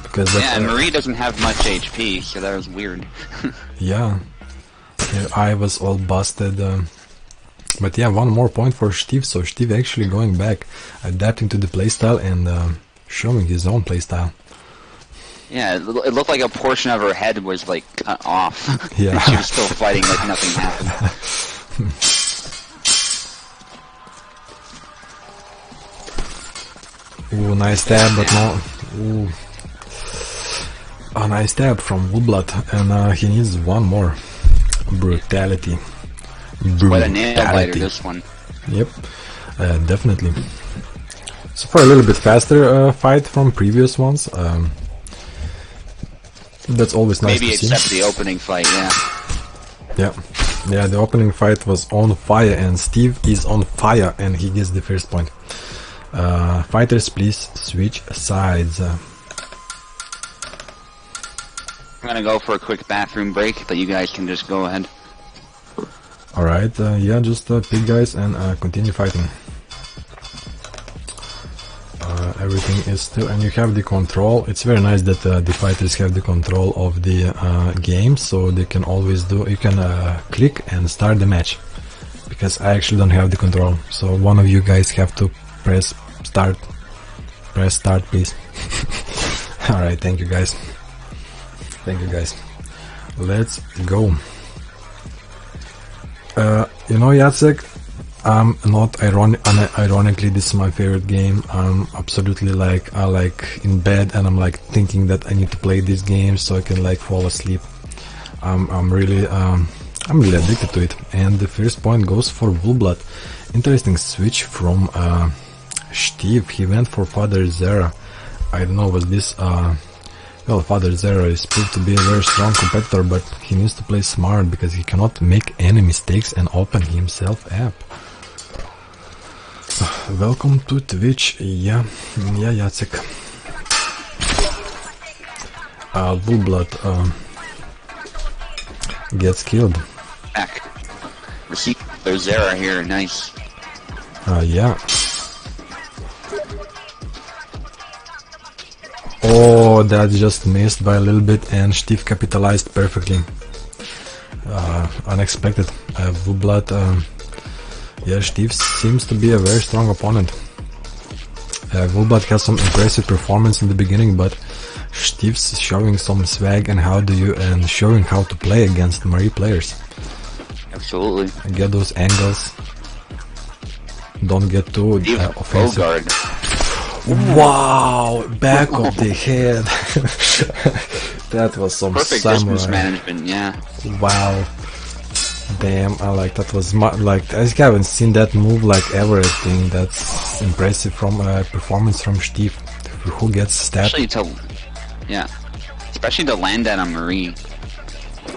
Because yeah, and Marie doesn't have much HP, so that was weird. Yeah. Her eye was all busted. But yeah, 1 more point for Steve, so Steve actually going back, adapting to the playstyle and showing his own playstyle. Yeah, it looked like a portion of her head was like cut off. Yeah. She was still fighting like nothing happened. Ooh, nice stab, but no. Ooh. A nice stab from Woodblood, and he needs 1 more. Brutality. Quite a nail biter, this one. Yep, definitely. So for a little bit faster fight from previous ones. That's always nice Maybe to see. except the opening fight, yeah. Yeah, the opening fight was on fire, and Steve is on fire, and he gets the first point. Fighters, please switch sides. I'm gonna go for a quick bathroom break, but you guys can just go ahead. Alright, yeah, just pick guys and continue fighting. Everything is still, and you have the control. It's very nice that the fighters have the control of the game, so they can always do, you can click and start the match, because I actually don't have the control, so one of you guys have to press start please. Alright, thank you guys, let's go. You know, Jacek, I'm not ironically, this is my favorite game. I'm absolutely like in bed and I'm like thinking that I need to play this game so I can like fall asleep. I'm really addicted to it. And the first point goes for Woolblood. Interesting switch from Steve. He went for Father Zera. I don't know, was this well, Father Zera is proved to be a very strong competitor, but he needs to play smart because he cannot make any mistakes and open himself up. Welcome to Twitch. Yeah, Jacek. Woolblood gets killed. Back. Receive there's Zera here, nice. Yeah. Oh, that just missed by a little bit, and Steve capitalized perfectly. Unexpected. Woolblood, yeah, Steve seems to be a very strong opponent. Woolblood has some impressive performance in the beginning, but Steve's showing some swag and showing how to play against Marie players. Absolutely. Get those angles. Don't get too offensive. Guard. Wow! Back of the head. That was some perfect samurai. distance management, yeah. Wow. Damn, I like that was like I haven't seen that move like ever. I think that's impressive from performance from Steve, who gets stabbed. Especially to land that on Marie.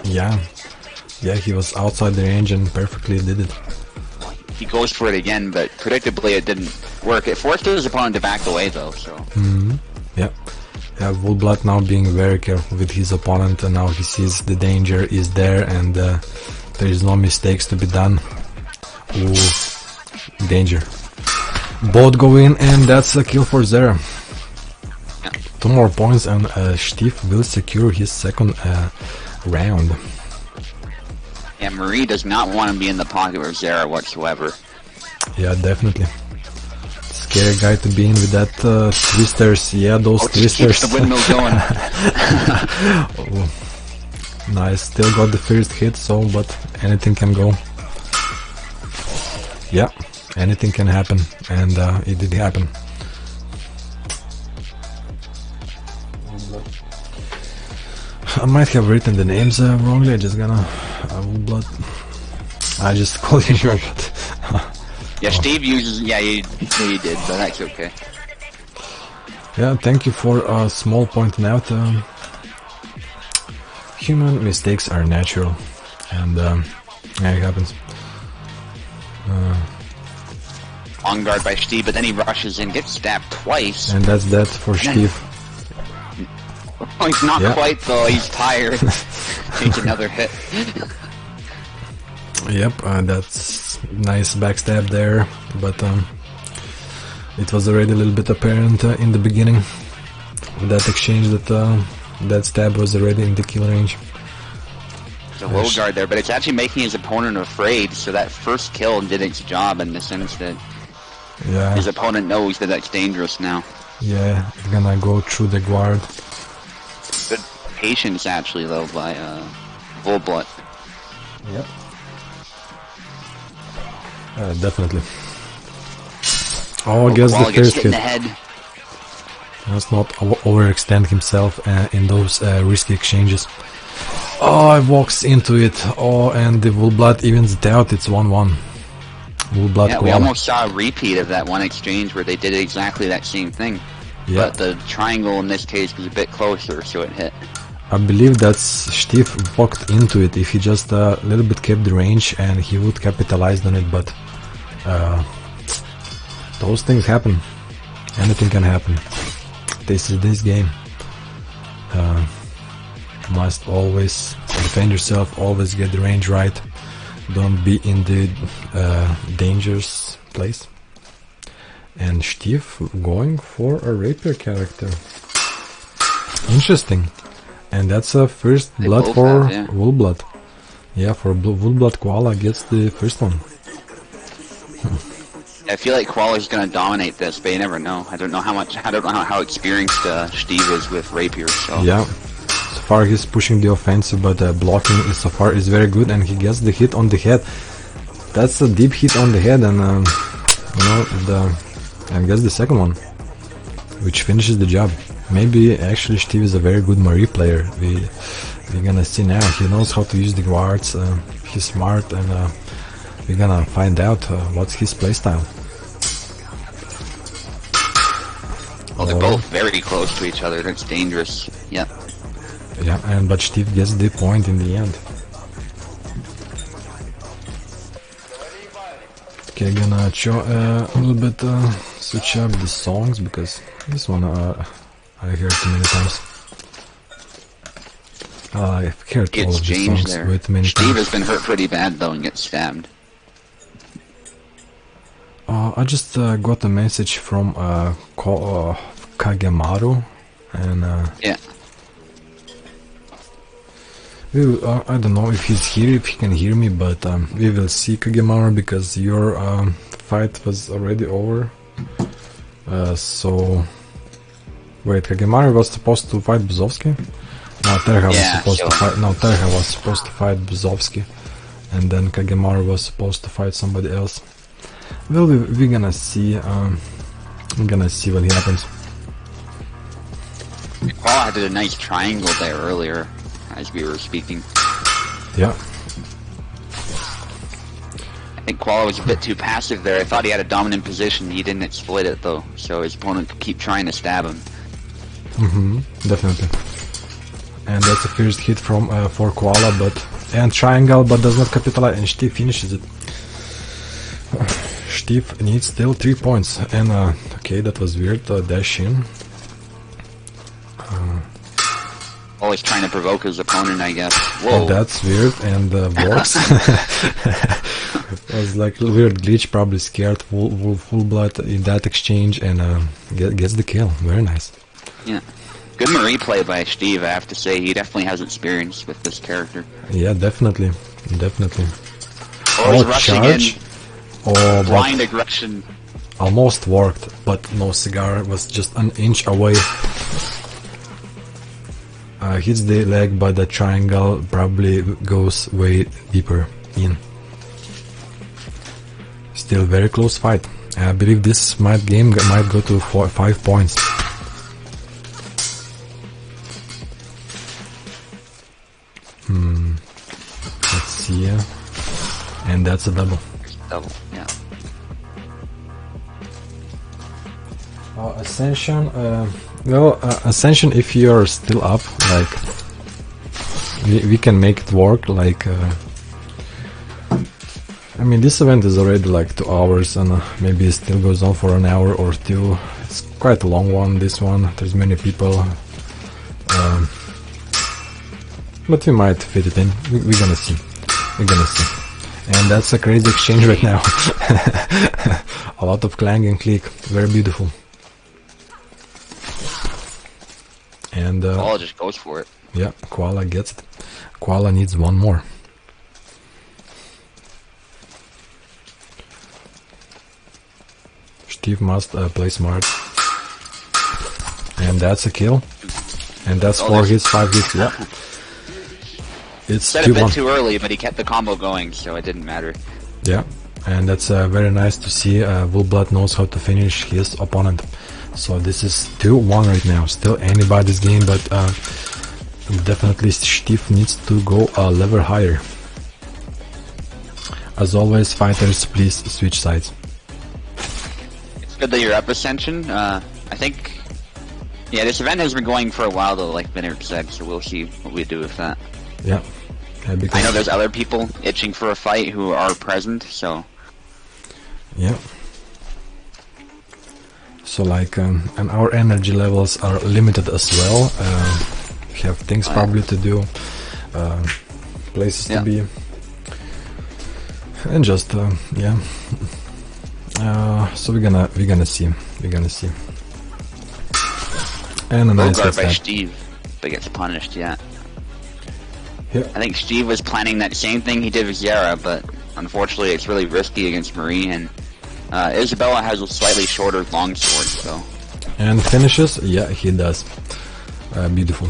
Yeah, he was outside the range and perfectly did it. He goes for it again, but predictably it didn't work. It forced his opponent to back away though, so... Yeah, Woolblood now being very careful with his opponent, and now he sees the danger is there and there is no mistakes to be done. Ooh, danger. Both go in, and that's a kill for Zera. 2 more points, and Steve will secure his second round. Yeah, Marie does not want to be in the pocket of Zera whatsoever. Yeah, definitely. Scary guy to be in with that twisters. Yeah, those twisters. Keeps the windmill going. Oh, nice. Still got the first hit, so but anything can go. Yeah, anything can happen, and it did happen. I might have written the names wrongly. I just gonna blood. I just called him robot. Yeah, Steve uses. Yeah, you did, but that's okay. Yeah, thank you for a small pointing out. Human mistakes are natural, and yeah, it happens. On guard by Steve, but then he rushes in, gets stabbed twice. And that's that for Steve. Oh, he's not quite though. He's tired. Takes another hit. Yep, that's nice backstab there, but it was already a little bit apparent in the beginning with that exchange that that stab was already in the kill range. The low guard there, but it's actually making his opponent afraid, so that first kill did its job in the sense that his opponent knows that that's dangerous now. Yeah, it's gonna go through the guard. Good patience actually though by Volblut. Yep. Definitely. Oh, I guess the first hit. In the head. Let's not overextend himself in those risky exchanges. Oh, I walks into it. Oh, and the Volblut evens it out. It's 1-1. Volblut. Yeah, we almost saw a repeat of that one exchange where they did exactly that same thing. Yeah. But the triangle in this case was a bit closer, so it hit. I believe that's Steve walked into it. If he just a little bit kept the range, and he would capitalize on it. But those things happen. Anything can happen. This is this game. Must always defend yourself. Always get the range right. Don't be in the dangerous place. And Steve going for a rapier character. Interesting. And that's a first blood for Volblut. Yeah, for Volblut, Koala gets the first one. I feel like Koala's gonna dominate this, but you never know. I don't know how experienced Steve is with rapier. So yeah, so far he's pushing the offensive, but blocking is so far is very good, and he gets the hit on the head. That's a deep hit on the head, and you know, and gets the second one, which finishes the job. Maybe actually Steve is a very good Marie player. We're gonna see now. He knows how to use the guards. He's smart, and we're gonna find out what's his playstyle. Well, they're both very close to each other. That's dangerous. Yeah. Yeah, but Steve gets the point in the end. Okay, gonna a little bit switch up the songs, because this one I heard too many times. I've heard all of the songs with many times. Steve has been hurt pretty bad though and gets stabbed. I just got a message from Kagemaru, and yeah. I don't know if he's here, if he can hear me, but we will see, Kagemaru, because your fight was already over. So wait, Kagemaru was supposed to fight Bazovski? No, Terha was supposed to fight. No, Terha was supposed to fight Bazovski, and then Kagemaru was supposed to fight somebody else. Well, we're gonna see. We're gonna see what happens. Koala did a nice triangle there earlier, as we were speaking. Yeah. I think Koala was a bit too passive there. I thought he had a dominant position. He didn't exploit it though, so his opponent could keep trying to stab him. Definitely. And that's the first hit from for Koala, and triangle, but does not capitalize, and Steve finishes it. Steve needs still 3 points, and okay, that was weird. Dash in. Oh, always trying to provoke his opponent, I guess. Oh, Whoa. that's weird and works. It was like a weird glitch, probably scared full blood in that exchange and gets the kill. Very nice. Yeah. Good Marie play by Steve, I have to say. He definitely has experience with this character. Yeah, definitely. Definitely. Oh, he's rushing charge. in. Oh, Blind aggression. almost worked, but no cigar, was just an inch away. Hits the leg, but the triangle probably goes way deeper in. Still very close fight. I believe this game might go to 5 points. Let's see. And that's a double. Double, yeah. Ascension, Ascension, if you're still up, like, we can make it work, like, I mean, this event is already like 2 hours, and maybe it still goes on for an hour or two. It's quite a long one, this one, there's many people, but we might fit it in, we're gonna see, and that's a crazy exchange right now. A lot of clang and click, very beautiful. And Koala just goes for it. yeah, Koala gets it. Koala needs one more. Steve must play smart. And that's a kill. And that's 4 hits, 5 hits, yeah. It's Said a bit 2-1. too early, but he kept the combo going, so it didn't matter. Yeah, and that's very nice to see. Woolblood knows how to finish his opponent. So this is 2-1 right now. Still anybody's game, but definitely Steve needs to go a level higher. As always, fighters, please switch sides. It's good that you're up, Ascension. I think... Yeah, this event has been going for a while, though, like Vineyard said, so we'll see what we do with that. Yeah. Because I know there's other people itching for a fight who are present, so... yeah. So like, and our energy levels are limited as well. We have things probably to do, places to be, and just yeah. So we're gonna see, And a nice Bogart by headstand. Steve, but gets punished, yeah. Yeah. I think Steve was planning that same thing he did with Yara, but unfortunately it's really risky against Marie, and Isabella has a slightly shorter longsword, so... And finishes? Yeah, he does. Beautiful.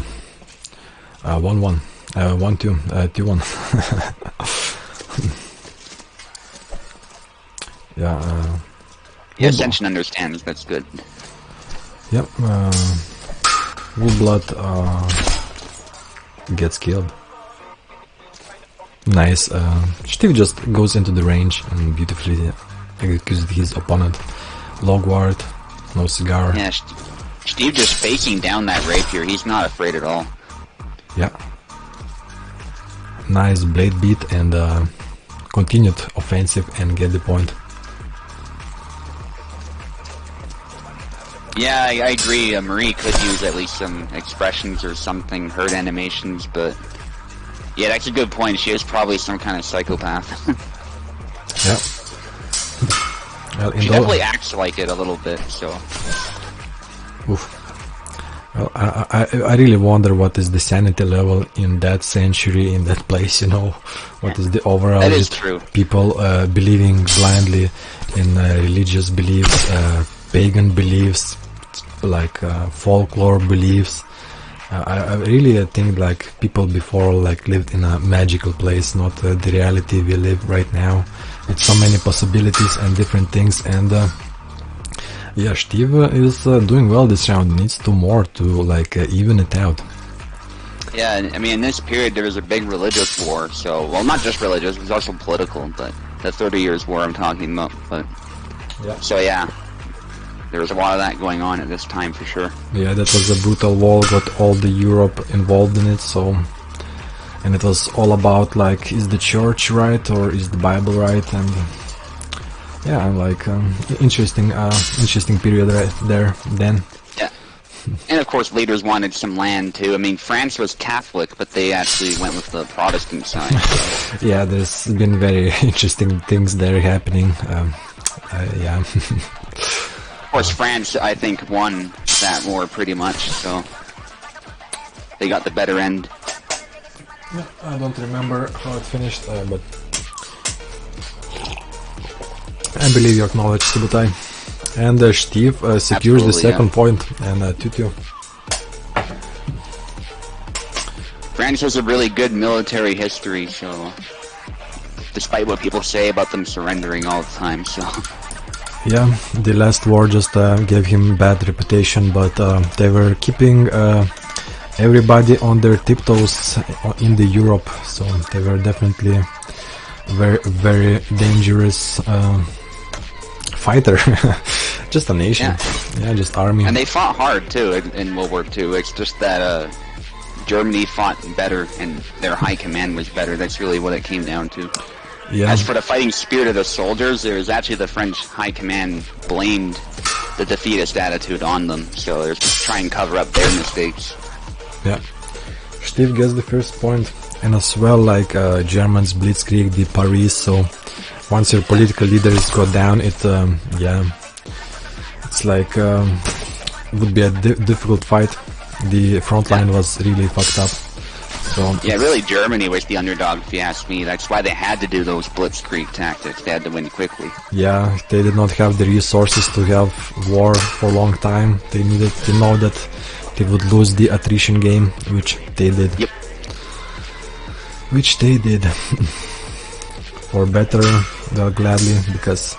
1-1. 1-2. 2-1. Yeah. Yeah, Ascension understands, that's good. Yep. Woolblood gets killed. Nice. Steve just goes into the range and beautifully executes his opponent. Low guard, no cigar. Yeah, Steve just faking down that rapier, he's not afraid at all. Yeah. Nice blade beat and continued offensive and get the point. Yeah, I agree, Marie could use at least some expressions or something, hurt animations, but... Yeah, that's a good point, she is probably some kind of psychopath. Yeah. Well, She definitely acts like it a little bit, so... Oof. Well, I really wonder what is the sanity level in that century, in that place, you know? What is the overall... That is true. People believing blindly in religious beliefs, pagan beliefs, like folklore beliefs. I really think like people before like lived in a magical place, not the reality we live right now. With so many possibilities and different things, and yeah, Steve is doing well this round. Needs 2 more to like even it out. Yeah, I mean, in this period there was a big religious war, so... Well, not just religious, it was also political, but... The 30 Years' War I'm talking about, but... Yeah. So yeah, there was a lot of that going on at this time for sure. Yeah, that was a brutal war, got all the Europe involved in it, so... And it was all about, like, is the church right, or is the Bible right, and... Yeah, like, interesting period right there, then. Yeah. And of course, leaders wanted some land too. I mean, France was Catholic, but they actually went with the Protestant side. Yeah, there's been very interesting things there happening. Yeah. Of course, France, I think, won that war pretty much, so they got the better end. Yeah, I don't remember how it finished, but I believe you acknowledge Subutai. And Steve secures the second point, and 2-2. France has a really good military history, so despite what people say about them surrendering all the time, so yeah, the last war just gave him bad reputation, but they were keeping everybody on their tiptoes in the Europe, so they were definitely very dangerous fighter. Just a nation. Yeah, just army. And they fought hard too in World War II. It's just that Germany fought better and their high command was better. That's really what it came down to. Yeah. As for the fighting spirit of the soldiers, it was actually the French high command blamed the defeatist attitude on them, so they're just trying to cover up their mistakes. Yeah. Steve gets the first point, and as well, like Germans blitzkrieg the Paris, so once your political leaders go down, it yeah, it's like would be a difficult fight. The front line was really fucked up. So yeah, really, Germany was the underdog, if you ask me. That's why they had to do those blitzkrieg tactics. They had to win quickly. Yeah, they did not have the resources to have war for a long time. They needed to know that they would lose the attrition game, which they did. Yep. Which they did. For better, well, gladly, because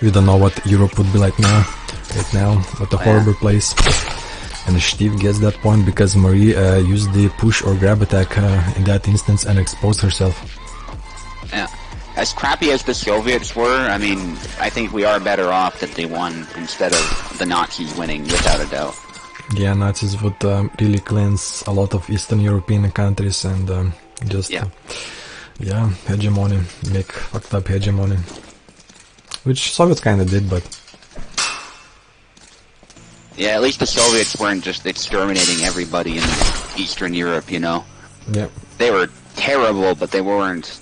we don't know what Europe would be like now. Right now, what a horrible place. And Steve gets that point because Marie used the push or grab attack in that instance and exposed herself. Yeah. As crappy as the Soviets were, I mean, I think we are better off that they won instead of the Nazis winning, without a doubt. Yeah, Nazis would really cleanse a lot of Eastern European countries and just... yeah, hegemony, make fucked up hegemony. Which Soviets kinda did, but... Yeah, at least the Soviets weren't just exterminating everybody in Eastern Europe, you know? Yeah. They were terrible, but they weren't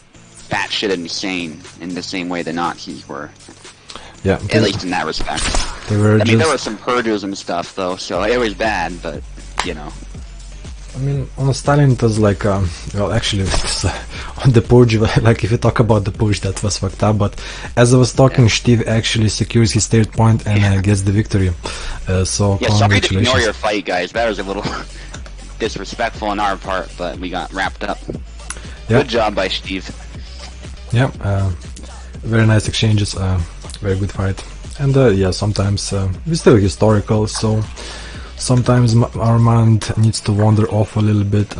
batshit insane in the same way the Nazis were. Yeah. At least in that respect. They were I mean, there were some purges and stuff, though, so it was bad, but, you know. I mean, on Stalin it was like, well, actually, on the purge, like if you talk about the purge, that was fucked up, but as I was talking, Steve actually secures his third point and gets the victory. So, yeah, sorry to congratulations. ignore your fight, guys. That was a little disrespectful on our part, but we got wrapped up. Yeah. Good job by Steve. Yeah, very nice exchanges, very good fight. And yeah, sometimes we're still historical, so sometimes our mind needs to wander off a little bit.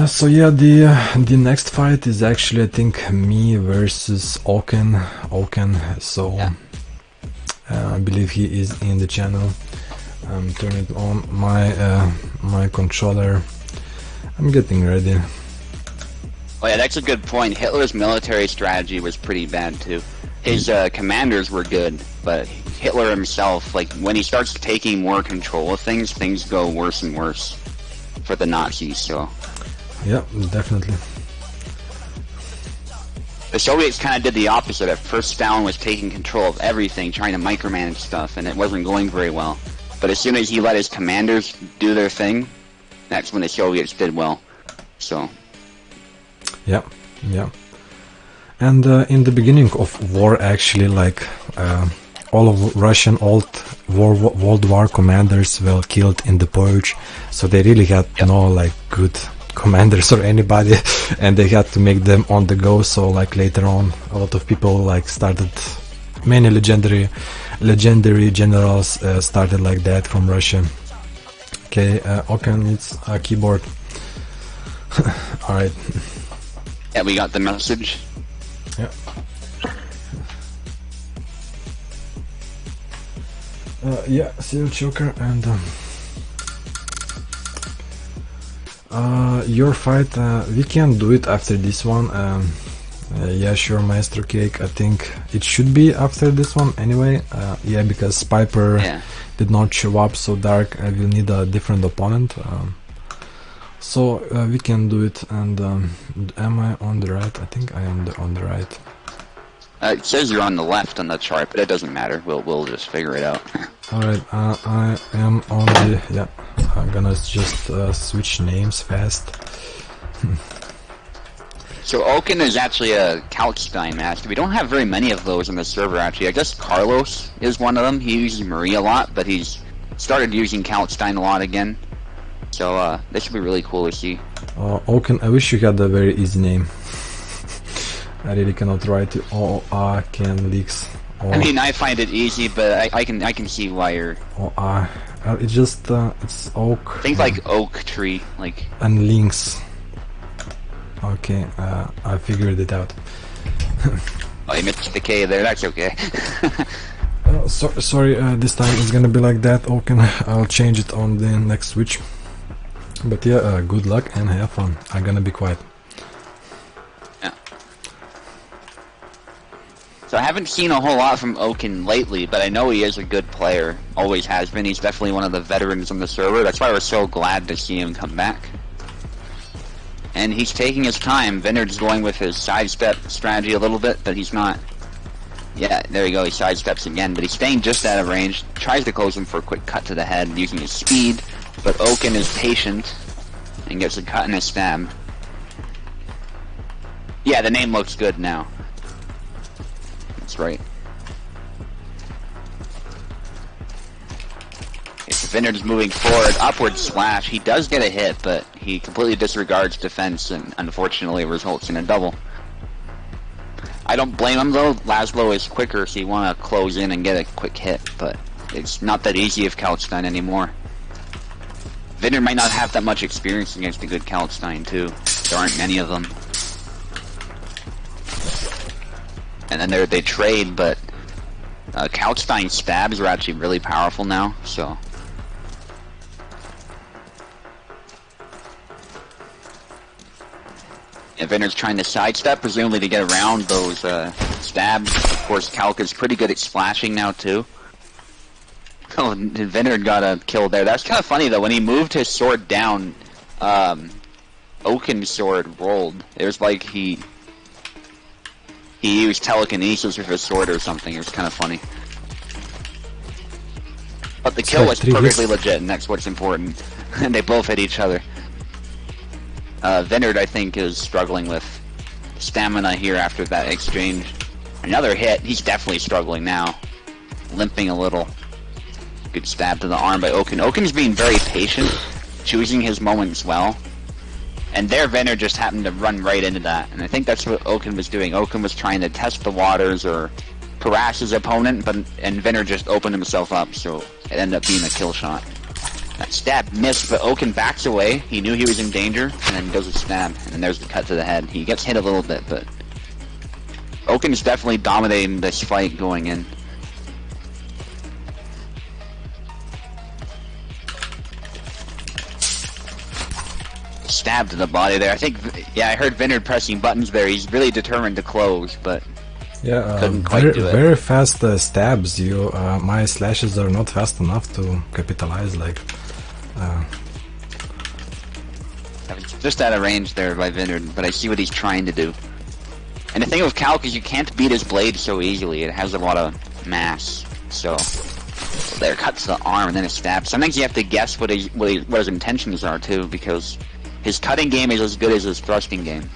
So yeah, the next fight is actually, I think, me versus Oaken. So yeah. I believe he is in the channel. Turn it on my controller. I'm getting ready. Oh yeah, that's a good point. Hitler's military strategy was pretty bad too. His commanders were good, but Hitler himself, like, when he starts taking more control of things, things go worse and worse for the Nazis, so... Yeah, definitely. The Soviets kind of did the opposite. At first, Stalin was taking control of everything, trying to micromanage stuff, and it wasn't going very well. But as soon as he let his commanders do their thing, that's when the Soviets did well. So... Yeah, yeah. And in the beginning of war, actually, like all of Russian World War commanders were killed in the purge, so they really had no like good commanders or anybody, and they had to make them on the go. So like later on, a lot of people like started, many legendary generals started like that from Russia. Okay, Oaken needs a keyboard. All right. Yeah, we got the message. Yeah. Yeah, Seal Choker and your fight. We can do it after this one. Yeah, sure, Maestro Cake. I think it should be after this one anyway. Yeah, because Piper did not show up, so Dark will need a different opponent. So we can do it. And am I on the right? I think I am on the right. It says you're on the left on the chart, but it doesn't matter. We'll just figure it out. Alright, I am on the... yeah, I'm gonna just switch names fast. So Oaken is actually a Kalkstein master. We don't have very many of those on the server, actually. I guess Carlos is one of them. He uses Marie a lot, but he's started using Kalkstein a lot again. So this should be really cool to see. Oaken, I wish you had a very easy name. I really cannot write it. Oaken leaks. I mean, I find it easy, but I can see why you're... it's just, it's oak. Think like oak tree, like... And links. Okay, I figured it out. Oh, you missed the K there, that's okay. Sorry, this time it's gonna be like that, Oaken. I'll change it on the next switch. But yeah, good luck and have fun. I'm gonna be quiet. So I haven't seen a whole lot from Oaken lately, but I know he is a good player. Always has been. He's definitely one of the veterans on the server. That's why we're so glad to see him come back. And he's taking his time. Vineyard's going with his sidestep strategy a little bit, but he's not... Yeah, there you go. He sidesteps again, but he's staying just out of range. Tries to close him for a quick cut to the head using his speed, but Oaken is patient and gets a cut and a stab. Yeah, the name looks good now. That's right. If Vineyard's moving forward, upward slash, he does get a hit, but he completely disregards defense and unfortunately results in a double. I don't blame him though. Laszlo is quicker, so you want to close in and get a quick hit, but it's not that easy of Kalkstein anymore. Vineyard might not have that much experience against a good Kalkstein too. There aren't many of them. And then they trade, but Kalkstein stabs are actually really powerful now, so... And Vineyard's trying to sidestep, presumably to get around those stabs. Of course, Kalk is pretty good at splashing now, too. Oh, Vineyard got a kill there. That's kind of funny, though. When he moved his sword down, Oaken's sword rolled. It was like he used telekinesis with his sword or something. It was kind of funny. But the kill was perfectly legit, and that's what's important. And they both hit each other. Vineyard, I think, is struggling with stamina here after that exchange. Another hit. He's definitely struggling now. Limping a little. Good stab to the arm by Oaken. Oaken's being very patient, choosing his moments well. And there, Vineyard just happened to run right into that. And I think that's what Oaken was doing. Oaken was trying to test the waters or harass his opponent, and Vineyard just opened himself up, so it ended up being a kill shot. That stab missed, but Oaken backs away. He knew he was in danger, and then does a stab. And then there's the cut to the head. He gets hit a little bit, but Oaken's definitely dominating this fight going in. Stab to the body there. I think, yeah, I heard Vineyard pressing buttons there. He's really determined to close, but yeah, couldn't quite do it. Very fast stabs. My slashes are not fast enough to capitalize. Like, just out of range there by Vineyard, but I see what he's trying to do. And the thing with Kalk is you can't beat his blade so easily. It has a lot of mass, so there, cuts the arm and then a stab. Sometimes you have to guess what his intentions are too, because his cutting game is as good as his thrusting game.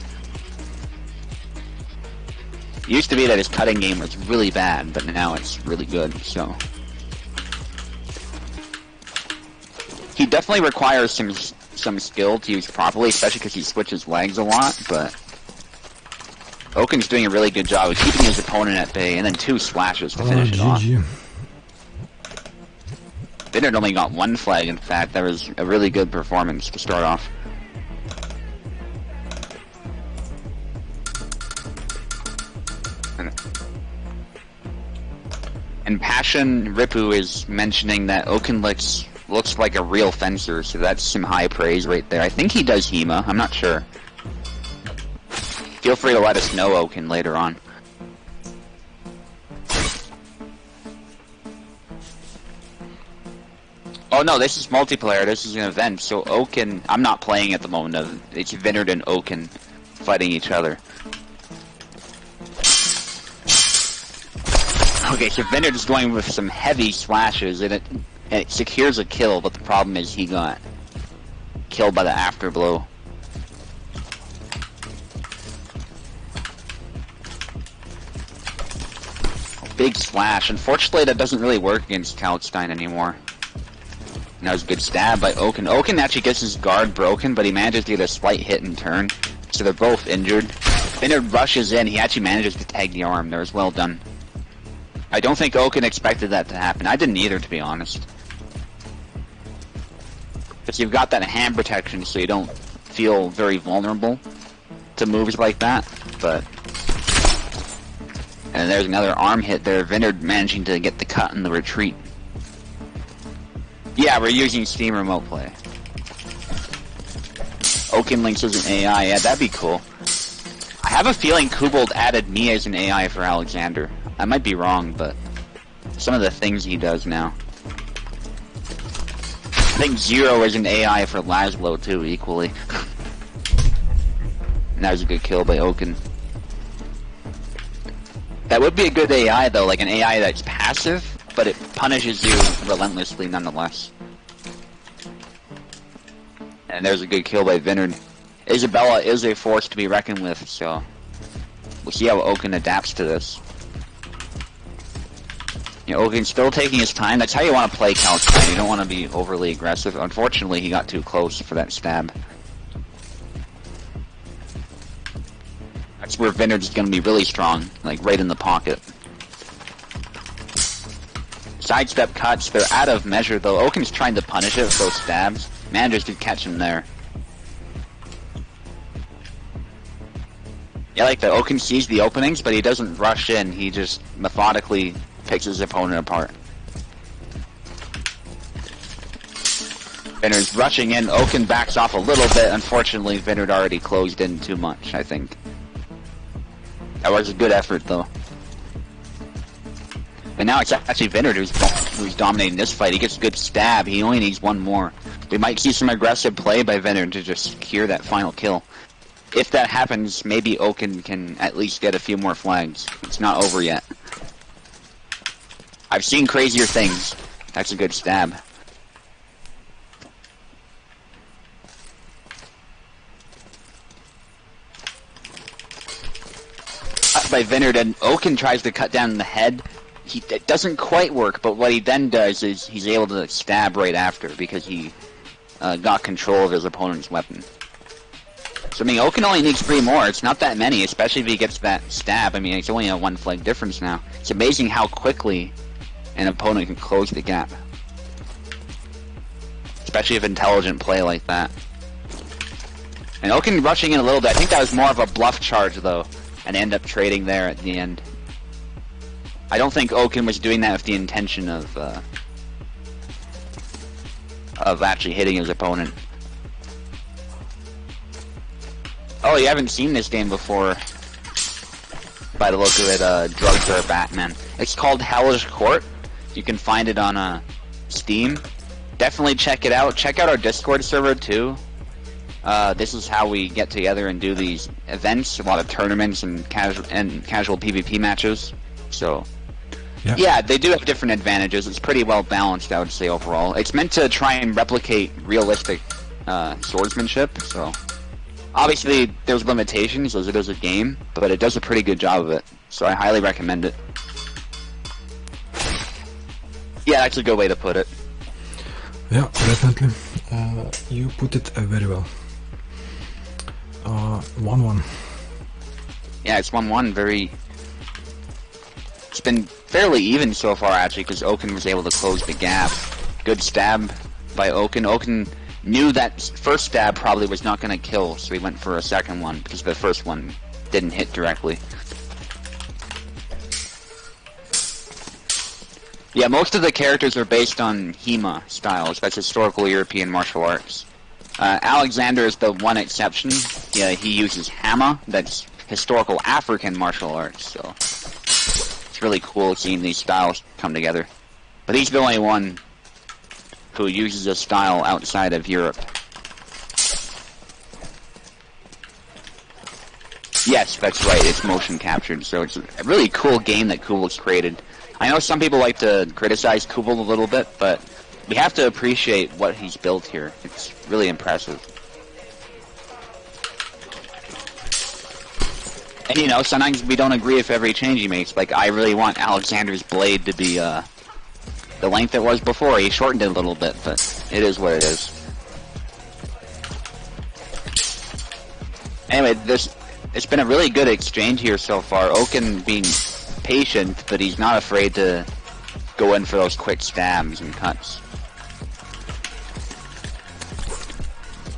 It used to be that his cutting game was really bad, but now it's really good, so... He definitely requires some skill to use properly, especially because he switches legs a lot, but... Oaken's doing a really good job of keeping his opponent at bay, and then 2 slashes to finish it off. Vineyard only got 1 flag, in fact. That was a really good performance to start off. And Passion Ripu is mentioning that Oaken looks like a real fencer, so that's some high praise right there. I think he does HEMA, I'm not sure. Feel free to let us know, Oaken, later on. Oh no, this is multiplayer, this is an event, so Oaken... I'm not playing at the moment, it's Vineyard and Oaken fighting each other. Okay, so Vineyard is going with some heavy slashes, and it secures a kill, but the problem is he got killed by the afterblow. Big slash. Unfortunately, that doesn't really work against Kalkstein anymore. And that was a good stab by Oaken. Oaken actually gets his guard broken, but he manages to get a slight hit and turn. So they're both injured. Vineyard rushes in. He actually manages to tag the arm. That was well done. I don't think Oaken expected that to happen. I didn't either, to be honest. Because you've got that hand protection, so you don't feel very vulnerable to moves like that. But... And there's another arm hit there. Vineyard managing to get the cut in the retreat. Yeah, we're using Steam Remote Play. Oaken links as an AI. Yeah, that'd be cool. I have a feeling Kubold added me as an AI for Alexander. I might be wrong, but some of the things he does now. I think Zero is an AI for Laszlo too, equally. And that was a good kill by Oaken. That would be a good AI though, like an AI that's passive, but it punishes you relentlessly nonetheless. And there's a good kill by Vineyard. Isabella is a force to be reckoned with, so we'll see how Oaken adapts to this. You know, Oaken's still taking his time. That's how you want to play Kalkstein. You don't want to be overly aggressive. Unfortunately, he got too close for that stab. That's where Vineyard's going to be really strong, like right in the pocket. Sidestep cuts, they're out of measure though. Oaken's trying to punish it with those stabs. Manages to catch him there. Yeah, like the Oaken sees the openings, but he doesn't rush in. He just methodically picks his opponent apart. Vineyard's rushing in. Oaken backs off a little bit. Unfortunately, Vineyard already closed in too much, I think. That was a good effort, though. And now it's actually Vineyard who's dominating this fight. He gets a good stab. He only needs one more. We might see some aggressive play by Vineyard to just secure that final kill. If that happens, maybe Oaken can at least get a few more flags. It's not over yet. I've seen crazier things. That's a good stab. By Vineyard, and Oaken tries to cut down the head. It doesn't quite work, but what he then does is he's able to stab right after because he got control of his opponent's weapon. So I mean, Oaken only needs 3 more. It's not that many, especially if he gets that stab. I mean, it's only a 1 flag difference now. It's amazing how quickly an opponent can close the gap, especially if intelligent play like that. And Oaken rushing in a little bit. I think that was more of a bluff charge though, and end up trading there at the end. I don't think Oaken was doing that with the intention of actually hitting his opponent. Oh, you haven't seen this game before, by the look of it, Drugs Are Batman. It's called Hellish Quart. You can find it on Steam. Definitely check it out. Check out our Discord server too. This is how we get together and do these events, a lot of tournaments and casual PvP matches. So, yeah, they do have different advantages. It's pretty well balanced, I would say, overall. It's meant to try and replicate realistic swordsmanship, so... Obviously, there's limitations, as it is a game, but it does a pretty good job of it, so I highly recommend it. Yeah, that's a good way to put it. Yeah, definitely. You put it very well. 1-1. Yeah, it's 1-1, very... It's been fairly even so far, actually, because Oaken was able to close the gap. Good stab by Oaken. Oaken knew that first stab probably was not going to kill, so he went for a second one, because the first one didn't hit directly. Yeah, most of the characters are based on HEMA styles, that's historical European martial arts. Alexander is the one exception. Yeah, he uses Hama, that's historical African martial arts, so it's really cool seeing these styles come together. But he's the only one who uses this style outside of Europe. Yes, that's right, it's motion captured, so it's a really cool game that Kubal's created. I know some people like to criticize Kubal a little bit, but we have to appreciate what he's built here. It's really impressive. And you know, sometimes we don't agree with every change he makes. Like, I really want Alexander's blade to be the length it was before. He shortened it a little bit, but it is what it is. Anyway, it's been a really good exchange here so far. Oaken being patient, but he's not afraid to go in for those quick stabs and cuts.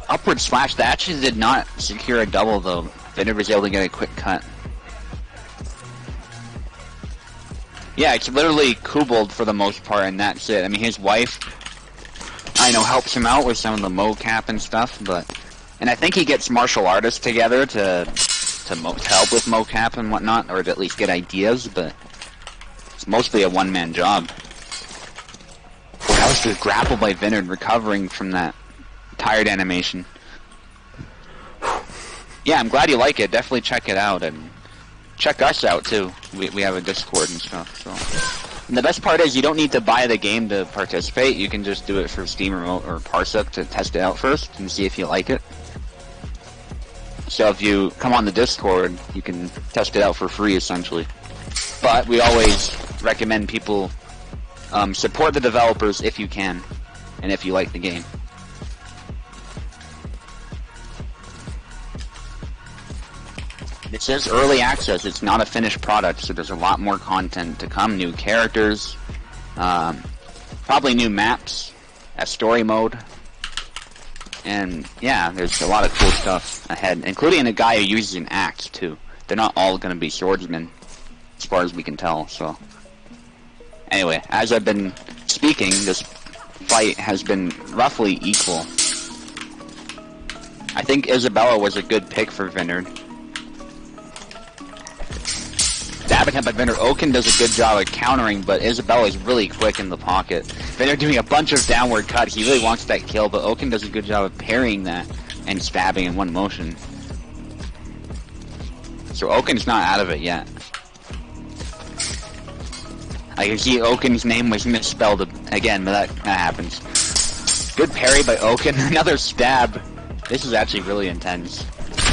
Upward slash, that actually did not secure a double though. Vineyard was able to get a quick cut. Yeah, it's literally Kubald for the most part, and that's it. I mean, his wife, I know, helps him out with some of the mocap and stuff, but... And I think he gets martial artists together to help with mocap and whatnot, or to at least get ideas, but it's mostly a one-man job. That was the grapple by Vineyard, recovering from that tired animation. Yeah, I'm glad you like it. Definitely check it out, and check us out too. We have a Discord and stuff. So, and the best part is you don't need to buy the game to participate. You can just do it for Steam Remote or Parsec to test it out first and see if you like it. So if you come on the Discord, you can test it out for free, essentially. But we always recommend people support the developers if you can, and if you like the game. This is early access, it's not a finished product, so there's a lot more content to come, new characters, probably new maps, a story mode. And yeah, there's a lot of cool stuff ahead, including a guy who uses an axe too. They're not all going to be swordsmen, as far as we can tell, so... Anyway, as I've been speaking, this fight has been roughly equal. I think Isabella was a good pick for Vineyard. Dabbing him by Vineyard. Oaken does a good job of countering, but Isabella is really quick in the pocket. Vineyard doing a bunch of downward cuts. He really wants that kill, but Oaken does a good job of parrying that and stabbing in one motion. So Oaken's not out of it yet. I can see Oaken's name was misspelled again, but that happens. Good parry by Oaken. Another stab. This is actually really intense.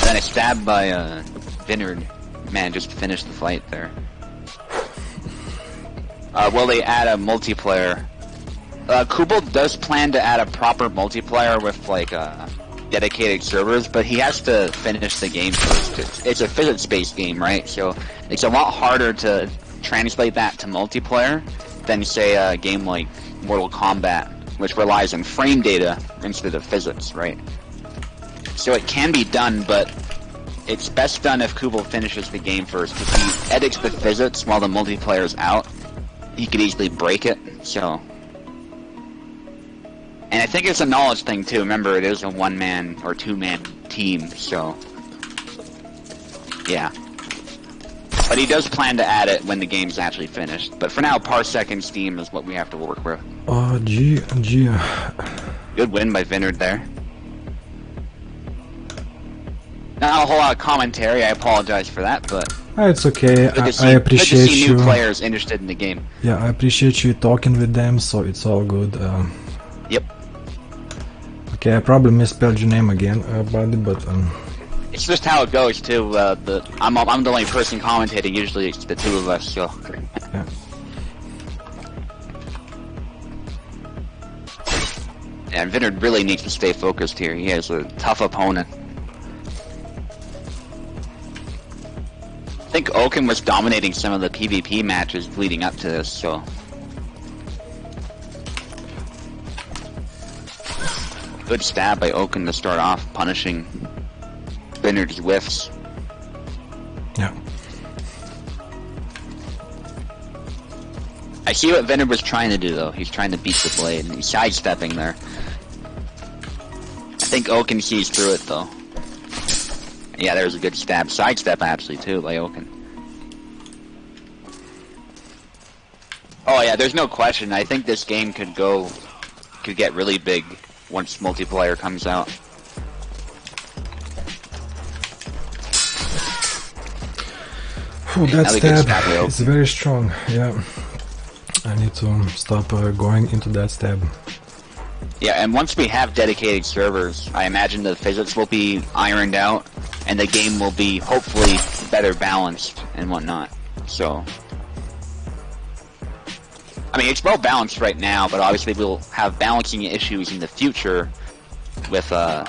Then a stab by Vineyard. Man, just finished the fight there. Will they add a multiplayer? Kubal does plan to add a proper multiplayer with like dedicated servers, but he has to finish the game first. It's a physics-based game, right? So it's a lot harder to translate that to multiplayer than say a game like Mortal Kombat, which relies on frame data instead of physics, right? So it can be done, but it's best done if Kubal finishes the game first. If he edits the physics while the multiplayer's out, he could easily break it, so... And I think it's a knowledge thing too. Remember, it is a one-man or two-man team, so... Yeah. But he does plan to add it when the game's actually finished. But for now, Parsec and Steam is what we have to work with. Oh, gee. Good win by Vineyard there. Not a whole lot of commentary, I apologize for that, but... It's okay, I appreciate good to see you... new players interested in the game. Yeah, I appreciate you talking with them, so it's all good. Yep. Okay, I probably misspelled your name again, buddy, but... It's just how it goes, too. I'm the only person commentating, usually it's the two of us, so... Yeah. And Vineyard really needs to stay focused here. He has a tough opponent. I think Oaken was dominating some of the PvP matches leading up to this, so... Good stab by Oaken to start off, punishing Vineyard's whiffs. Yeah. I see what Vineyard was trying to do, though. He's trying to beat the blade, and he's sidestepping there. I think Oaken sees through it, though. Yeah, there's a good stab. Sidestep, actually, too, by Oaken. Oh, yeah, there's no question. I think this game could get really big once multiplayer comes out. Ooh, that stab is very strong, yeah. I need to stop going into that stab. Yeah, and once we have dedicated servers, I imagine the physics will be ironed out, and the game will be, hopefully, better balanced and whatnot. So, I mean, it's well balanced right now, but obviously we'll have balancing issues in the future with some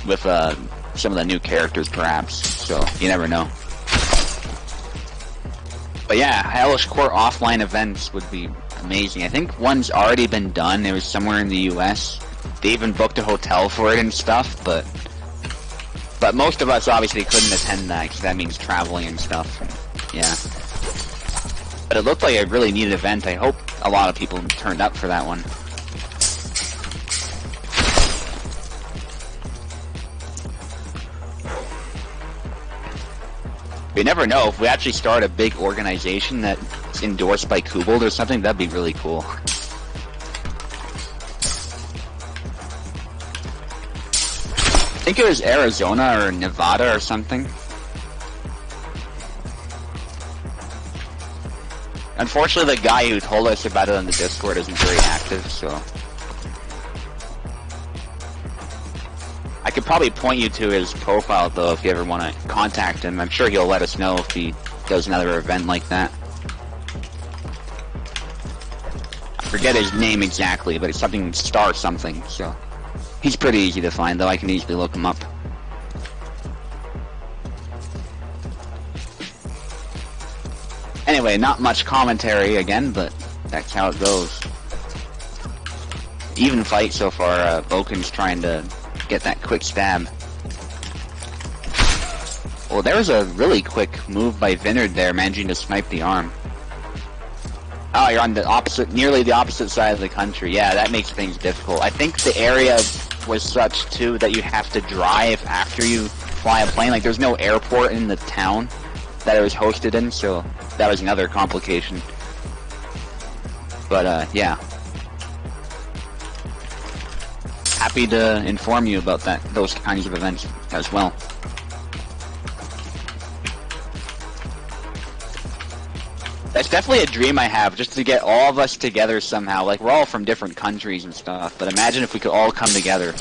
of the new characters, perhaps. So, you never know. But yeah, Hellish Quart offline events would be amazing. I think one's already been done. It was somewhere in the US. They even booked a hotel for it and stuff, but most of us obviously couldn't attend that because that means traveling and stuff. Yeah. But it looked like a really neat event. I hope a lot of people turned up for that one. You never know, if we actually start a big organization that's endorsed by Kubel or something, that'd be really cool. I think it was Arizona or Nevada or something. Unfortunately, the guy who told us about it on the Discord isn't very active, so... I could probably point you to his profile, though, if you ever want to contact him. I'm sure he'll let us know if he does another event like that. I forget his name exactly, but it's something star something, so... He's pretty easy to find, though. I can easily look him up. Anyway, not much commentary again, but that's how it goes. Even fight so far. Oaken's trying to get that quick stab. Well, there was a really quick move by Vineyard there, managing to snipe the arm. Oh, you're on the opposite, nearly the opposite side of the country. Yeah, that makes things difficult. I think the area was such, too, that you have to drive after you fly a plane. Like, there's no airport in the town that it was hosted in, so that was another complication. But, yeah. Happy to inform you about those kinds of events as well. That's definitely a dream I have, just to get all of us together somehow. Like, we're all from different countries and stuff, but imagine if we could all come together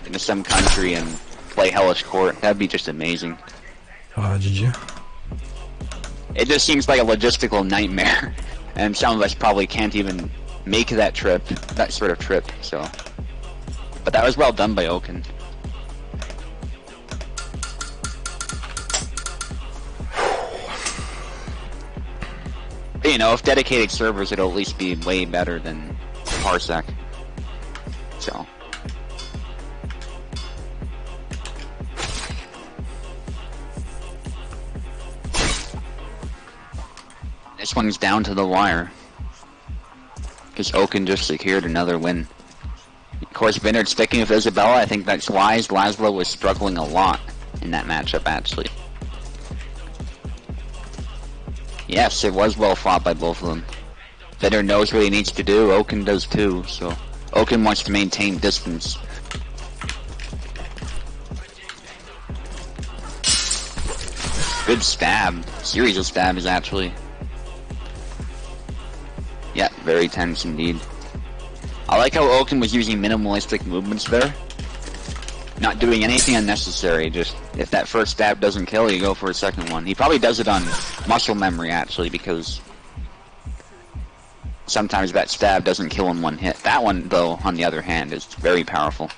into some country and play Hellish Quart. That'd be just amazing. GG. It just seems like a logistical nightmare, and some of us probably can't even make that trip, that sort of trip, so... But that was well done by Oaken. You know, if dedicated servers, it'll at least be way better than Parsec. So. This one's down to the wire. Because Oaken just secured another win. Of course, Vineyard sticking with Isabella, I think that's wise. Laszlo was struggling a lot in that matchup, actually. Yes, it was well fought by both of them. Vineyard knows what he needs to do, Oaken does too, so... Oaken wants to maintain distance. Good stab. Series of stabs, actually. Yeah, very tense indeed. I like how Oaken was using minimalistic movements there. Not doing anything unnecessary, just if that first stab doesn't kill, you go for a second one. He probably does it on muscle memory, actually, because sometimes that stab doesn't kill in one hit. That one, though, on the other hand, is very powerful.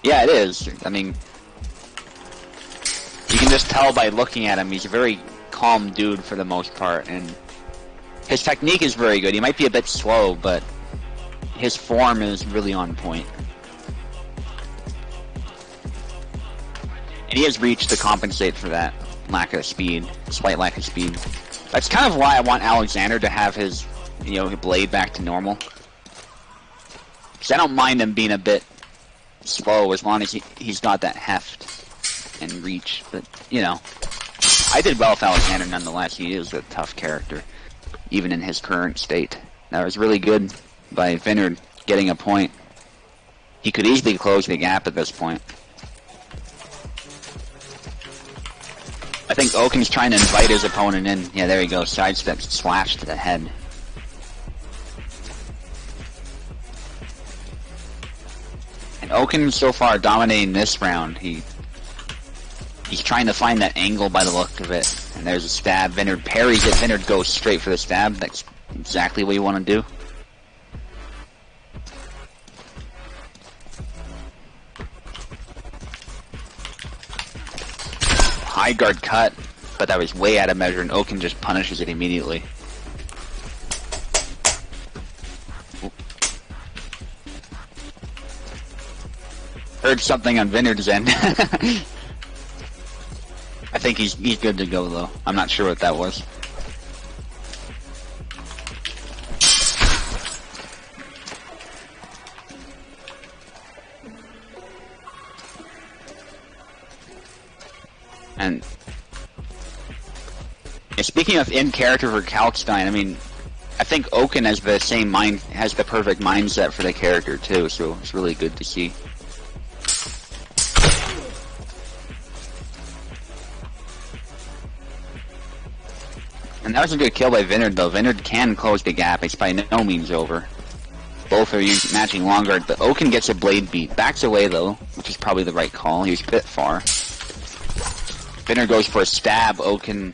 Yeah, it is. I mean, you can just tell by looking at him, he's a very calm dude for the most part, and his technique is very good. He might be a bit slow, but his form is really on point. And he has reach to compensate for that lack of speed, slight lack of speed. That's kind of why I want Alexander to have his, blade back to normal. Because I don't mind him being a bit slow as long as he's got that heft and reach. But, you know, I did well with Alexander nonetheless. He is a tough character, even in his current state. That was really good by Vineyard getting a point. He could easily close the gap at this point. I think Oaken's trying to invite his opponent in. Yeah, there you go. Sidestep slash to the head. And Oaken so far dominating this round. He's trying to find that angle by the look of it. And there's a stab. Vineyard parries it. Vineyard goes straight for the stab. That's exactly what you want to do. High guard cut, but that was way out of measure, and Oaken just punishes it immediately. Heard something on Vineyard's end. I think he's good to go though. I'm not sure what that was. And speaking of in character for Kalkstein, I mean, I think Oaken has the same has the perfect mindset for the character too, so it's really good to see. And that was a good kill by Vineyard though. Vineyard can close the gap. It's by no means over. Both are matching long guard, but Oaken gets a blade beat. Backs away though, which is probably the right call. He was a bit far. Vineyard goes for a stab. Oaken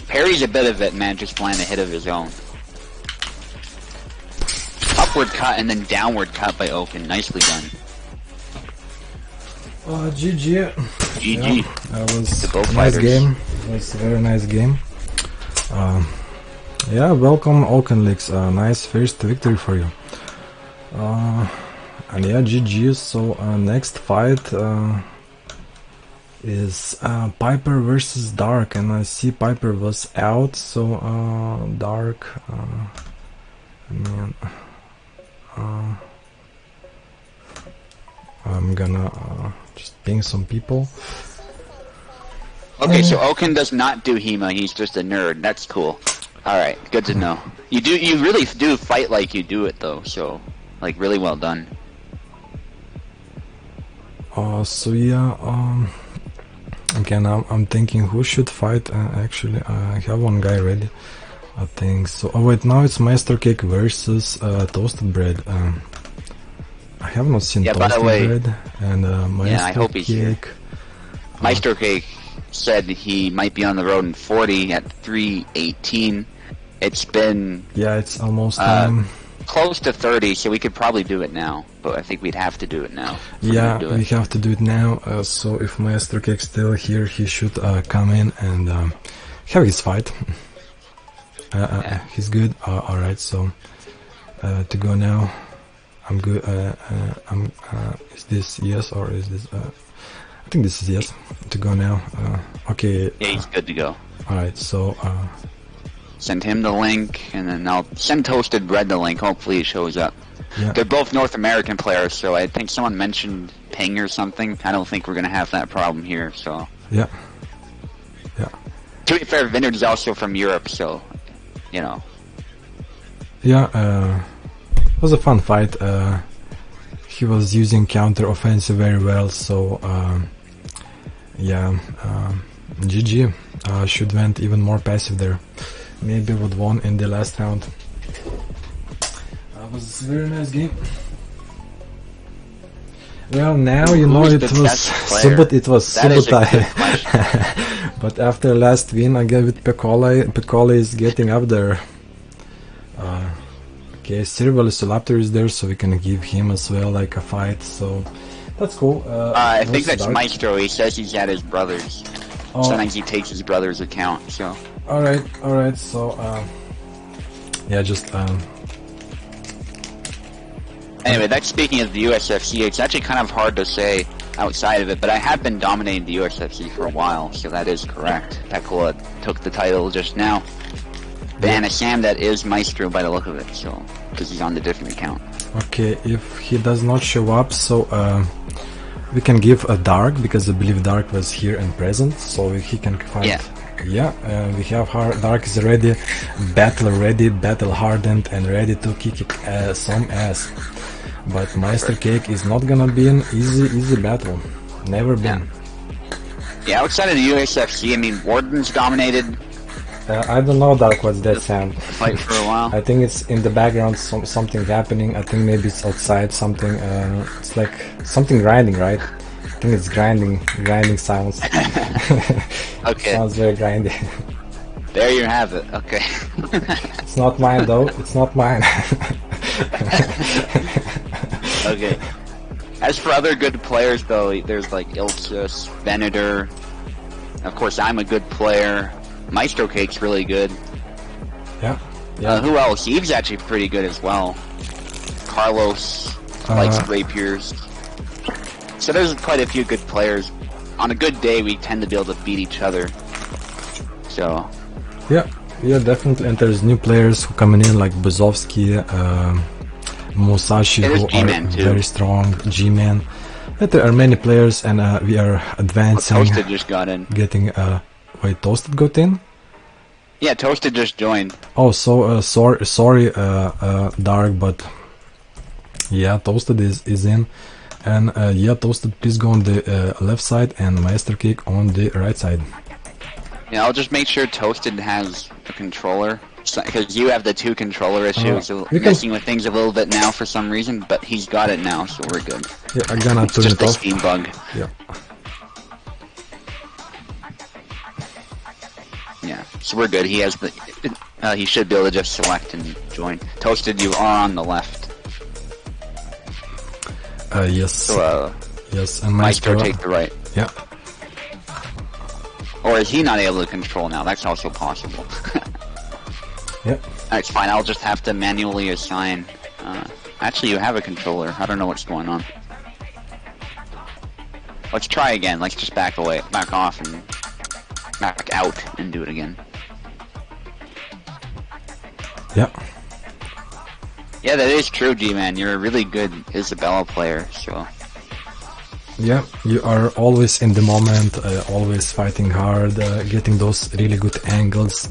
parries a bit of it, man, just land a hit of his own. Upward cut and then downward cut by Oaken. Nicely done. GG. GG. Yeah, that was to both a nice fighters. game. It was a very nice game. Yeah, welcome Oaken Leaks. Nice first victory for you. And yeah, GG. So next fight is Piper versus Dark, and I see Piper was out, so Dark. I'm gonna just ping some people. Okay, so Oaken does not do HEMA. He's just a nerd. That's cool. All right, good to know. You really do fight like you do it though. So, like, really well done. So yeah. Again, I'm thinking who should fight. Actually, I have one guy ready, I think. So, oh wait, now it's Maestro Cake versus Toasted Bread. I have not seen Toasted Bread and Maestro yeah, I hope he's here. Maestro Cake said he might be on the road in 40 at 3:18. It's been it's almost close to 30, so we could probably do it now, but I think we'd have to do it now. Yeah, we have to do it now. So if Maestro Cake's still here, he should come in and have his fight. He's good. Alright, so to go now. I'm good. Is this yes or is this? I think this is yes. To go now. Okay. Yeah, he's good to go. Alright, so send him the link, and then I'll send Toasted Bread the link. Hopefully it shows up. Yeah. They're both North American players, so I think someone mentioned ping or something. I don't think we're gonna have that problem here. So yeah. To be fair, Vineyard is also from Europe, so you know. Yeah, it was a fun fight. He was using counter offensive very well, so yeah, GG. Should went even more passive there. Maybe would won in the last round. That was a very nice game. Well, now you know it was Subutai. But after last win again with Pecolai, Pecolai is getting up there. Okay, Cerebral is there, so we can give him as well like a fight. So that's cool. I think that's Maestro. He says he's at his brother's. Sometimes he takes his brother's account. So. All right. So yeah, just Anyway, that's speaking of the USFC. It's actually kind of hard to say outside of it, but I have been dominating the USFC for a while, so that is correct. Pecolai took the title just now. Banana Sam, that is Maestro by the look of it, so because he's on the different account. Okay, if he does not show up, so we can give a Dark, because I believe Dark was here and present, so he can fight. Yeah. Yeah, we have Dark is ready, battle hardened, and ready to kick some ass. But Maestro Cake is not gonna be an easy battle. Never been. Yeah, outside of the USFC, I mean, Warden's dominated I don't know, Dark, what's that sound? fight for a while. I think it's in the background, something happening. I think maybe it's outside something. It's like something grinding, right? I think it's grinding sounds. Okay. Sounds very grindy. There you have it. Okay. It's not mine though. It's not mine. Okay. As for other good players, though, there's like Ilsus, Venator. Of course, I'm a good player. Maestro Cake's really good. Yeah. Who else? Eve's actually pretty good as well. Carlos likes rapiers. So there's quite a few good players. On a good day, we tend to be able to beat each other. So. Yeah, definitely. And there's new players who coming in like Bazovski, Musashi, who are very strong. G-Man. Yeah, there are many players, and we are advancing. Toasted just got in. Getting wait, Toasted got in? Yeah, Toasted just joined. Oh, so sorry, Dark, but yeah, Toasted is in, and yeah, Toasted, please go on the left side, and Maestro Cake on the right side. Yeah, I'll just make sure Toasted has a controller, because you have the 2 controller issue, so messing with things a little bit now for some reason, but he's got it now, so we're good. Yeah, I'm gonna turn just it a off. Steam bug. Yeah. Yeah, so we're good. He has the. He should be able to just select and join. Toasted, you are on the left. Yes. So, yes, and Maestro take the right. Yeah. Or is he not able to control now? That's also possible. Yeah. That's fine. I'll just have to manually assign. Actually, you have a controller. I don't know what's going on. Let's try again. Let's just back off, and back out, and do it again. Yeah. Yeah, that is true, G-Man. You're a really good Isabella player, so. Yeah, you are always in the moment, always fighting hard, getting those really good angles.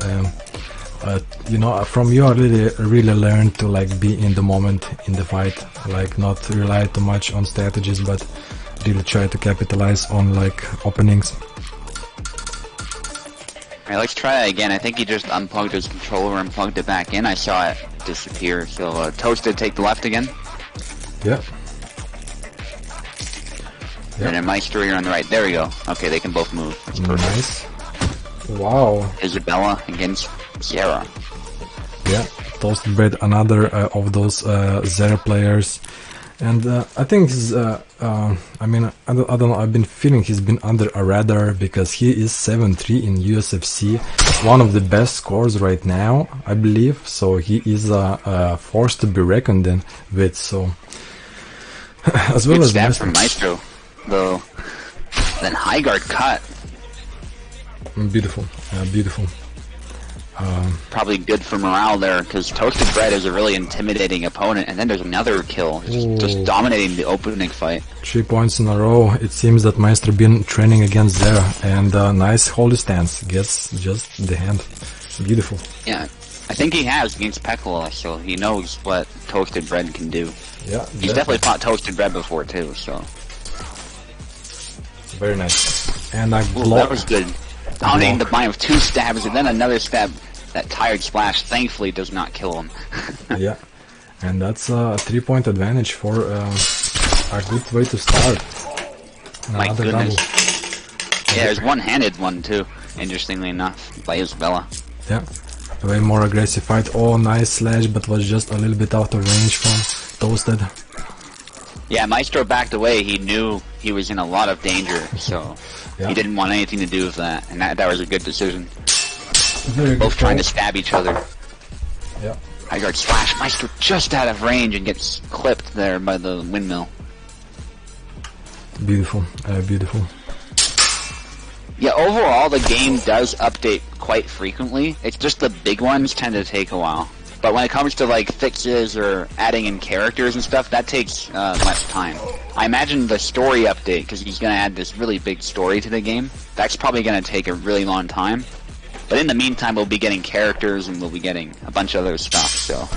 You know, from you I really learned to like be in the moment in the fight, like not rely too much on strategies, but really try to capitalize on like openings. Alright, let's try it again. I think he just unplugged his controller and plugged it back in. I saw it disappear. So, Toasted, take the left again. Yeah. And then Maestro, you're on the right. There we go. Okay, they can both move. That's perfect. Nice. Wow. Isabella against Sierra. Yeah, Toasted Bread, another of those Zero players. And I think he's, I mean, I don't know, I've been feeling he's been under a radar because he is 7-3 in USFC, one of the best scores right now, I believe, so he is a force to be reckoned with, so... as well Good as stab from Maestro, though. Then high guard cut. Beautiful, beautiful. Probably good for morale there, because Toasted Bread is a really intimidating opponent, and then there's another kill, just dominating the opening fight. 3 points in a row. It seems that Maestro been training against Zera, and nice holy stance, gets just the hand. Beautiful. Yeah, I think he has against Pecolai, so he knows what Toasted Bread can do. Yeah, he's definitely fought Toasted Bread before too, so. Very nice. And I that was good. Dominating the mind with 2 stabs and then another stab. That tired splash thankfully does not kill him. Yeah, and that's a 3-point advantage for a good way to start. My Another goodness. double. Yeah, there's one-handed one too, interestingly enough, by Isabella. Yeah, a way more aggressive fight. Oh, nice slash, but was just a little bit out of range from Toasted. Yeah, Maestro backed away. He knew he was in a lot of danger, so he didn't want anything to do with that, and that was a good decision. Very Both good trying call. to stab each other. Yeah. High guard slash. Maestro just out of range and gets clipped there by the windmill. Beautiful, beautiful. Yeah, overall the game does update quite frequently. It's just the big ones tend to take a while. But when it comes to like fixes or adding in characters and stuff, that takes much time. I imagine the story update, because he's going to add this really big story to the game, that's probably going to take a really long time. But in the meantime, we'll be getting characters and we'll be getting a bunch of other stuff, so...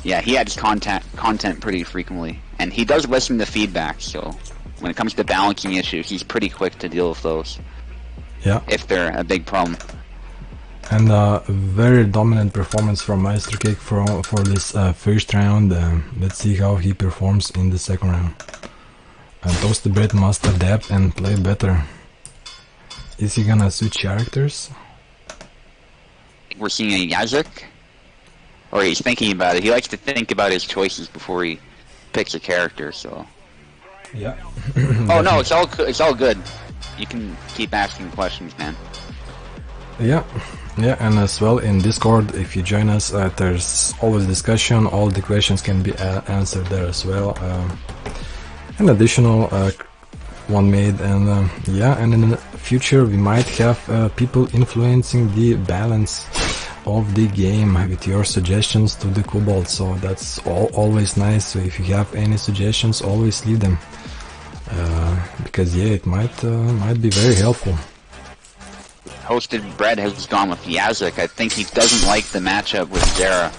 Yeah, he adds content pretty frequently. And he does listen to feedback, so... When it comes to balancing issues, he's pretty quick to deal with those. Yeah. If they're a big problem. And very dominant performance from Maestro Cake for this first round. Let's see how he performs in the second round. Toasted Bread must adapt and play better. Is he gonna switch characters? We're seeing a Yazuk, or he's thinking about it. He likes to think about his choices before he picks a character. So. Yeah. Oh no, it's all good. You can keep asking questions, man. Yeah, and as well in Discord, if you join us, there's always discussion. All the questions can be answered there as well. An additional one made, and yeah, and in the future we might have people influencing the balance of the game with your suggestions to the Cobalt, so that's always nice. So if you have any suggestions, always leave them, because yeah, it might be very helpful. Toasted Bread has gone with Yazuk. I think he doesn't like the matchup with Zera.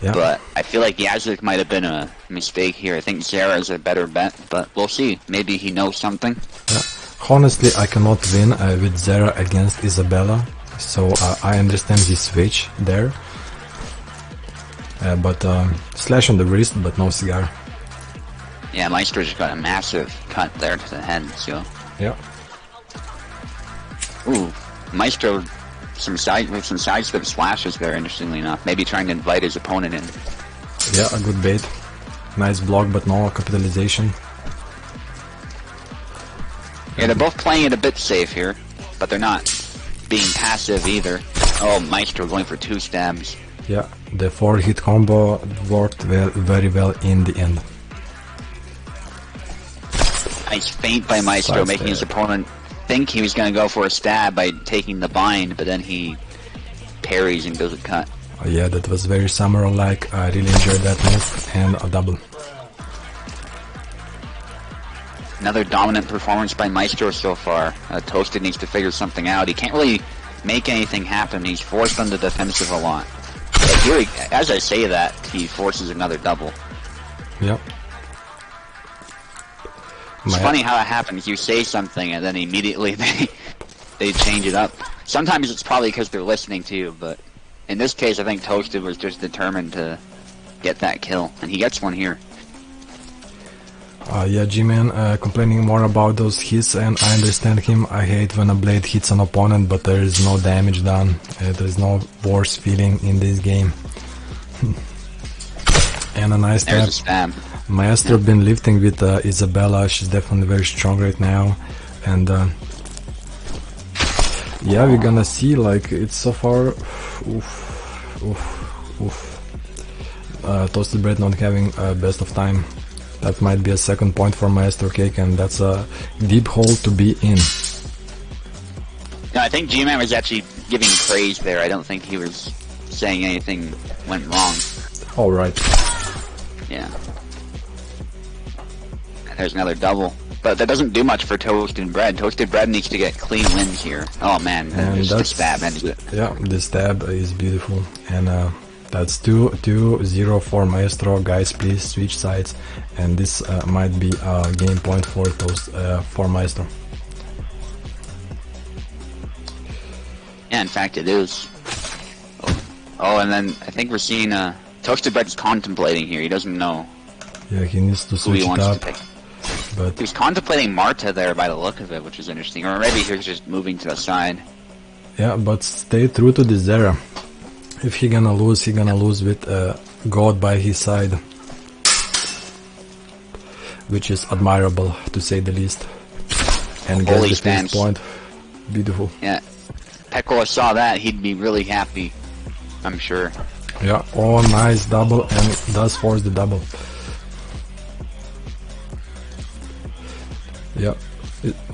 Yeah. But I feel like Yazuk might have been a mistake here. I think Zera is a better bet, but we'll see. Maybe he knows something. Yeah. Honestly, I cannot win with Zera against Isabella, so I understand his switch there. But slash on the wrist, but no cigar. Yeah, Maestro just got a massive cut there to the head, so... Yeah. Ooh, Maestro with some sidestep slashes there, interestingly enough. Maybe trying to invite his opponent in. Yeah, a good bait. Nice block, but no capitalization. Yeah, they're both playing it a bit safe here, but they're not being passive either. Oh, Maestro going for 2 stabs. Yeah, the 4-hit combo worked very well in the end. Nice feint by Maestro, making his opponent think he was going to go for a stab by taking the bind, but then he parries and does a cut. Oh, yeah, that was very samurai-like. I really enjoyed that move, and a double. Another dominant performance by Maestro so far. Toasted needs to figure something out. He can't really make anything happen. He's forced on the defensive a lot. But here, as I say that, he forces another double. Yep. It's funny how it happens. You say something and then immediately they change it up. Sometimes it's probably because they're listening to you, but in this case I think Toasted was just determined to get that kill, and he gets one here. Yeah, G-Man complaining more about those hits, and I understand him. I hate when a blade hits an opponent, but there is no damage done. There is no worse feeling in this game. And a nice There's a stab. Maestro been lifting with Isabella. She's definitely very strong right now, and yeah, we're gonna see, like, it's so far. Toasted Bread not having best of time. That might be a second point for Maestro Cake, and that's a deep hole to be in. No, I think G-Man was actually giving praise there. I don't think he was saying anything went wrong. Alright. Yeah. There's another double. But that doesn't do much for Toasted Bread. Toasted Bread needs to get clean wins here. Oh man, And just the that's, stab ends it. yeah, the stab is beautiful. And that's 2-0 for Maestro. Guys, please switch sides. And this might be a game point for for Maestro. Yeah, in fact it is. Oh, and then I think we're seeing Toasted Bread is contemplating here. He doesn't know Yeah, he needs to who switch he it wants up. to pick. But He's contemplating Marta there by the look of it, which is interesting. Or maybe he's just moving to the side. yeah, but stay true to the Zera. If he gonna lose with God by his side, which is admirable to say the least. And get Holy the stance. first point. Beautiful. Yeah. Pecolai saw that, he'd be really happy, I'm sure. Yeah, oh, nice double, and does force the double. Yeah,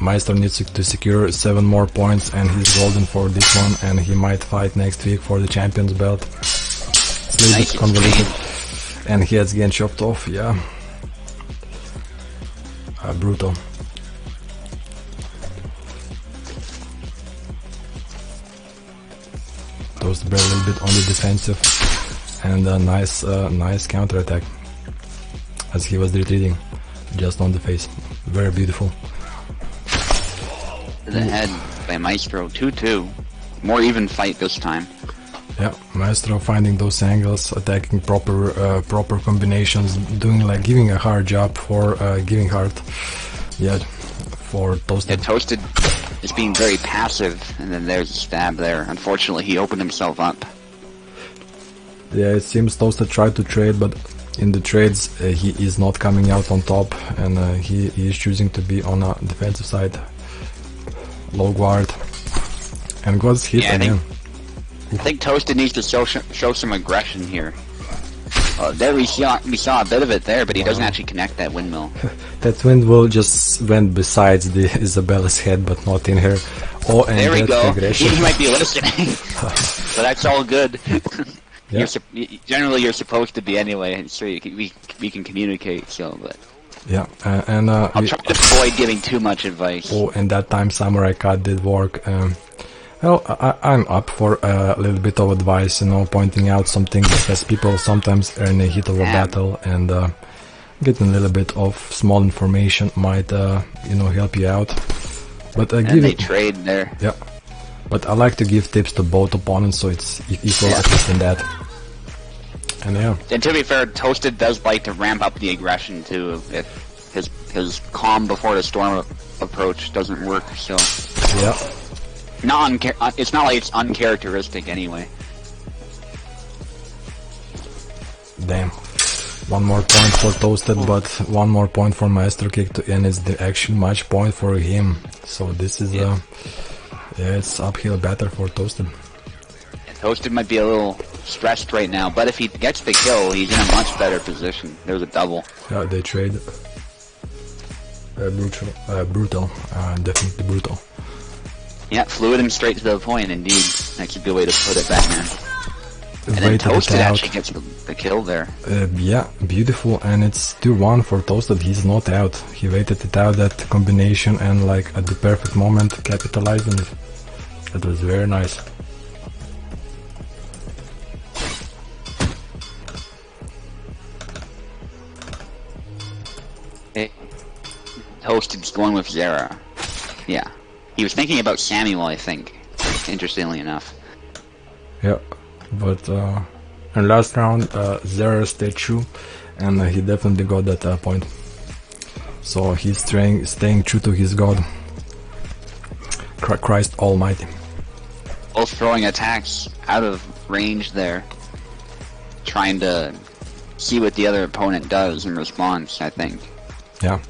Maestro needs to secure 7 more points, and he's golden for this one, and he might fight next week for the champion's belt. little Nice bit convoluted. exchange. And he has again chopped off, yeah. Brutal. Toasted bread a little bit on the defensive, and a nice counter attack as he was retreating just on the face. Very beautiful. To the head by Maestro, 2-2. More even fight this time. Yeah, Maestro finding those angles, attacking proper combinations, doing like giving a hard job for giving hard. Yeah, for Toasted. Yeah, Toasted is being very passive, and then there's a stab there. Unfortunately, he opened himself up. Yeah, it seems Toasted tried to trade, but in the trades he is not coming out on top, and he is choosing to be on a defensive side. Low guard, and got hit again. I think Toasted needs to show some aggression here. There we saw a bit of it there, but he doesn't actually connect that windmill. That windmill just went besides the Isabella's head, but not in her. Oh, and there we go. aggression. He might be listening, but that's all good. Yeah. Generally, you're supposed to be anyway, so we can communicate. So, but Yeah, and I'll try to avoid giving too much advice. oh, and that time Samurai Cut did work. Well, I'm up for a little bit of advice, pointing out something because people sometimes are in the heat of a battle, and getting a little bit of small information might, help you out. But And they trade there. Yeah, but I like to give tips to both opponents, so it's equal at least in that. And yeah. And to be fair, Toasted does like to ramp up the aggression too. If his calm before the storm approach doesn't work, so Yeah. it's not like it's uncharacteristic anyway. Damn. One more point for Toasted, but one more point for Maestro Kick to end. It's the actual match point for him. So this is it's uphill battle for Toasted. Toasted might be a little stressed right now, but if he gets the kill, he's in a much better position. There's a double. Yeah, they trade. Brutal. Definitely brutal. Yeah, fluid him straight to the point, indeed. That's a good way to put it, Batman. And then Waited it Toasted out. actually gets the kill there. Yeah, beautiful, and it's 2-1 for Toasted. He's not out. He waited it out, that combination, and like at the perfect moment capitalized on it. That was very nice. Toasted's going with Zera. Yeah. He was thinking about Samuel, I think. Interestingly enough. Yeah, but in last round, Zera stayed true, and he definitely got that point. So he's staying true to his god, Christ Almighty. Both throwing attacks out of range there. Trying to see what the other opponent does in response, I think. Yeah.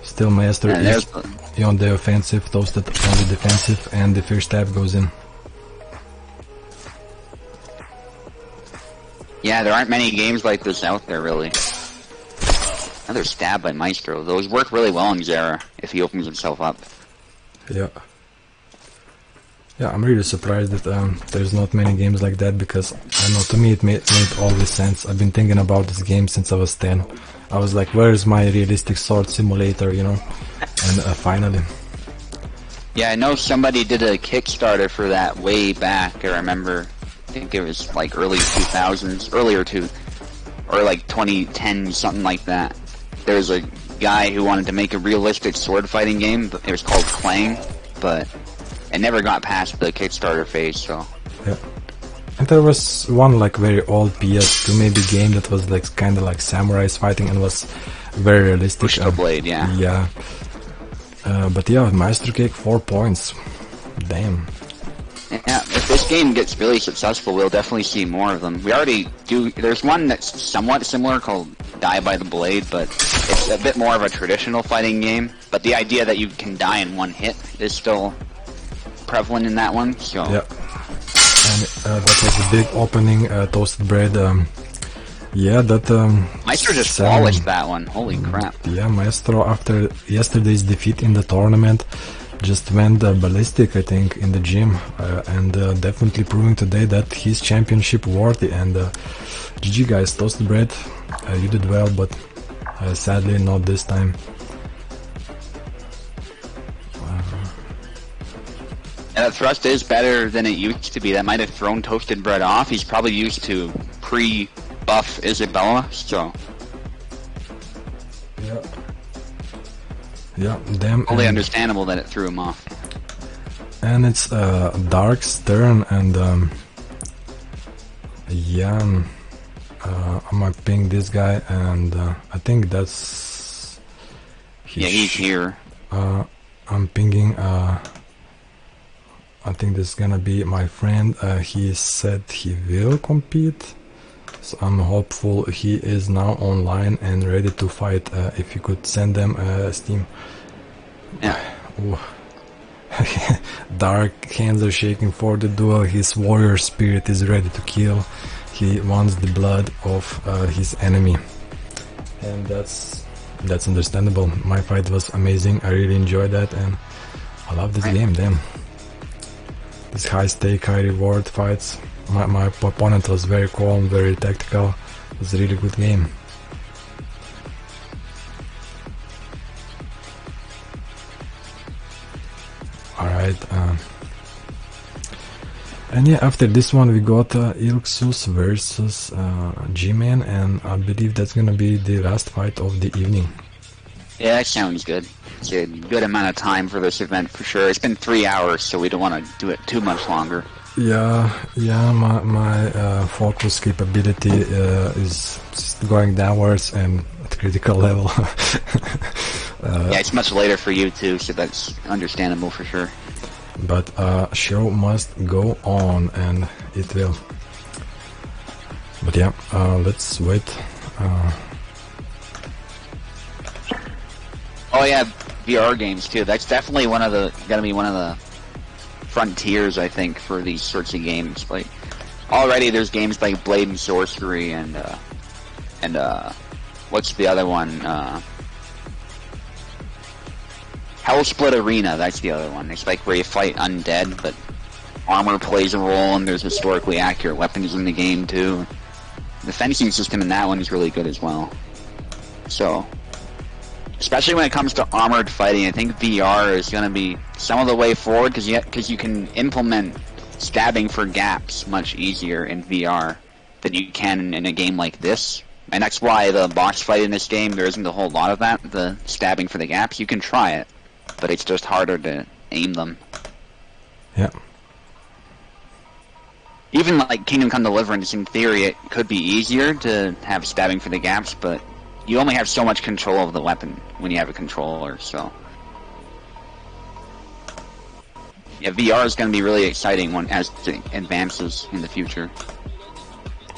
Still Maestro And is there's on the offensive, Toasted on the defensive, and the first stab goes in. Yeah, there aren't many games like this out there, really. Another stab by Maestro. Those work really well on Zera, if he opens himself up. Yeah. Yeah, I'm really surprised that there's not many games like that, because I know, to me it made all this sense. I've been thinking about this game since I was 10. I was like, where's my realistic sword simulator, And finally. Yeah, I know somebody did a Kickstarter for that way back. I remember, I think it was like early 2000s, or like 2010, something like that. There was a guy who wanted to make a realistic sword fighting game. But it was called Clang, but it never got past the Kickstarter phase, so. Yeah. And there was one like very old PS2 maybe game that was like kind of like samurais fighting and was very realistic. Push the blade, yeah. Yeah. But yeah, Maestro Cake 4 points. Damn. Yeah, if this game gets really successful, we'll definitely see more of them. We already do. There's one that's somewhat similar called Die by the Blade, but it's a bit more of a traditional fighting game. But the idea that you can die in one hit is still prevalent in that one. So yeah, and that was a big opening. Toasted bread. Yeah, that. Maestro just flawless that one. Holy crap! Yeah, Maestro after yesterday's defeat in the tournament just went ballistic, I think, in the gym, and definitely proving today that he's championship worthy. And GG guys, Toasted Bread, you did well, but sadly not this time. Yeah, the thrust is better than it used to be. That might have thrown Toasted Bread off. He's probably used to pre-buff Isabella, so... Yeah, damn. Totally understandable that it threw him off. And it's Dark's turn, and yeah, I'm gonna ping this guy, and I think that's... he's here. I'm pinging, I think this is gonna be my friend. He said he will compete, so I'm hopeful he is now online and ready to fight. If you could send them Steam. Yeah. Dark hands are shaking for the duel. His warrior spirit is ready to kill. He wants the blood of his enemy, and that's understandable. My fight was amazing. I really enjoyed that, and I love this game. Damn, these high stake, high reward fights. My opponent was very calm, very tactical. It was a really good game. Alright, and yeah, after this one we got Helixes versus G-Man, and I believe that's gonna be the last fight of the evening. Yeah, that sounds good. It's a good amount of time for this event for sure. It's been 3 hours, so we don't want to do it too much longer. Yeah, my focus capability is going downwards and at critical level. Yeah, it's much later for you too, so that's understandable for sure. But show must go on, and it will. But yeah, let's wait. Oh yeah, VR games too. That's definitely gonna be one of the frontiers, I think, for these sorts of games. Like, already there's games like Blade and Sorcery and what's the other one? Hellsplit Arena, that's the other one. It's like where you fight undead, but armor plays a role, and there's historically accurate weapons in the game too. The fencing system in that one is really good as well. So, especially when it comes to armored fighting, I think VR is going to be some of the way forward, because you can implement stabbing for gaps much easier in VR than you can in a game like this. And that's why the boss fight in this game, there isn't a whole lot of that, the stabbing for the gaps. You can try it, but it's just harder to aim them. Yeah. Even like Kingdom Come Deliverance, in theory, it could be easier to have stabbing for the gaps, but you only have so much control of the weapon when you have a controller, so... Yeah, VR is going to be really exciting as it advances in the future.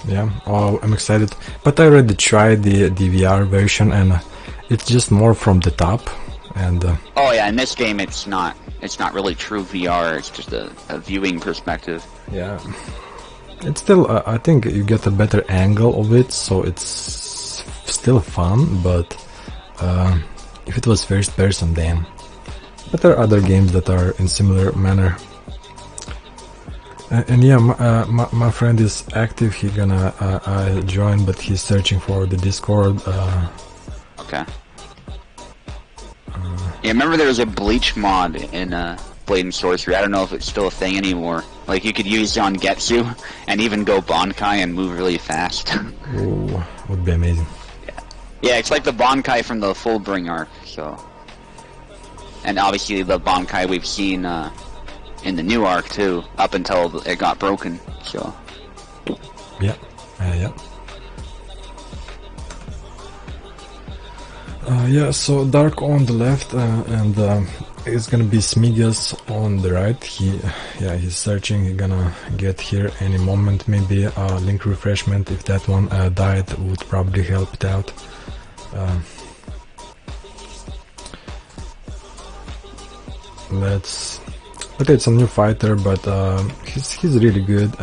Yeah, oh, I'm excited. But I already tried the VR version, and it's just more from the top. And oh yeah, in this game it's not really true VR. It's just a viewing perspective. Yeah, it's still I think you get a better angle of it, so it's still fun. But if it was first person, damn. But there are other games that are in similar manner. And yeah, my friend is active. He gonna join, but he's searching for the Discord. Okay. Yeah, remember there was a bleach mod in Blade and Sorcery. I don't know if it's still a thing anymore. Like, you could use Zangetsu and even go Bankai and move really fast. Ooh, would be amazing. Yeah, it's like the Bankai from the Fullbring arc, so... And obviously the Bankai we've seen in the new arc too, up until it got broken, so... Yeah, yeah. Yeah, so Dark on the left, and it's gonna be Smiggas on the right. He's searching. He's gonna get here any moment. Maybe link refreshment, if that one died, would probably help it out. But it's a new fighter, but he's really good.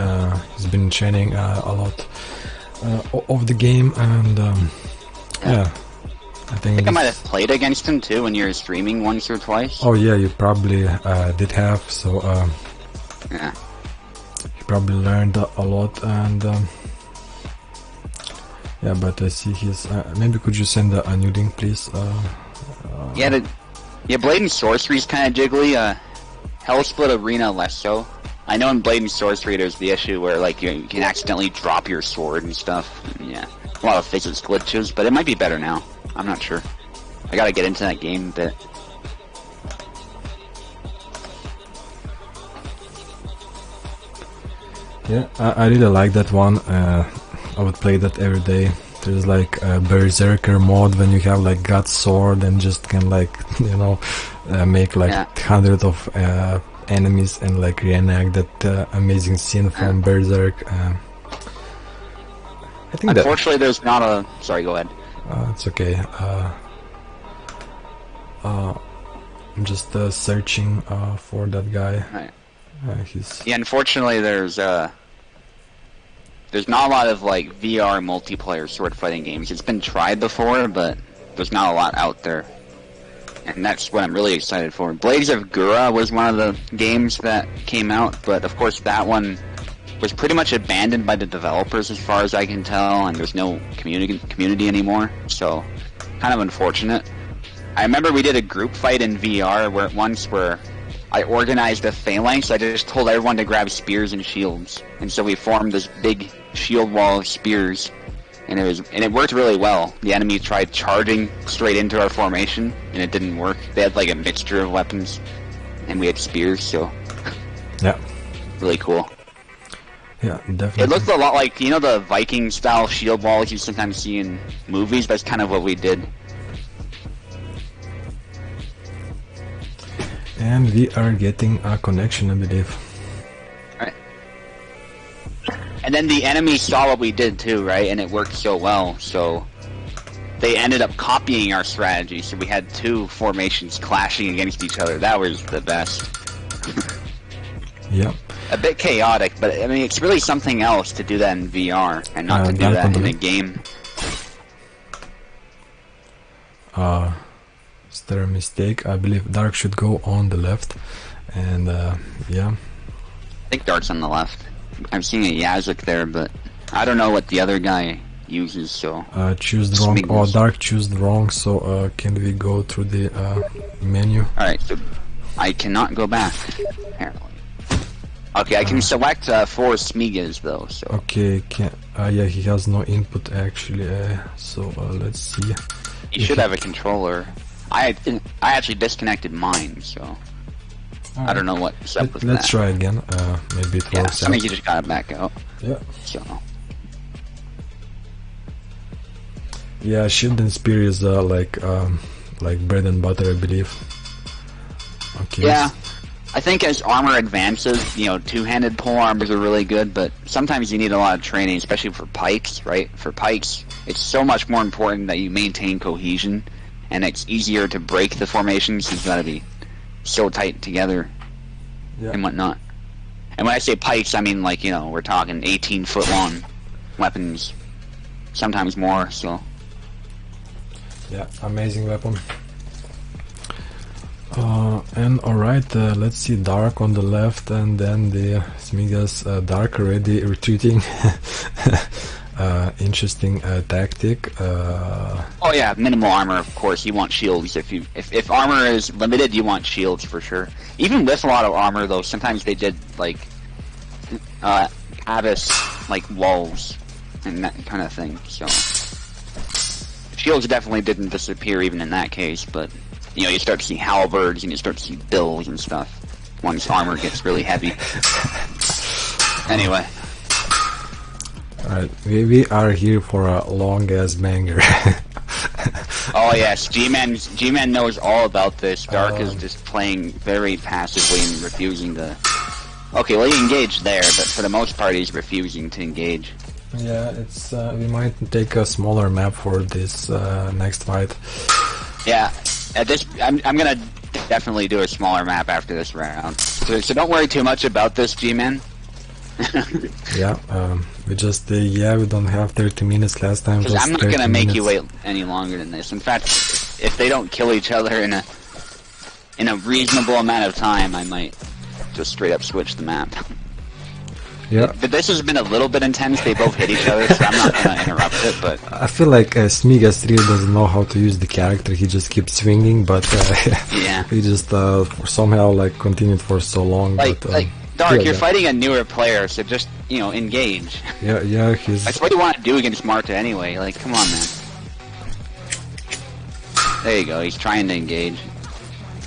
He's been training a lot of the game, and yeah. I think I might have played against him too when you were streaming once or twice. Oh yeah, you probably did have. So Yeah. he probably learned a lot, and yeah. But I see his. Maybe could you send a new link, please? Yeah, Blade and Sorcery is kind of jiggly. Hell Split Arena less so. I know in Blade and Sorcery there's the issue where like you can accidentally drop your sword and stuff. Yeah, a lot of physics glitches, but it might be better now. I'm not sure. I gotta get into that game a bit. Yeah, I really like that one. I would play that every day. There's like a Berserker mode when you have like God Sword and just can like, you know, make like hundreds of enemies and like reenact that amazing scene from Berserk. I think unfortunately there's not a... Sorry, go ahead. It's okay. I'm just searching for that guy. Right. Yeah, unfortunately there's not a lot of like VR multiplayer sword fighting games. It's been tried before, but there's not a lot out there. And that's what I'm really excited for. Blades of Gura was one of the games that came out, but of course that one was pretty much abandoned by the developers as far as I can tell, and there's no community anymore, so kind of unfortunate. I remember we did a group fight in VR where I organized a phalanx. I just told everyone to grab spears and shields, and so we formed this big shield wall of spears, and it worked really well. The enemy tried charging straight into our formation, and it didn't work. They had like a mixture of weapons, and we had spears, so yeah, really cool. Yeah, definitely. It looked a lot like, you know, the Viking-style shield walls you sometimes see in movies. That's kind of what we did. And we are getting a connection, I believe. Right. And then the enemy saw what we did too, right? And it worked so well, so they ended up copying our strategy. So we had two formations clashing against each other. That was the best. Yeah. A bit chaotic, but I mean, it's really something else to do that in VR and not to do that in a game. Is there a mistake? I believe Dark should go on the left, and yeah. I think Dark's on the left. I'm seeing a Yazuk there, but I don't know what the other guy uses, so... choose the wrong... Smiggas. Oh, Dark choose the wrong, so can we go through the menu? Alright, so I cannot go back, apparently. Okay, I can select 4 Smiggas though, so... Okay, yeah, he has no input actually, so let's see. You should have a controller. I actually disconnected mine, so... I don't know what's up with that. Let's try again, maybe it works I out. think you just gotta back out. Yeah. So... Yeah, shield and spear is like bread and butter, I believe. Okay. Yeah. I think as armor advances, you know, two-handed pole armors are really good, but sometimes you need a lot of training, especially for pikes, right? For pikes, it's so much more important that you maintain cohesion, and it's easier to break the formations. You've got to be so tight together and whatnot. And when I say pikes, I mean, like, you know, we're talking 18-foot long weapons, sometimes more, so... Yeah, amazing weapon. And alright, let's see Dark on the left, and then the Smiggas. Dark already retreating. Interesting tactic. Oh yeah, minimal armor, of course. You want shields. If armor is limited, you want shields for sure. Even with a lot of armor, though, sometimes they did like abyss, like walls and that kind of thing. So shields definitely didn't disappear even in that case, but. You know, you start to see halberds and you start to see bills and stuff once armor gets really heavy. Anyway. Alright, we are here for a long ass banger. Oh yes, G-Man knows all about this. Dark is just playing very passively and refusing to... Okay, well he engaged there, but for the most part he's refusing to engage. Yeah, it's we might take a smaller map for this next fight. Yeah. At this, I'm gonna definitely do a smaller map after this round. So don't worry too much about this, G-Man. Yeah, we just yeah, we don't have 30 minutes last time. Because Was I'm not 30 gonna make you minutes. wait any longer than this. In fact, if they don't kill each other in a reasonable amount of time, I might just straight up switch the map. Yeah, But this has been a little bit intense. They both hit each other, so I'm not gonna interrupt it. But I feel like Smiggas really doesn't know how to use the character. He just keeps swinging, but yeah, he just somehow like continued for so long. like but, Dark, yeah, you're yeah. fighting a newer player, so just engage. Yeah, he's That's what you want to do against Marta anyway. Like, come on, man. There you go. He's trying to engage.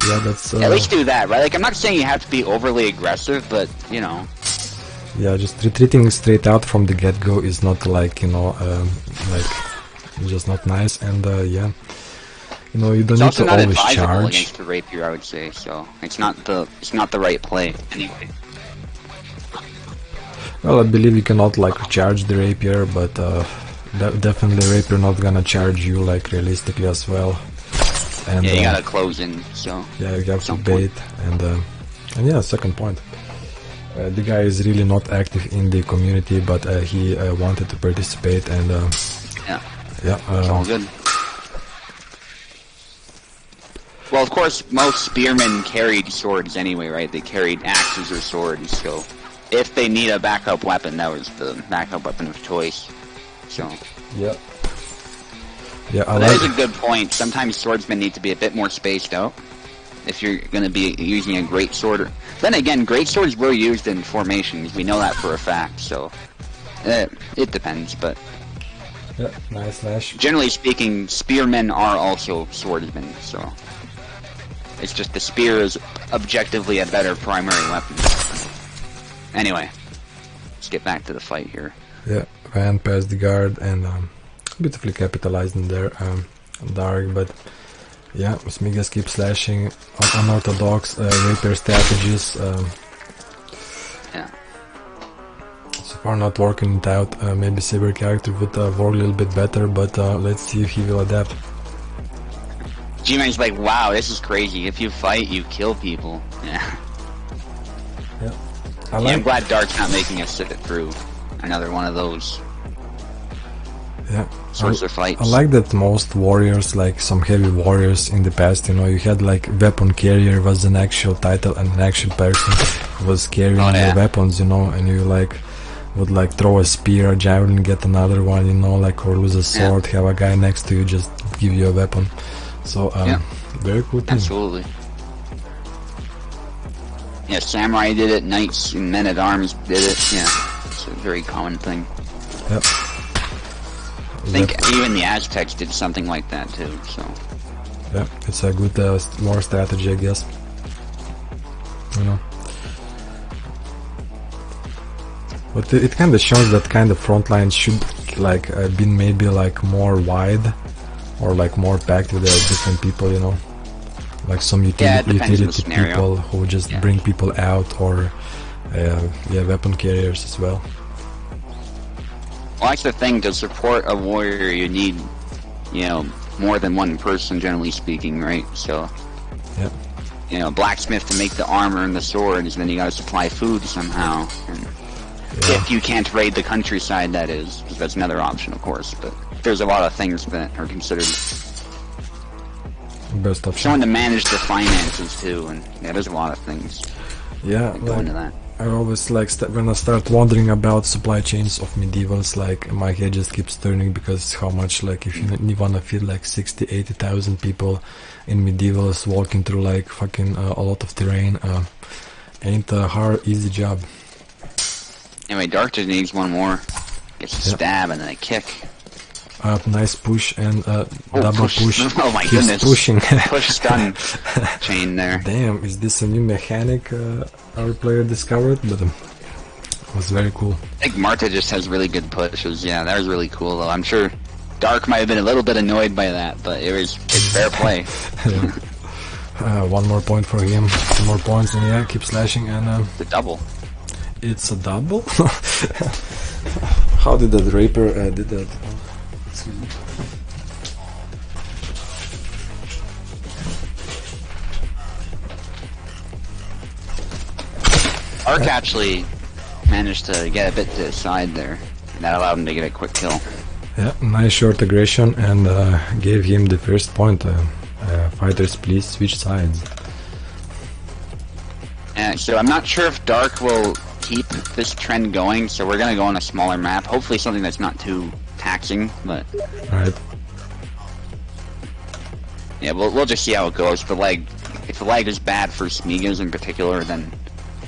yeah, that's At least do that, right? Like, I'm not saying you have to be overly aggressive, but yeah, just retreating straight out from the get-go is not like like just not nice, and yeah, you don't it's need also to not always advisable charge. against the rapier, I would say. So it's not the right play anyway. Well, I believe you cannot like charge the rapier, but definitely rapier not gonna charge you like realistically as well. And Yeah, you gotta close in. So yeah, you have to some bait, and yeah, second point. The guy is really not active in the community, but he wanted to participate, and yeah, yeah, it's all good. Well, of course, most spearmen carried swords anyway, right? They carried axes or swords, so if they need a backup weapon, that was the backup weapon of choice. So, yeah, yeah, I but that is like. a good point. Sometimes swordsmen need to be a bit more spaced out if you're going to be using a great sword. Then again, great swords were used in formations. We know that for a fact, so it depends, but Yeah, nice slash. generally speaking, spearmen are also swordsmen, so it's just the spear is objectively a better primary weapon. Anyway, let's get back to the fight here. Yeah, Van past the guard and beautifully capitalized in there, Dark, but yeah, Smiggas keeps slashing unorthodox rapier strategies. Yeah. So far not working it out. Maybe Saber character would work a little bit better, but let's see if he will adapt. G-Man's like, wow, this is crazy. If you fight, you kill people. Yeah. Yeah, I I'm like. glad Dark's not making us sit through another one of those Yeah, sorts of fights. I like that most warriors, like some heavy warriors in the past, you had like weapon carrier was an actual title and an actual person who was carrying your weapons, and you like would like throw a spear, a javelin, get another one, like, or lose a sword, have a guy next to you just give you a weapon. So very cool thing. Absolutely. Yeah, samurai did it, knights and men-at-arms did it, yeah. It's a very common thing. Yep. I think even the Aztecs did something like that too, so. Yeah, it's a good war strategy, I guess. But it kind of shows that kind of front line should like been maybe like more wide or like more packed with different people, like some utility scenario. people who just bring people out, or weapon carriers as well. Well, that's the thing, to support a warrior you need, more than one person, generally speaking, right? So, blacksmith to make the armor and the swords, then you gotta supply food somehow. And if you can't raid the countryside, that is, because that's another option, of course, but there's a lot of things that are considered. Best option. Someone to manage the finances too, and there's a lot of things Yeah, that go into that. I always like when I start wondering about supply chains of medievals, like my head just keeps turning, because how much, like, if you wanna feed like 60,000-80,000 people in medievals walking through like fucking a lot of terrain, ain't a hard easy job. Anyway, Dark just needs one more. Gets a stab and then a kick. Nice push and double push. Oh my Keeps goodness. pushing. Push stun chain there. Damn, is this a new mechanic our player discovered? But it was very cool. I think Marta just has really good pushes. Yeah, that was really cool though. I'm sure Dark might have been a little bit annoyed by that, but it's fair play. One more point for him. 2 more points, and keep slashing, and The double. it's a double. How did that raper did that? Dark actually managed to get a bit to the side there. That allowed him to get a quick kill. Yeah, nice short aggression and gave him the first point. Fighters, please switch sides. So I'm not sure if Dark will keep this trend going, so we're gonna go on a smaller map. Hopefully something that's not too taxing, but... Right. Yeah, we'll just see how it goes. If the lag is bad for Smiggas in particular, then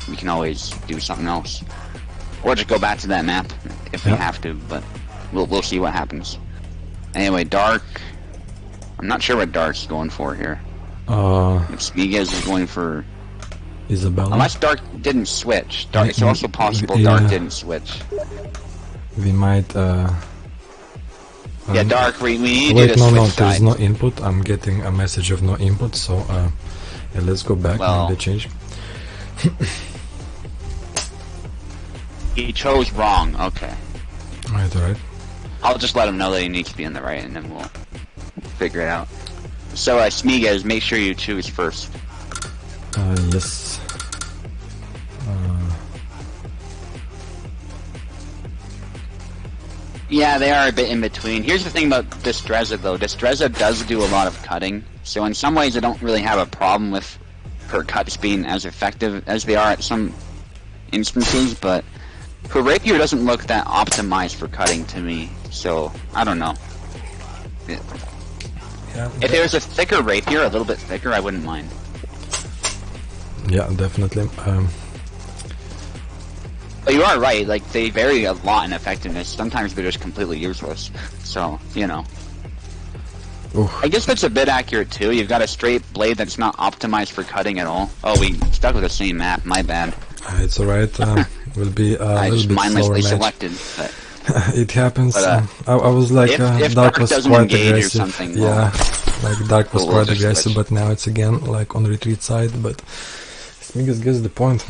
we can always do something else. Or just go back to that map if we have to, but we'll see what happens. Anyway, Dark... I'm not sure what Dark's going for here. If Smiggas is going for... Isabella? Unless Dark didn't switch. It's also possible Dark didn't switch. We might... yeah, Dark, we need you wait, to switch no, sides. there's no input. I'm getting a message of no input, so yeah, let's go back and maybe change. He chose wrong, okay. Alright. I'll just let him know that he needs to be in the right, and then we'll figure it out. So, Smiggas, make sure you choose first. Yes. Yeah, they are a bit in between. Here's the thing about Destreza, though. Destreza does do a lot of cutting, so in some ways I don't really have a problem with her cuts being as effective as they are at some instances, but her rapier doesn't look that optimized for cutting to me, so I don't know. Yeah, if there was a thicker rapier, a little bit thicker, I wouldn't mind. Yeah, definitely. But you are right, like, they vary a lot in effectiveness. Sometimes they're just completely useless. So, you know. Oof. I guess that's a bit accurate, too. You've got a straight blade that's not optimized for cutting at all. Oh, we stuck with the same map. My bad. It's alright. Will be a I little just bit slower mindlessly match. selected. But It happens. But, I was like, if Dark Dark was doesn't quite engage or aggressive. something, Yeah, like Dark was we'll quite just aggressive, switch. but now it's again like on retreat side. But Smiggas gets the point.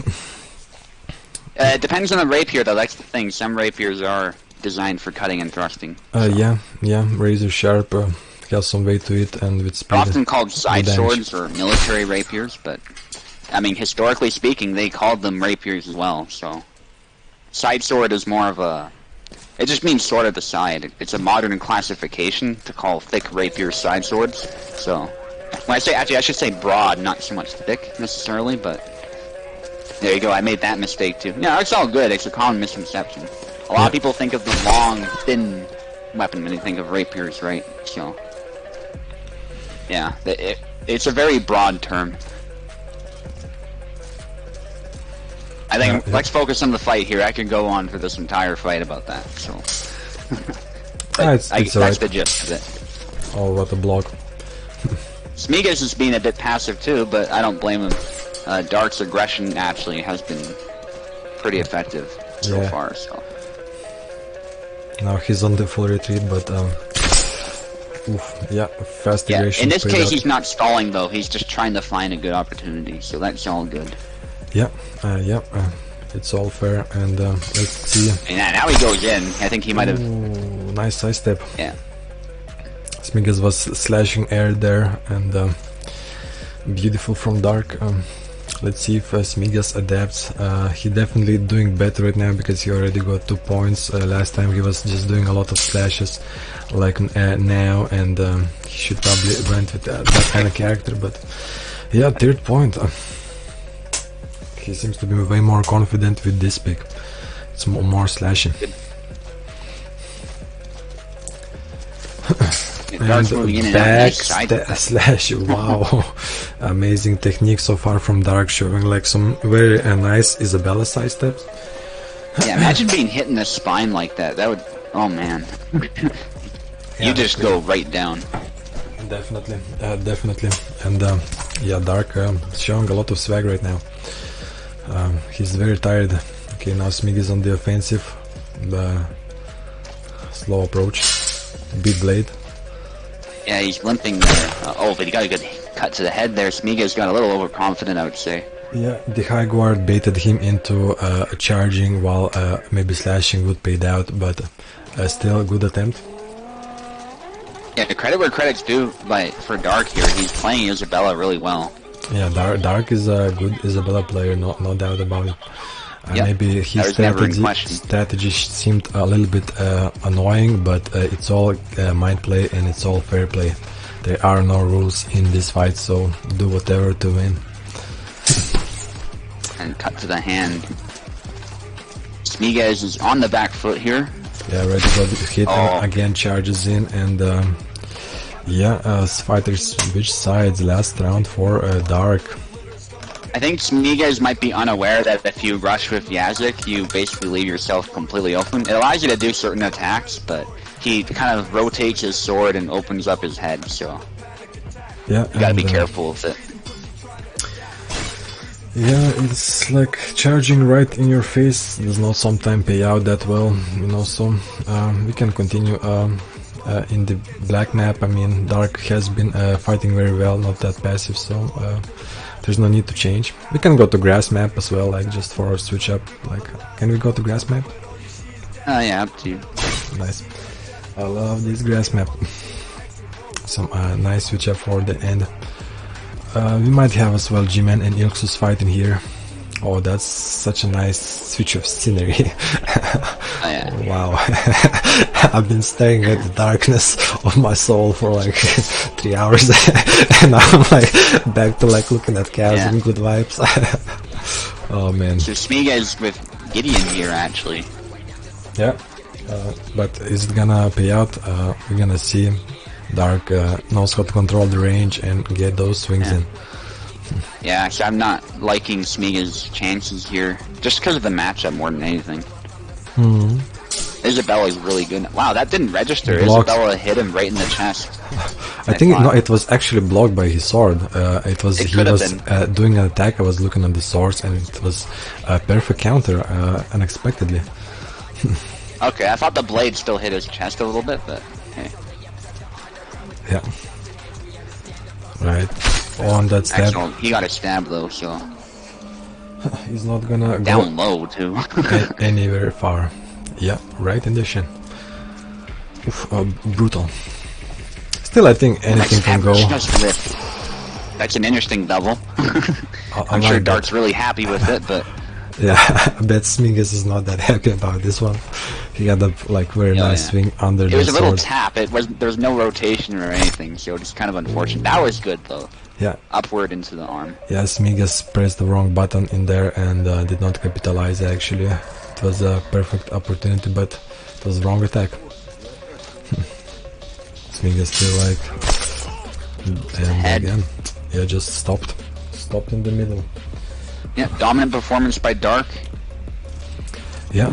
it depends on the rapier, though. That's the thing. Some rapiers are designed for cutting and thrusting. So. Yeah, razor sharp has some weight to it, and with speed. They're often called side damage. swords or military rapiers, but I mean, historically speaking, they called them rapiers as well. So, side sword is more of a. It just means sword at the side. It's a modern classification to call thick rapiers side swords. So, when I say actually, I should say broad, not so much thick necessarily, but. There you go, I made that mistake too. Yeah, it's all good, it's a common misconception. A lot of people think of the long, thin weapon when they think of rapiers, right? So, yeah, it's a very broad term. I think, let's focus on the fight here. I could go on for this entire fight about that, so... It's that's alright. the gist of it. Oh, what a block. Smiggas is being a bit passive too, but I don't blame him. Dark's aggression actually has been pretty effective so far, so... Now he's on the full retreat, but yeah, fast aggression. In this paid case, out. he's not stalling though. He's just trying to find a good opportunity, so that's all good. Yeah, it's all fair, and let's see. And now he goes in. I think he might have. Ooh, nice side step. Yeah. Smiggas was slashing air there, and beautiful from Dark. Let's see if Smiggas adapts. He definitely doing better right now because he already got 2 points. Last time he was just doing a lot of slashes, like now, and he should probably went with that kind of character. But yeah, 3rd point. He seems to be way more confident with this pick. It's more slashing. Dark's moving in and out. Nice side. Slash, wow. Amazing technique so far from Dark, showing like some very nice Isabella side steps. Yeah, imagine being hit in the spine like that. That would. Oh man. You just go right down. Definitely. And yeah, Dark showing a lot of swag right now. He's very tired. Okay, now Smiggas on the offensive. The slow approach. Big blade. Yeah, he's limping there. Oh, but he got a good cut to the head there. Smiggas got a little overconfident, I would say. Yeah, the high guard baited him into charging while maybe slashing would paid out, but still a good attempt. Yeah, credit where credit's due for Dark here. He's playing Isabella really well. Yeah, Dark is a good Isabella player, no doubt about it. Yep. Maybe his That was never in question. strategy seemed a little bit annoying, but it's all mind play and it's all fair play. There are no rules in this fight, so do whatever to win. And cut to the hand. Smiggas is on the back foot here. Yeah, ready to hit and again charges in, and fighters switch sides last round for Dark. I think Smiggas might be unaware that if you rush with Yazik, you basically leave yourself completely open. It allows you to do certain attacks, but he kind of rotates his sword and opens up his head, so yeah, you gotta be careful with it. Yeah, it's like charging right in your face does not sometimes pay out that well, you know, so we can continue in the black map. I mean, Dark has been fighting very well, not that passive, so there's no need to change. We can go to grass map as well, like just for a switch up. Like, can we go to grass map? Yeah, up to you. Nice. I love this grass map. Some nice switch up for the end. We might have as well G-Man and Helixes fighting here. Oh, that's such a nice switch of scenery. Wow. I've been staring at the darkness of my soul for like 3 hours and now I'm like back to like looking at cows and good vibes. Oh man. So Smiggas with Gideon here actually. Yeah. But is it gonna pay out? We're gonna see. Dark knows how to control the range and get those swings in. Yeah, so I'm not liking Smiggas' chances here, just because of the matchup more than anything. Isabella's really good. Wow, that didn't register. Blocked. Isabella hit him right in the chest. I think it was actually blocked by his sword. He was doing an attack. I was looking at the swords, and it was a perfect counter, unexpectedly. Okay, I thought the blade still hit his chest a little bit, but hey. Yeah. Right. On that stab. Actually, he got a stab though, so he's not gonna down low too. Anywhere far. Yeah, right in the shin. Oof, brutal. Still, I think anything can go. That's an interesting double. I'm sure Dark's really happy with it, but yeah, I bet Smiggas is not that happy about this one. He got a like very nice swing under the sword. It was a little tap. There was no rotation or anything, so it's kind of unfortunate. That was good though. Yeah. Upward into the arm. Yeah, Smiggas pressed the wrong button in there and did not capitalize actually. It was a perfect opportunity, but it was wrong attack. Smiggas still like... And again, yeah, just stopped. Stopped in the middle. Yeah, dominant performance by Dark. Yeah,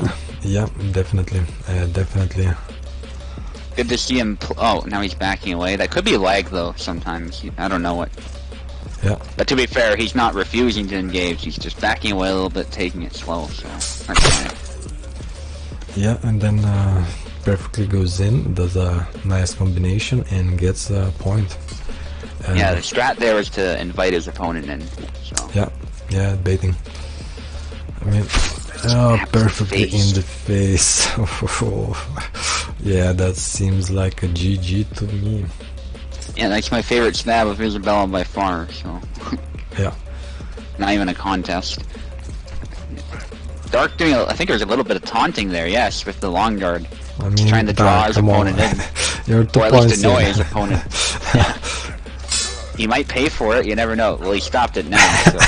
definitely. Definitely. Good to see him. Oh, now he's backing away. That could be lag though. Sometimes I don't know what. Yeah. But to be fair, he's not refusing to engage. He's just backing away a little bit, taking it slow. So that's fine. Yeah, and then perfectly goes in, does a nice combination, and gets a point. Yeah, the strat there is to invite his opponent in. So. Yeah, baiting. I mean. Perfectly in the face. Yeah, that seems like a GG to me. Yeah, that's my favorite stab of Isabella by far, so... Yeah. Not even a contest. Dark doing, I think there's a little bit of taunting there, yes, with the long guard. I mean, he's trying to draw his opponent in. You're 2 or at points least annoy his opponent. Yeah. He might pay for it, you never know. Well, he stopped it now, so...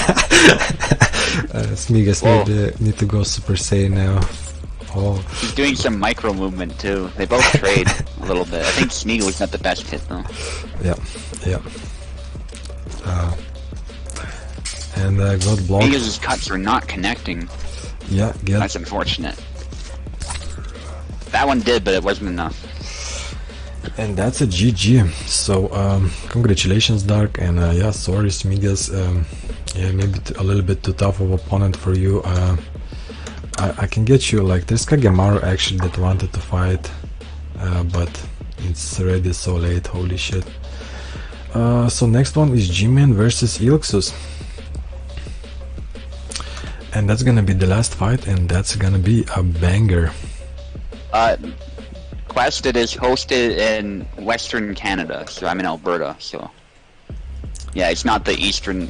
Smiggas need to go Super Saiyan now. Oh. He's doing some micro movement too. They both trade a little bit. I think Smiggas was not the best hit though. Yeah. And got blocked. Smiggas' cuts are not connecting. Yeah, that's unfortunate. That one did, but it wasn't enough. And that's a GG. So congratulations, Dark, and yeah, sorry, Smiggas. Yeah, maybe a little bit too tough of opponent for you. I can get you, like, there's Kagemaru actually that wanted to fight, but it's already so late, holy shit. So next one is G-Man versus Helixes. And that's gonna be the last fight, and that's gonna be a banger. Quest, it is hosted in Western Canada, so I'm in Alberta, so... Yeah, it's not Eastern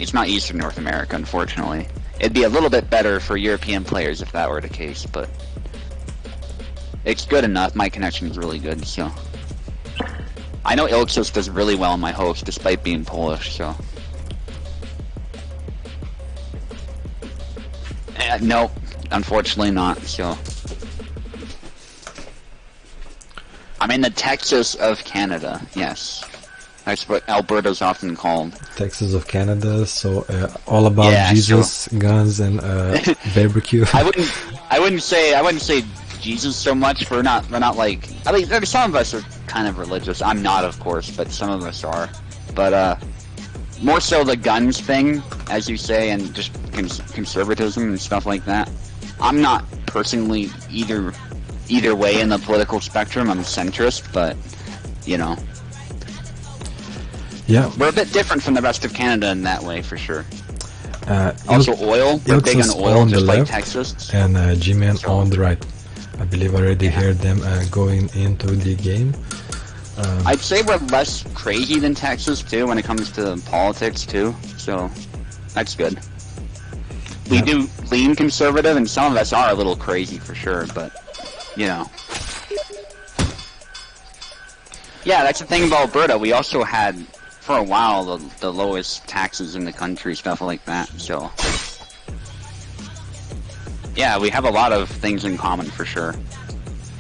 North America, unfortunately. It'd be a little bit better for European players if that were the case, but it's good enough. My connection is really good, so I know Helixes does really well on my host despite being Polish, so no, unfortunately not. So I'm in the Texas of Canada. Yes, that's what Alberta's often called. Texas of Canada, so all about Jesus, guns, and barbecue. I wouldn't say Jesus so much. We're not like, I mean, some of us are kind of religious. I'm not, of course, but some of us are. But more so the guns thing, as you say, and just conservatism and stuff like that. I'm not personally either way in the political spectrum. I'm centrist, but you know, yeah, we're a bit different from the rest of Canada in that way, for sure. Also, oil. We're big on oil, on just the like left, Texas. and G-Man on the right. I believe I already heard them going into the game. I'd say we're less crazy than Texas too when it comes to politics too, so that's good. We do lean conservative, and some of us are a little crazy for sure, but you know. Yeah, that's the thing about Alberta. We also had, for a while, the lowest taxes in the country, stuff like that, so yeah, we have a lot of things in common for sure.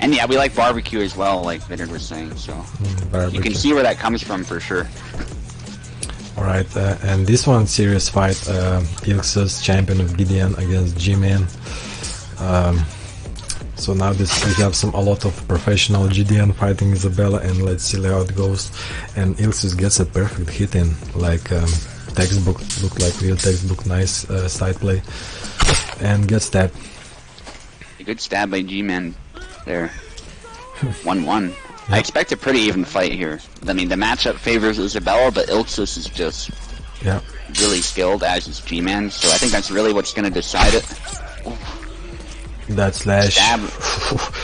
And yeah, we like barbecue as well, like Vineyard was saying, so you can see where that comes from for sure. Alright, and this one serious fight, Helixes, champion of Gideon against G-Man. So now we have a lot of professional Gideon fighting Isabella, and let's see how it goes. And Helixes gets a perfect hit in, like textbook, looked like real textbook, nice side play, and gets stabbed. A good stab by G-Man there. 1-1. Yep. I expect a pretty even fight here. I mean, the matchup favors Isabella, but Helixes is just really skilled, as is G-Man, so I think that's really what's going to decide it. That slash. Stab,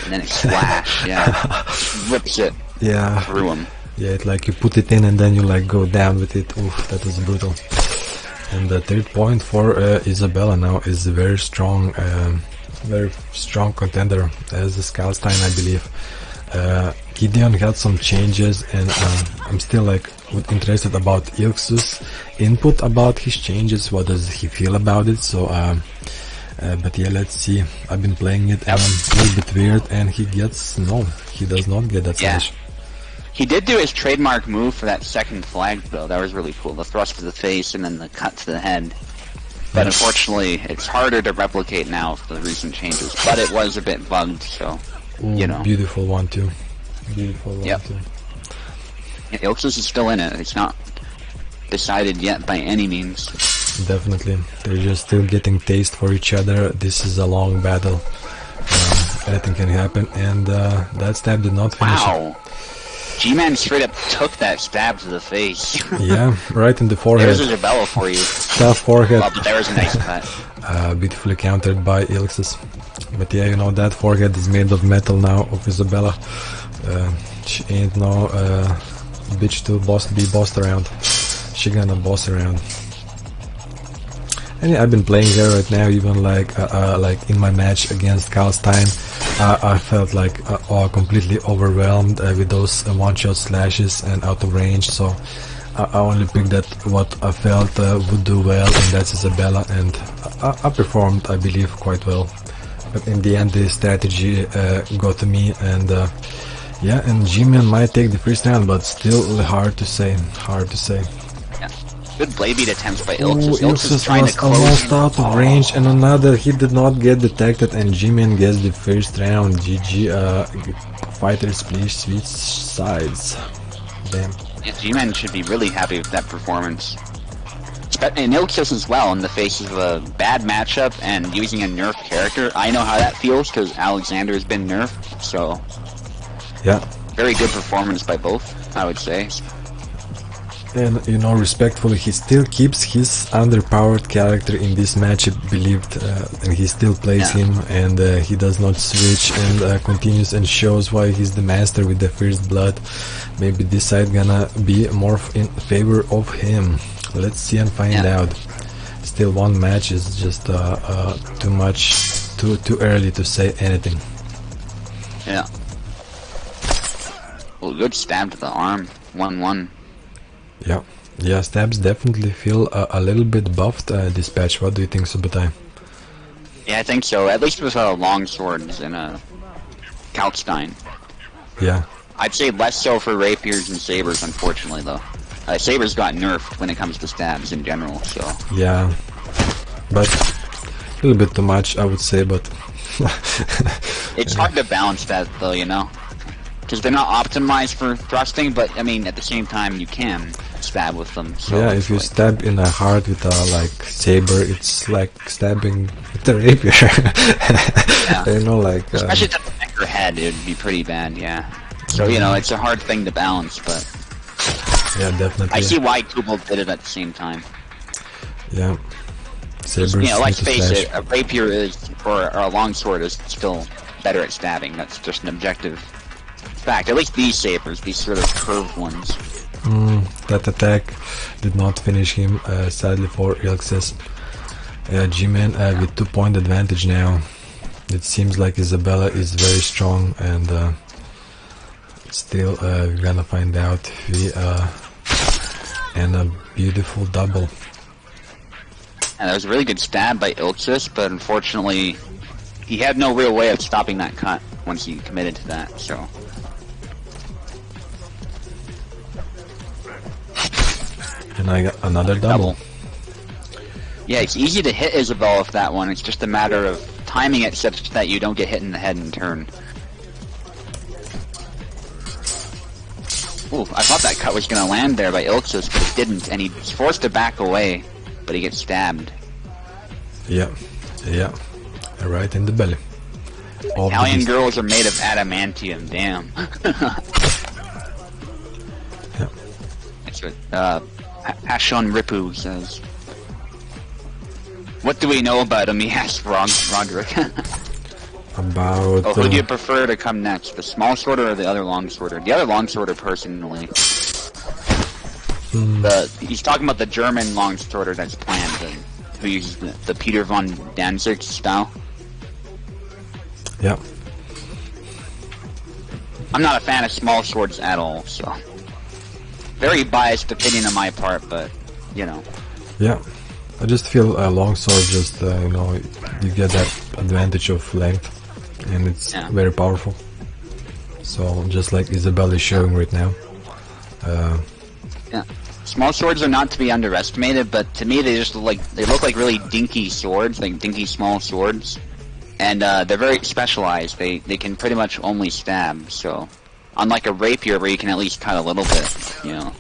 and then it slash, yeah. Rips it through him. Yeah, it's like you put it in and then you like go down with it. Oof, that was brutal. And the third point for Isabella now is a very strong contender as the Skalstein, I believe. Gideon had some changes, and I'm still like interested about Helixes' input about his changes. What does he feel about it? So, but yeah, let's see. I've been playing it, and a little bit weird, and he does not get that slash. He did do his trademark move for that second flag, though. That was really cool. The thrust to the face and then the cut to the head. But unfortunately, it's harder to replicate now with the recent changes. But it was a bit bugged, so, you know. Beautiful one, too. Beautiful one, too. Yeah, Helixes is still in it. It's not decided yet by any means. Definitely. They're just still getting taste for each other. This is a long battle. Anything can happen. And that stab did not finish it. G-Man straight up took that stab to the face. Yeah, right in the forehead. There's Isabella for you. Tough forehead. Well, but there was a nice cut. Beautifully countered by Helixes. But yeah, you know, that forehead is made of metal now of Isabella. She ain't no bitch to be bossed around. She gonna boss around. And yeah, I've been playing her right now, even like in my match against Skalstein. I felt like completely overwhelmed with those one-shot slashes and out of range, so I only picked that what I felt would do well, and that's Isabella, and I performed, I believe, quite well. But in the end, the strategy got to me, and yeah, and G-Man might take the first round, but still hard to say. Yeah. Good blade beat attempts by Helixes. Helixes trying was to close almost out of range, and another hit did not get detected, and G-Man gets the first round. GG, fighters please switch sides. Damn. Yeah, G-Man should be really happy with that performance. And Helixes as well, in the face of a bad matchup and using a nerfed character. I know how that feels, because Alexander has been nerfed, so... Yeah. Very good performance by both, I would say. And, you know, respectfully, he still keeps his underpowered character in this match, believed, and he still plays him, and he does not switch, and continues and shows why he's the master with the first blood. Maybe this side gonna be more in favor of him. Let's see and find out. still one match is just too much, too early to say anything. Yeah. Well, good stab to the arm. 1-1. Yeah. Yeah, stabs definitely feel a little bit buffed this patch. What do you think, Subutai? Yeah, I think so. At least with long swords and Kalkstein. Yeah. I'd say less so for rapiers and sabers, unfortunately, though. Sabers got nerfed when it comes to stabs in general, so... Yeah. But a little bit too much, I would say, but... It's hard to balance that, though, you know? Because they're not optimized for thrusting, but, I mean, at the same time, you can stab with them, so... Yeah, if you stab in the heart with a, like, saber, it's like stabbing with a rapier. Yeah. You know, like... Especially to the neck or head, it would be pretty bad, yeah. So, you know, it's a hard thing to balance, but... Yeah, definitely. I see why Kubel did it at the same time. Yeah. Sabers, You know, let's need to face slash. it, a rapier is, or a longsword is still better at stabbing. That's just an objective fact. At least these sabers, these sort of curved ones. That attack did not finish him, sadly for Helixes. G-Man with 2-point advantage now. It seems like Isabella is very strong, and still we're gonna find out if we and a beautiful double. And that was a really good stab by Ilxis, but unfortunately he had no real way of stopping that cut once he committed to that, so... And I got another double. Yeah, it's easy to hit Isabel with that one, it's just a matter of timing it such that you don't get hit in the head in turn. Ooh, I thought that cut was gonna land there by Ilxis, but it didn't, and he's forced to back away, but he gets stabbed. Yeah, yeah, right in the belly. Italian girls are made of adamantium, damn. Yeah. That's what Hashon Ripu says. What do we know about him? He asked Roderick. About... Oh, who do you prefer to come next? The small sworder or the other long sworder? The other long sworder, personally. He's talking about the German long sworder that's planned, who uses the Peter von Danzig style. Yeah. I'm not a fan of small swords at all, so... Very biased opinion on my part, but, you know. Yeah. I just feel a long sword just, you know, you get that advantage of length, and it's very powerful. So, just like Isabel is showing right now. Yeah. Small swords are not to be underestimated, but to me they just look like really dinky swords, like dinky small swords. And they're very specialized. They can pretty much only stab, so... Unlike a rapier where you can at least cut a little bit, you know.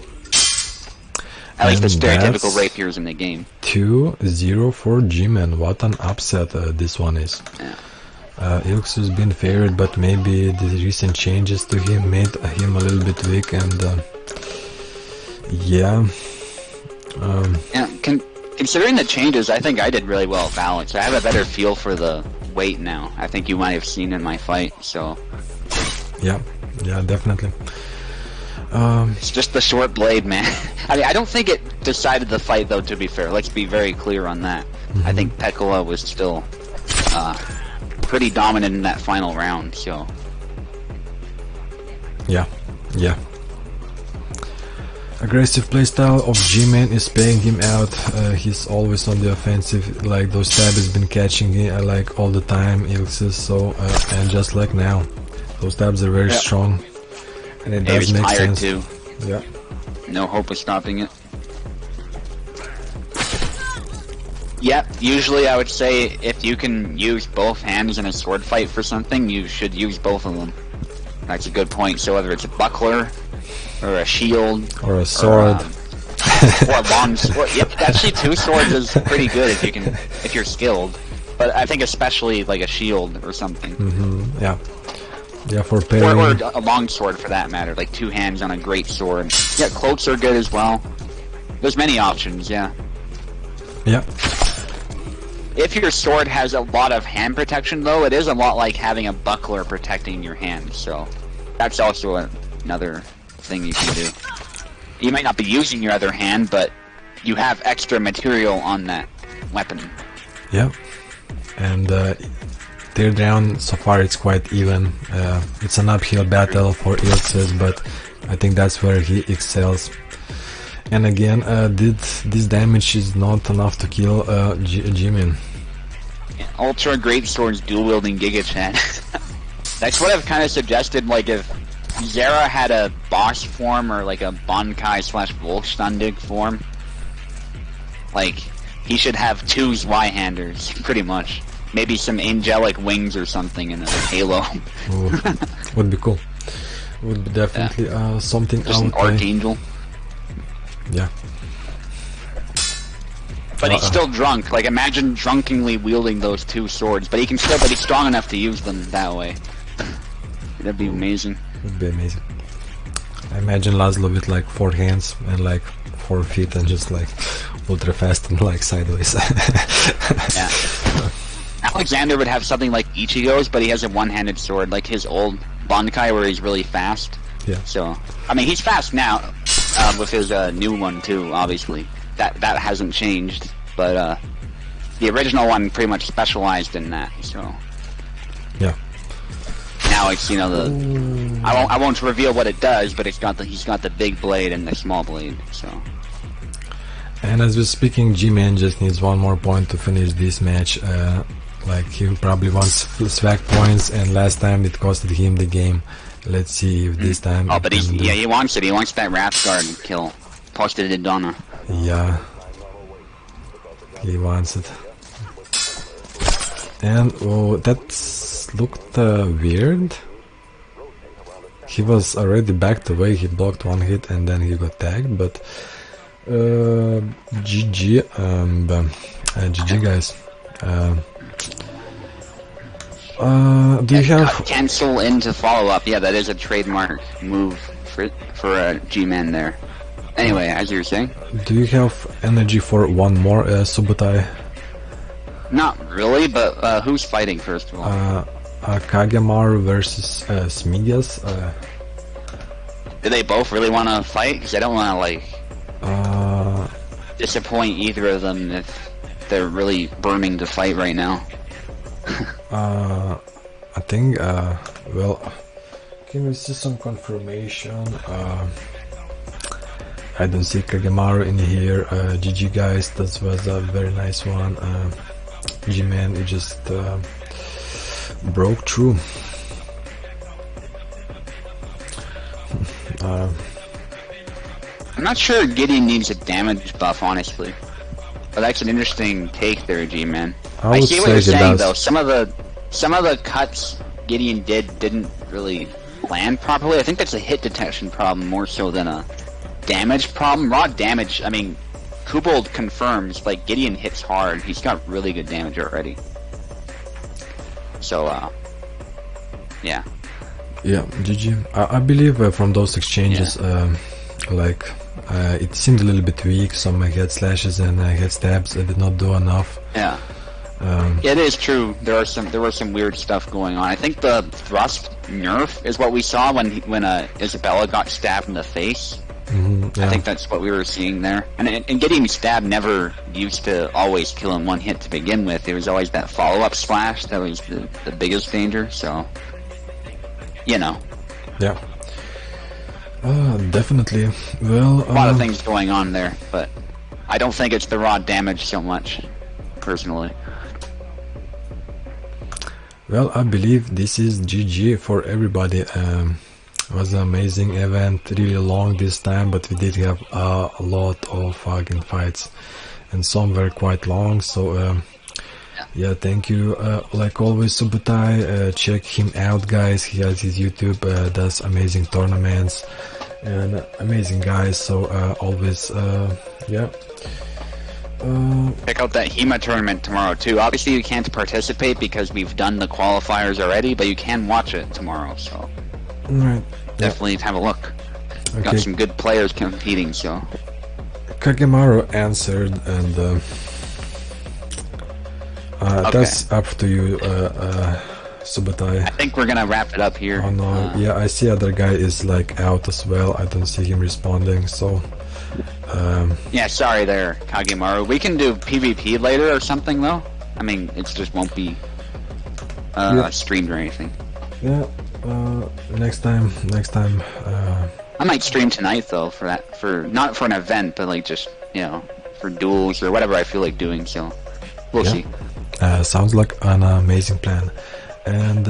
At least the stereotypical rapiers in the game. 2-0 for G-Man. What an upset this one is. Yeah. Ilx has been favored, but maybe the recent changes to him made him a little bit weak, and yeah. Considering the changes, I think I did really well at balance. I have a better feel for the weight now. I think you might have seen in my fight, so... Yeah, yeah, definitely. It's just the short blade, man. I mean, I don't think it decided the fight, though, to be fair. Let's be very clear on that. I think Pecolai was still pretty dominant in that final round, so... Yeah, yeah. Aggressive playstyle of G-Man is paying him out. He's always on the offensive, like those stabs has been catching him like all the time, Helixes, so and just like now. Those stabs are very strong. And it does make sense. Too. Yeah. No hope of stopping it. Yeah, usually I would say if you can use both hands in a sword fight for something, you should use both of them. That's a good point. So whether it's a buckler, or a shield, or a sword, or a long sword. Yep, actually 2 swords is pretty good if you're skilled. But I think especially like a shield or something. Yeah. Yeah, for parrying. Or a long sword for that matter, like 2 hands on a great sword. Yeah, cloaks are good as well. There's many options, yeah. Yeah. If your sword has a lot of hand protection, though, it is a lot like having a buckler protecting your hand, so that's also another thing you can do. You might not be using your other hand, but you have extra material on that weapon. Yeah, and tear down so far it's quite even. It's an uphill battle for Helixes, but I think that's where he excels. And again, this damage is not enough to kill G-Man. Ultra Great Swords dual wielding Giga Chat. That's what I've kind of suggested. Like if Zera had a boss form or like a Bankai / Volkstandig form, like he should have 2 Zweihanders, pretty much. Maybe some angelic wings or something in a halo. Ooh, would be cool. Would be definitely something Just I an would play. archangel. Yeah. But he's still drunk. Like imagine drunkenly wielding those 2 swords, but he's strong enough to use them that way. That'd be amazing. Would be amazing. I imagine Laszlo with like 4 hands and like 4 feet and just like ultra fast and like sideways. Yeah. Alexander would have something like Ichigo's, but he has a one-handed sword, like his old Bankai where he's really fast. Yeah. So, I mean, he's fast now, with his new one too, obviously. That hasn't changed, but the original one pretty much specialized in that, so... Yeah. Now it's, you know, the... I won't reveal what it does, but he's got the big blade and the small blade, so... And as we're speaking, G-Man just needs 1 more point to finish this match. Like he probably wants swag points, and last time it costed him the game. Let's see if this time... Oh, but he wants it. He wants that Wrathguard kill. Posted in Donna. Yeah. He wants it. And, oh, that looked weird. He was already backed away, he blocked 1 hit and then he got tagged, but... GG, GG guys. Do you have... Cancel into follow-up. Yeah, that is a trademark move for a G-Man there. Anyway, as you were saying? Do you have energy for 1 more Subutai? Not really, but who's fighting first of all? Kagemaru versus Smiggas. Do they both really want to fight? Because I don't want to, like, disappoint either of them if they're really burning to fight right now. I think, well, can we see some confirmation? I don't see Kagemaru in here. GG guys, that was a very nice one. G-Man, it just broke through. I'm not sure Gideon needs a damage buff, honestly. But that's an interesting take there, G-Man. I see what you're saying, though. Some of the cuts Gideon didn't really land properly. I think that's a hit detection problem more so than a damage problem. Raw damage, I mean, Kubold confirms, like, Gideon hits hard. He's got really good damage already. So, yeah. Yeah, GG. I believe from those exchanges, like, it seemed a little bit weak. Some head slashes and head stabs did not do enough. Yeah. Yeah, it is true. There was some weird stuff going on. I think the thrust nerf is what we saw when Isabella got stabbed in the face. Yeah. I think that's what we were seeing there. And getting stabbed never used to always kill in 1 hit to begin with. There was always that follow-up slash that was the biggest danger. So, you know. Yeah. Definitely. Well, a lot of things going on there, but I don't think it's the raw damage so much, personally. Well, I believe this is GG for everybody. It was an amazing event, really long this time, but we did have a lot of fucking fights, and some were quite long. So yeah, thank you. Like always, Subutai, check him out, guys. He has his YouTube, does amazing tournaments and amazing guys. So always, yeah. Check out that HEMA tournament tomorrow too. Obviously you can't participate because we've done the qualifiers already, but you can watch it tomorrow, so right. Definitely have a look. Okay. Got some good players competing, so Kagemaru answered, and okay. That's up to you, Subutai. I think we're gonna wrap it up here. Oh no, yeah, I see other guy is like out as well. I don't see him responding, so Yeah, sorry there, Kagemaru. We can do PvP later or something, though. I mean, it just won't be streamed or anything. Yeah, next time. I might stream tonight, though, for that. Not for an event, but like just, you know, for duels or whatever I feel like doing, so we'll see. Sounds like an amazing plan. And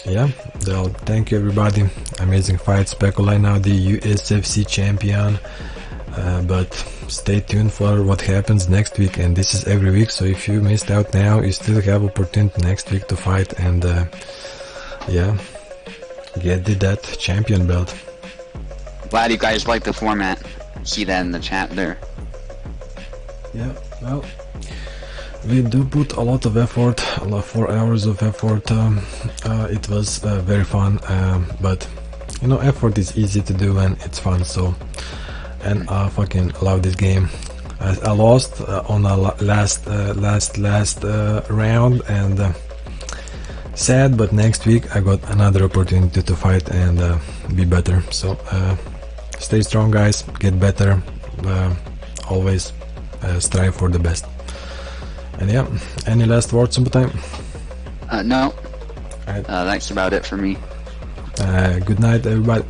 yeah, well, thank you everybody. Amazing fights. Pecolai now the Usfc champion. But stay tuned for what happens next week, and this is every week, so if you missed out now, you still have opportunity next week to fight and yeah, get that champion belt. Glad you guys like the format. See that in the chat there. Yeah, well, we do put a lot of effort, 4 hours of effort. It was very fun, but you know, effort is easy to do and it's fun, so. And I fucking love this game. I lost on a last round, and sad, but next week I got another opportunity to fight and be better. So stay strong, guys. Get better. Always strive for the best. And yeah, any last words, Subutai? No. Right. That's about it for me. Good night, everybody.